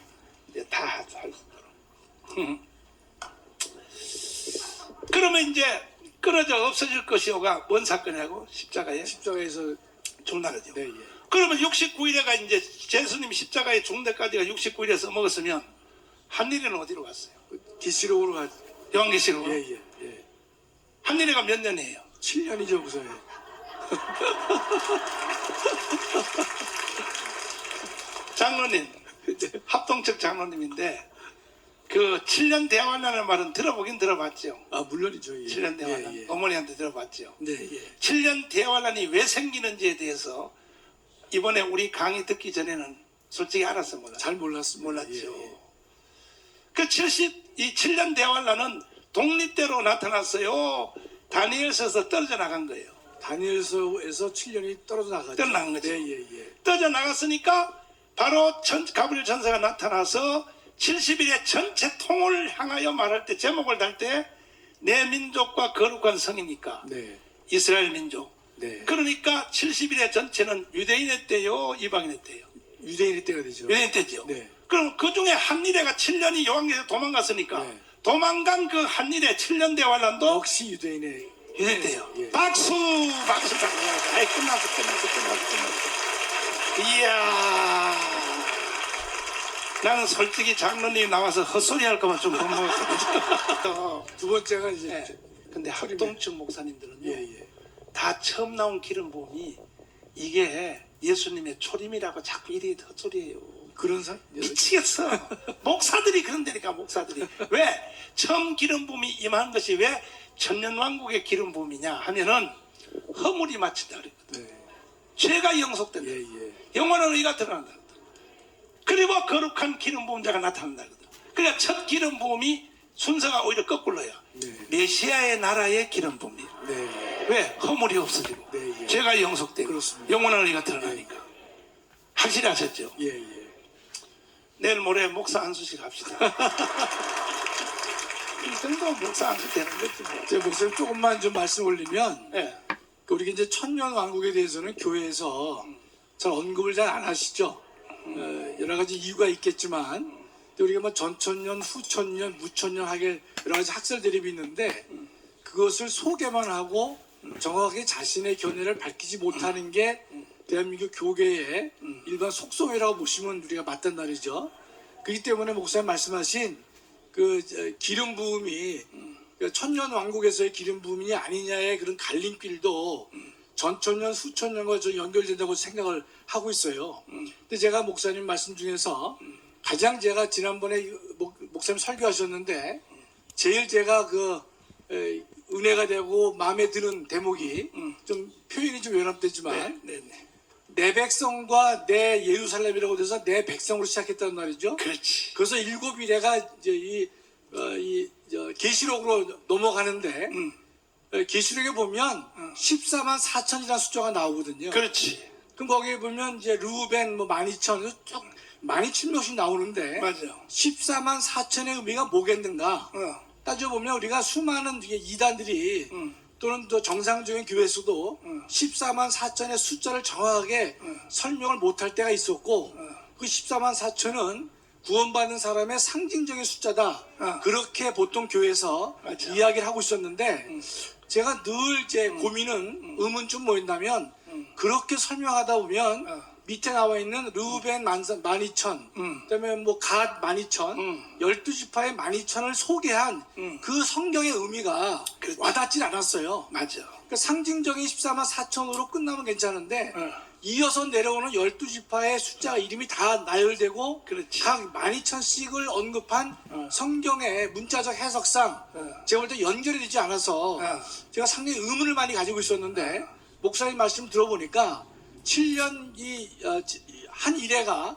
이제 다 할 수 있도록. 그러면 이제 끊어져 없어질 것이오가 뭔 사건이라고? 십자가에 십자가에서 죽는다 그러죠. 네, 예. 그러면 69일에가 이제 예수님 십자가에 죽는 데까지가 69일에 써먹었으면 한일이는 어디로 갔어요? 디스록으로 가. 요한계시록으로. 예, 예, 예. 한일이가 몇 년이에요? 7년이죠, 목사님. 장로님, 합동측 장로님인데 그 7년 대환란의 말은 들어보긴 들어봤죠. 아, 물론이죠. 예. 7년 대환란. 예, 예. 어머니한테 들어봤죠. 네, 예. 7년 대환란이 왜 생기는지에 대해서 이번에 우리 강의 듣기 전에는 솔직히 알았어 몰랐어요. 잘 몰랐습니다. 몰랐죠. 예, 예. 그 7년 대환란은 독립대로 나타났어요. 다니엘서에서 떨어져 나간 거예요. 다니엘서에서 7년이 떨어져 나가죠. 떨어나간 거죠. 네, 예, 예. 떨어져 나갔으니까 바로 가브리엘 천사가 나타나서 70일의 전체 통을 향하여 말할 때 제목을 달 때 내 민족과 거룩한 성이니까 네. 이스라엘 민족. 네. 그러니까 70일의 전체는 유대인의 때요 이방인의 때요. 유대인의 때가 되죠. 유대인 때죠. 네. 그럼 그 중에 한일회가 7년이 요한계에서 도망갔으니까 네. 도망간 그 한일회 7년 대환란도 역시 유대인의 유대인데요. 예. 박수. 아이 끝났어. 이야. 나는 솔직히 장로님 나와서 헛소리 할까봐 좀 겁먹었거든요. 두 번째가 이제 네. 근데 합동측 목사님들은요. 예. 다 처음 나온 기름 부음이 이게 예수님의 초림이라고 자꾸 이리 헛소리예요. 그런 사 미치겠어. 목사들이 그런다니까 목사들이. 왜 처음 기름 부음이 임한 것이 왜 천년왕국의 기름 부음이냐 하면은 허물이 마친다 그랬거든. 네. 죄가 영속된다. 예. 영원한 의가 드러난다. 그리고 거룩한 기름 부음자가 나타난다. 그러니까 첫 기름 부음이 순서가 오히려 거꾸로야. 네. 메시아의 나라의 기름 부음이에요. 네. 왜? 허물이 없어지고 네, 예. 죄가 영속되고 그렇습니다. 영원한 의가 드러나니까. 확실히 아셨죠? 예. 내일 모레 목사 안수식 합시다. 이 정도 목사 안수 되는 거지 뭐. 제 목사님 조금만 좀 말씀 올리면 예. 우리가 이제 천년 왕국에 대해서는 교회에서 잘 언급을 잘 안 하시죠. 여러 가지 이유가 있겠지만 또 우리가 뭐 전천년, 후천년, 무천년 하게 여러 가지 학설 대립이 있는데 그것을 소개만 하고 정확하게 자신의 견해를 밝히지 못하는 게 대한민국 교계의 일반 속성이라고 보시면 우리가 맞단 말이죠. 그렇기 때문에 목사님 말씀하신 그 기름 부음이 그 천년 왕국에서의 기름 부음이 아니냐의 그런 갈림길도 전천년, 후천년과 좀 연결된다고 생각을 하고 있어요. 근데 제가 목사님 말씀 중에서 가장 제가 지난번에 목사님 설교하셨는데 제일 제가 은혜가 되고 마음에 드는 대목이 좀 표현이 좀 연합되지만 내 백성과 내 예루살렘이라고 돼서 내 백성으로 시작했단 말이죠. 그렇지. 그래서 7일에가 이제 계시록으로 넘어가는데 계시록에 보면 14만 4천이라는 숫자가 나오거든요. 그렇지. 그럼 거기에 보면 이제 루벤 뭐 12,000, 쭉 12,000명씩 나오는데 맞아. 14만 4천의 의미가 뭐겠는가? 따져보면 우리가 수많은 이단들이 또는 또 정상적인 교회에서도 14만 4천의 숫자를 정확하게 설명을 못할 때가 있었고 그 14만 4천은 구원받는 사람의 상징적인 숫자다. 그렇게 보통 교회에서 맞아. 이야기를 하고 있었는데 제가 늘 제 고민은 의문점 뭐였냐면 그렇게 설명하다 보면 밑에 나와 있는 르우벤 12,000 그다음에 뭐 갓 12,000 12지파의 12,000을 소개한 그 성경의 의미가 그렇지. 와닿질 않았어요. 맞아. 그러니까 상징적인 14만 4천으로 끝나면 괜찮은데 이어서 내려오는 12지파의 숫자 이름이 다 나열되고 그렇지. 각 12,000씩을 언급한 성경의 문자적 해석상 제가 볼 때 연결이 되지 않아서 제가 상당히 의문을 많이 가지고 있었는데 목사님 말씀 들어보니까 7년 한 일회가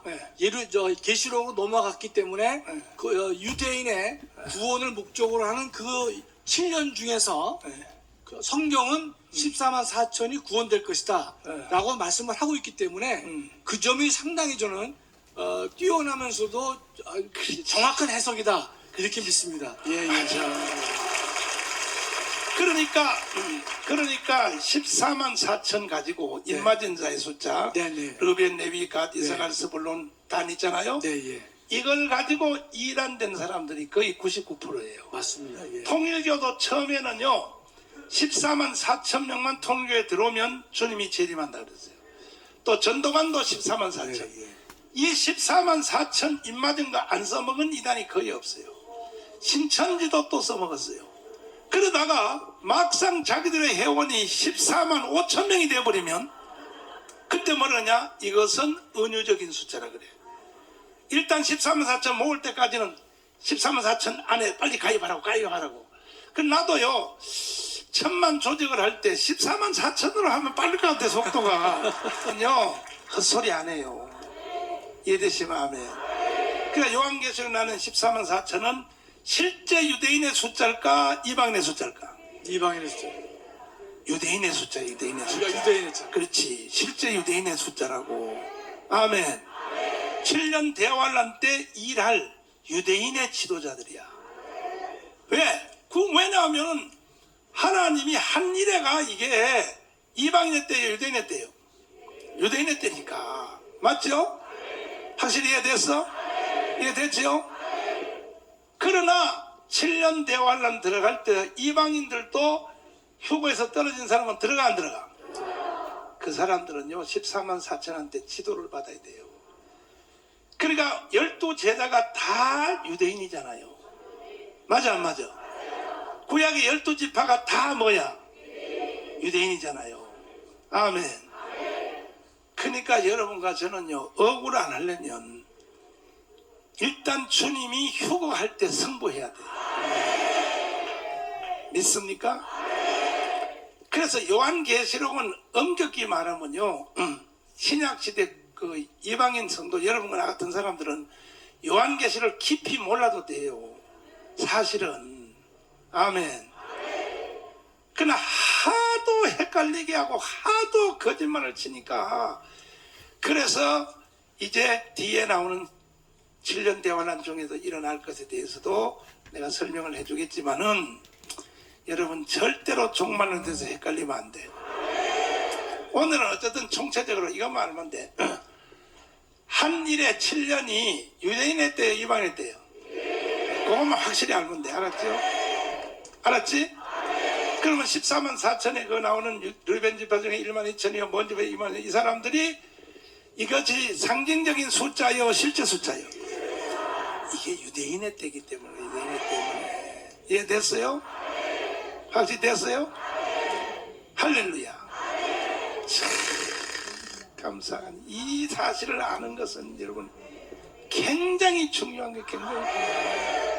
계시록으로 넘어갔기 때문에 그 유대인의 구원을 목적으로 하는 그 7년 중에서 그 성경은 14만 4천이 구원될 것이다 라고 말씀을 하고 있기 때문에 그 점이 상당히 저는 뛰어나면서도 정확한 해석이다 이렇게 믿습니다. 그러니까 14만 4천 가지고 인마진 자의 숫자 르벤, 레위, 갓, 이사갈, 스불론, 단 있잖아요. 이걸 가지고 이란된 사람들이 거의 99%예요. 맞습니다. 통일교도 처음에는요 14만 4천 명만 통일교에 들어오면 주님이 재림한다 그랬어요. 또 전도관도 14만 4천. 이 14만 4천 인마진 거 안 써먹은 이단이 거의 없어요. 신천지도 또 써먹었어요. 그러다가 막상 자기들의 회원이 14만 5천 명이 되어버리면 그때 뭐라냐? 이것은 은유적인 숫자라 그래. 일단 14만 4천 모을 때까지는 14만 4천 안에 빨리 가입하라고. 그 나도요 1000만 조직을 할 때 14만 4천으로 하면 빠를 것 같아 속도가. 헛소리 안 해요. 이해되시면 아멘. 그러니까 요한계시록 나는 14만 4천은 실제 유대인의 숫자일까 이방인의 숫자일까? 이방인의 숫자. 유대인의 숫자. 유대인의 숫자. 그렇지. 실제 유대인의 숫자라고. 아멘. 7년 대환란 때 일할 유대인의 지도자들이야. 왜? 왜냐하면 하나님이 한 일회가 이게 이방인의 때예요, 유대인의 때예요? 유대인의 때니까. 맞죠? 확실히 이해됐어? 이게 됐지요? 그러나 7년 대환란 들어갈 때 이방인들도 휴거에서 떨어진 사람은 들어가 안 들어가? 그 사람들은요 14만 4천한테 지도를 받아야 돼요. 그러니까 12제자가 다 유대인이잖아요. 맞아 안 맞아? 구약의 12지파가 다 뭐야? 유대인이잖아요. 아멘. 그러니까 여러분과 저는요 억울 안 하려면 일단 주님이 휴거할 때 승부해야 돼요. 믿습니까? 그래서 요한계시록은 엄격히 말하면요 신약시대 그 이방인 성도 여러분과 나 같은 사람들은 요한계시록을 깊이 몰라도 돼요. 사실은. 아멘. 그러나 하도 헷갈리게 하고 하도 거짓말을 치니까 그래서 이제 뒤에 나오는 7년 대환란 중에서 일어날 것에 대해서도 내가 설명을 해주겠지만은 여러분 절대로 종말론에 대해서 헷갈리면 안 돼요. 오늘은 어쨌든 총체적으로 이것만 알면 돼. 한 일에 7년이 유대인의 때요 이방인의 때요? 그것만 확실히 알면 돼. 알았죠? 알았지? 그러면 14만 4천에 그 나오는 르벤 지파 중에 1만 2천이요 먼 지파 2만 이 사람들이 이것이 상징적인 숫자요 실제 숫자요? 이게 유대인의 때이기 때문에 유대인의 때문에 이해됐어요? 확실히 됐어요? 할렐루야. 참 감사한 이 사실을 아는 것은 여러분 굉장히 중요한 게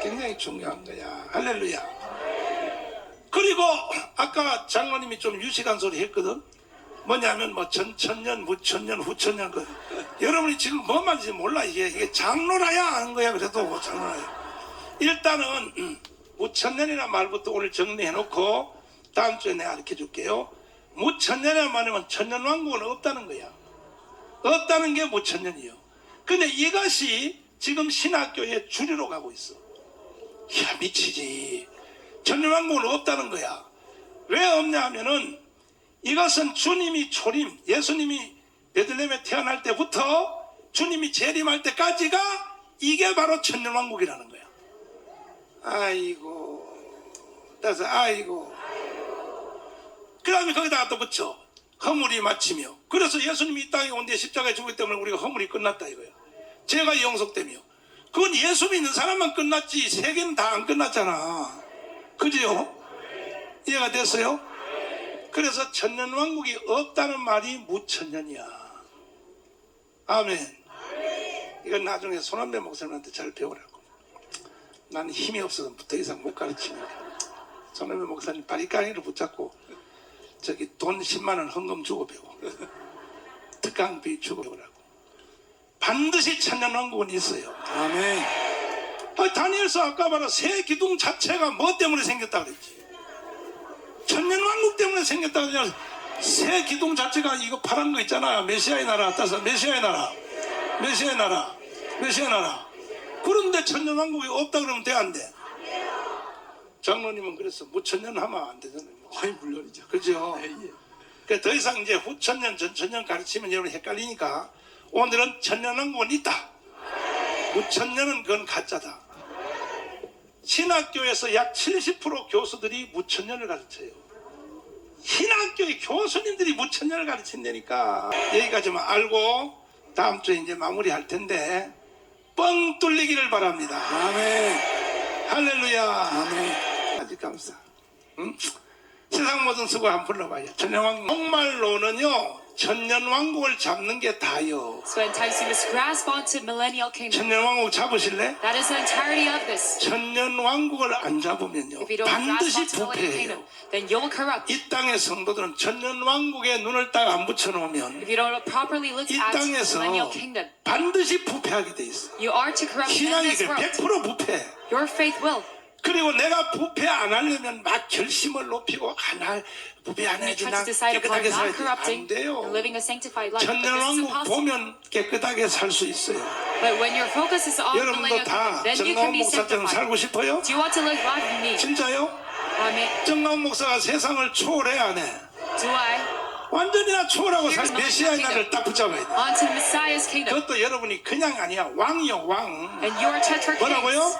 굉장히 중요한 거야. 할렐루야. 그리고 아까 장로님이 좀 유식한 소리 했거든. 뭐냐면 뭐 전천년, 무천년, 후천년 그 여러분이 지금 뭔 말인지 몰라. 이게 장로라야 아는 거야. 그래도 장로라야. 일단은 무천년이라는 말부터 오늘 정리해놓고 다음 주에 내가 가르쳐 줄게요. 무천년이라는 말이면 천년왕국은 없다는 거야. 없다는 게 무천년이요. 근데 이것이 지금 신학교의 주류로 가고 있어. 야 미치지. 천년왕국은 없다는 거야. 왜 없냐 하면은 이것은 주님이 초림, 예수님이 베들레헴에 태어날 때부터 주님이 재림할 때까지가 이게 바로 천년왕국이라는 거야. 아이고 따라서 아이고 그 다음에 거기다가 또 붙여 허물이 마치며. 그래서 예수님이 이 땅에 온 뒤에 십자가에 죽기 때문에 우리가 허물이 끝났다 이거야. 죄가 영속되며. 그건 예수 믿는 사람만 끝났지 세계는 다 안 끝났잖아. 그지요? 이해가 됐어요? 그래서 천년왕국이 없다는 말이 무천년이야. 아멘. 이건 나중에 손한배 목사님한테 잘 배우라고. 나는 힘이 없어서 더 이상 못 가르치니까. 손한배 목사님 바리깡이를 붙잡고 저기 돈 10만 원 헌금 주고 배워. 특강비 주고 배우라고. 반드시 천년왕국은 있어요. 아멘. 다니엘서 아까 봐라 새 기둥 자체가 뭐 때문에 생겼다 그랬지. 천년왕국 때문에 생겼다 그랬지. 새 기둥 자체가 이거 파란 거 있잖아. 메시아의 나라 따서 메시아의 나라 메시아의 나라 메시아의 나라. 그런데 천년왕국이 없다 그러면 돼 안 돼? 장로님은 그래서 무천년 하면 안 되잖아요. 아이 물론이죠. 그죠? 예. 그러니까 더 이상 이제 후천년 전천년 가르치면 여러분 헷갈리니까 오늘은 천년왕국은 있다. 무천년은 그건 가짜다. 신학교에서 약 70% 교수들이 무천년을 가르쳐요. 신학교의 교수님들이 무천년을 가르친다니까. 여기까지만 알고 다음 주에 이제 마무리할 텐데 뻥 뚫리기를 바랍니다. 아멘. 할렐루야. 아멘. 아주 감사. 응? 세상 모든 수고 한번 불러봐요. 천년왕국. 정말로는요 천년왕국을 잡는 게 다요. So in times you must grasp onto millennial kingdom. 천년왕국 잡으실래? That is the entirety of this. 천년왕국을 안 잡으면요 If you don't grasp 반드시 onto millennial kingdom, 부패해요. then you'll corrupt. 이 땅의 성도들은 천년왕국에 눈을 딱 안 붙여놓으면 If you don't properly look 이 at 땅에서 millennial kingdom, 반드시 부패하게 돼 있어. you are to corrupt in 신앙이 this world. 100% 부패. Your faith will. 그리고 내가 부패 안 하려면 막 결심을 높이고 부패 안 You 해야지 try 나 to decide upon 깨끗하게 not 살아야지. 안 corrupting 돼요. and living a sanctified life. But this is 천년왕국 impossible. 보면 깨끗하게 살 수 있어요. But when your focus is on 여러분도 millennial 다 kingdom, then you 정가운 can be 목사처럼 sanctified. 살고 싶어요? Do you want to live life you need? 진짜요? Amen. 정가운 목사가 세상을 초월해 안 해? Do I? 완전히 나 초월하고 메시아의 나라를 딱 붙잡아야 돼. Onto the Messiah's kingdom. 그것도 여러분이 그냥 아니야. 왕이요 왕. And you are tetrarch 뭐라고요? kings.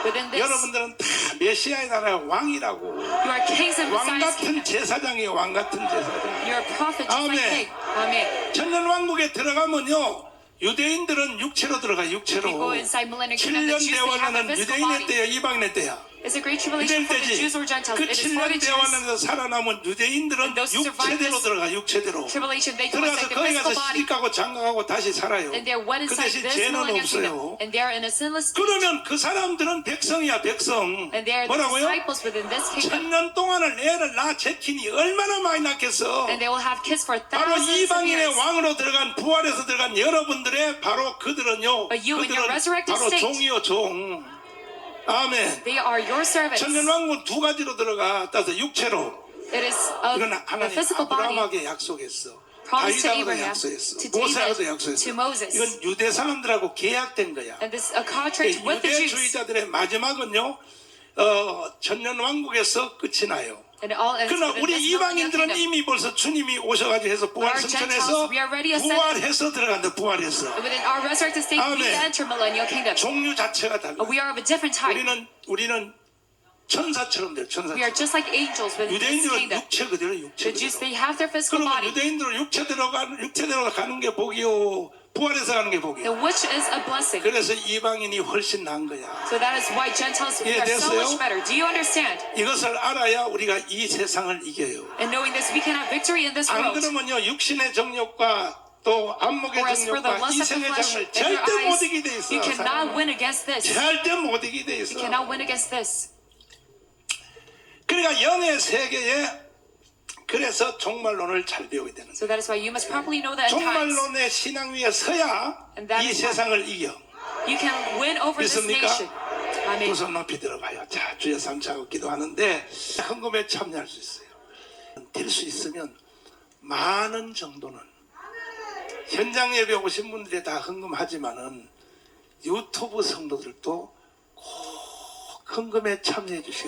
Within this, 여러분들은 다 메시아의 나라의 왕이라고. you are kings of 왕 Messiah's 같은 kingdom. 제사장이에요. 왕 같은 제사장. You are a prophet just like 아멘. king. Amen. 천년왕국에 들어가면요 유대인들은 육체로 들어가 육체로. We go inside millennial kingdom. The 7년 Jews, they have a 대환란은 physical 유대인의 body. 때야 이방인의 때야. It's a great tribulation 유대인 for the 때지. Jews or Gentiles. 그 It is for 7년 the Jews. 대환란에서 살아남은 유대인들은 And those who survive 육체대로 this 들어가 육체대로. Tribulation, they go 들어가서 inside the 거기 physical 가서 body. 시집가고 장가가고 다시 살아요. And they're wed 그 inside 대신 this 죄는 millennial kingdom. 없어요. And they're in a sinless state. 그러면 그 사람들은 백성이야 백성. And they are the 뭐라고요? disciples within this kingdom. 1000년 동안을 애를 낳아 제키니 얼마나 많이 낳겠어. And they will have kids for 바로 thousands of 이방인의 years. 왕으로 들어간 부활해서 들어간 여러분들의 바로 그들은요. But you in your resurrected 바로 state. 종이요 종. 아멘. They are your servants. 천년왕국은 두 가지로 들어가 따서 육체로. It is 이건 a 하나님 physical body. 아브라함에게 약속했어. Promised to 다윗하고도 Abraham, 약속했어. to 모세하고도 David, 약속했어. to Moses. 이건 유대 사람들하고 계약된 거야. And this a contract with the Jews. 유대주의자들의 마지막은요. 천년왕국에서 끝이 나요. And it all ends 그러나 within 우리 this millennial 이방인들은 kingdom. 이미 벌써 주님이 오셔가지고 해서 But our 부활승천해서 Gentiles, we already ascended. 부활해서 들어간다. 부활해서 Within our resurrected state, we 아멘. enter millennial kingdom. 종류 자체가 달라. We are of a different type. 우리는 천사처럼 돼요. We are 천사처럼. just like angels within this 유대인들은 kingdom. 육체 그대로 육체 The Jews, 그대로. they have their physical 그러면 body. 유대인들은 육체대로 가는 게 복이요. 부활해서 가는 게 복이요. And which is a blessing. 그래서 이방인이 훨씬 나은 거야. So that is why Gentiles we are so 이해됐어요? much better. Do you understand? 이것을 알아야 우리가 이 세상을 이겨요. And knowing this, we can have victory in this 안 world. 그러면요 육신의 정욕과 또 안목의 Or as for the 정욕과 lust of the 이생의 flesh 정을 and your 절대 못 eyes, 이기게 돼 있어. you cannot win against this. 절대 못 이기게 돼 You 있어. cannot win against this. 그러니까 영의 세계에 그래서 종말론을 잘 배워야 되는 거예요. So that is why you must properly know the end times. 종말론의 신앙 위에 서야 And that 이 is why 세상을 이겨. you can win over this 믿습니까? nation. Amen. 두 손 높이 들어봐요. 자, 주여 삼차고 기도하는데 헌금에 참여할 수 있어요. 될 수 있으면 많은 정도는 현장 예배 오신 분들이 다 헌금하지만은 유튜브 성도들도 꼭 헌금에 참여해 주시기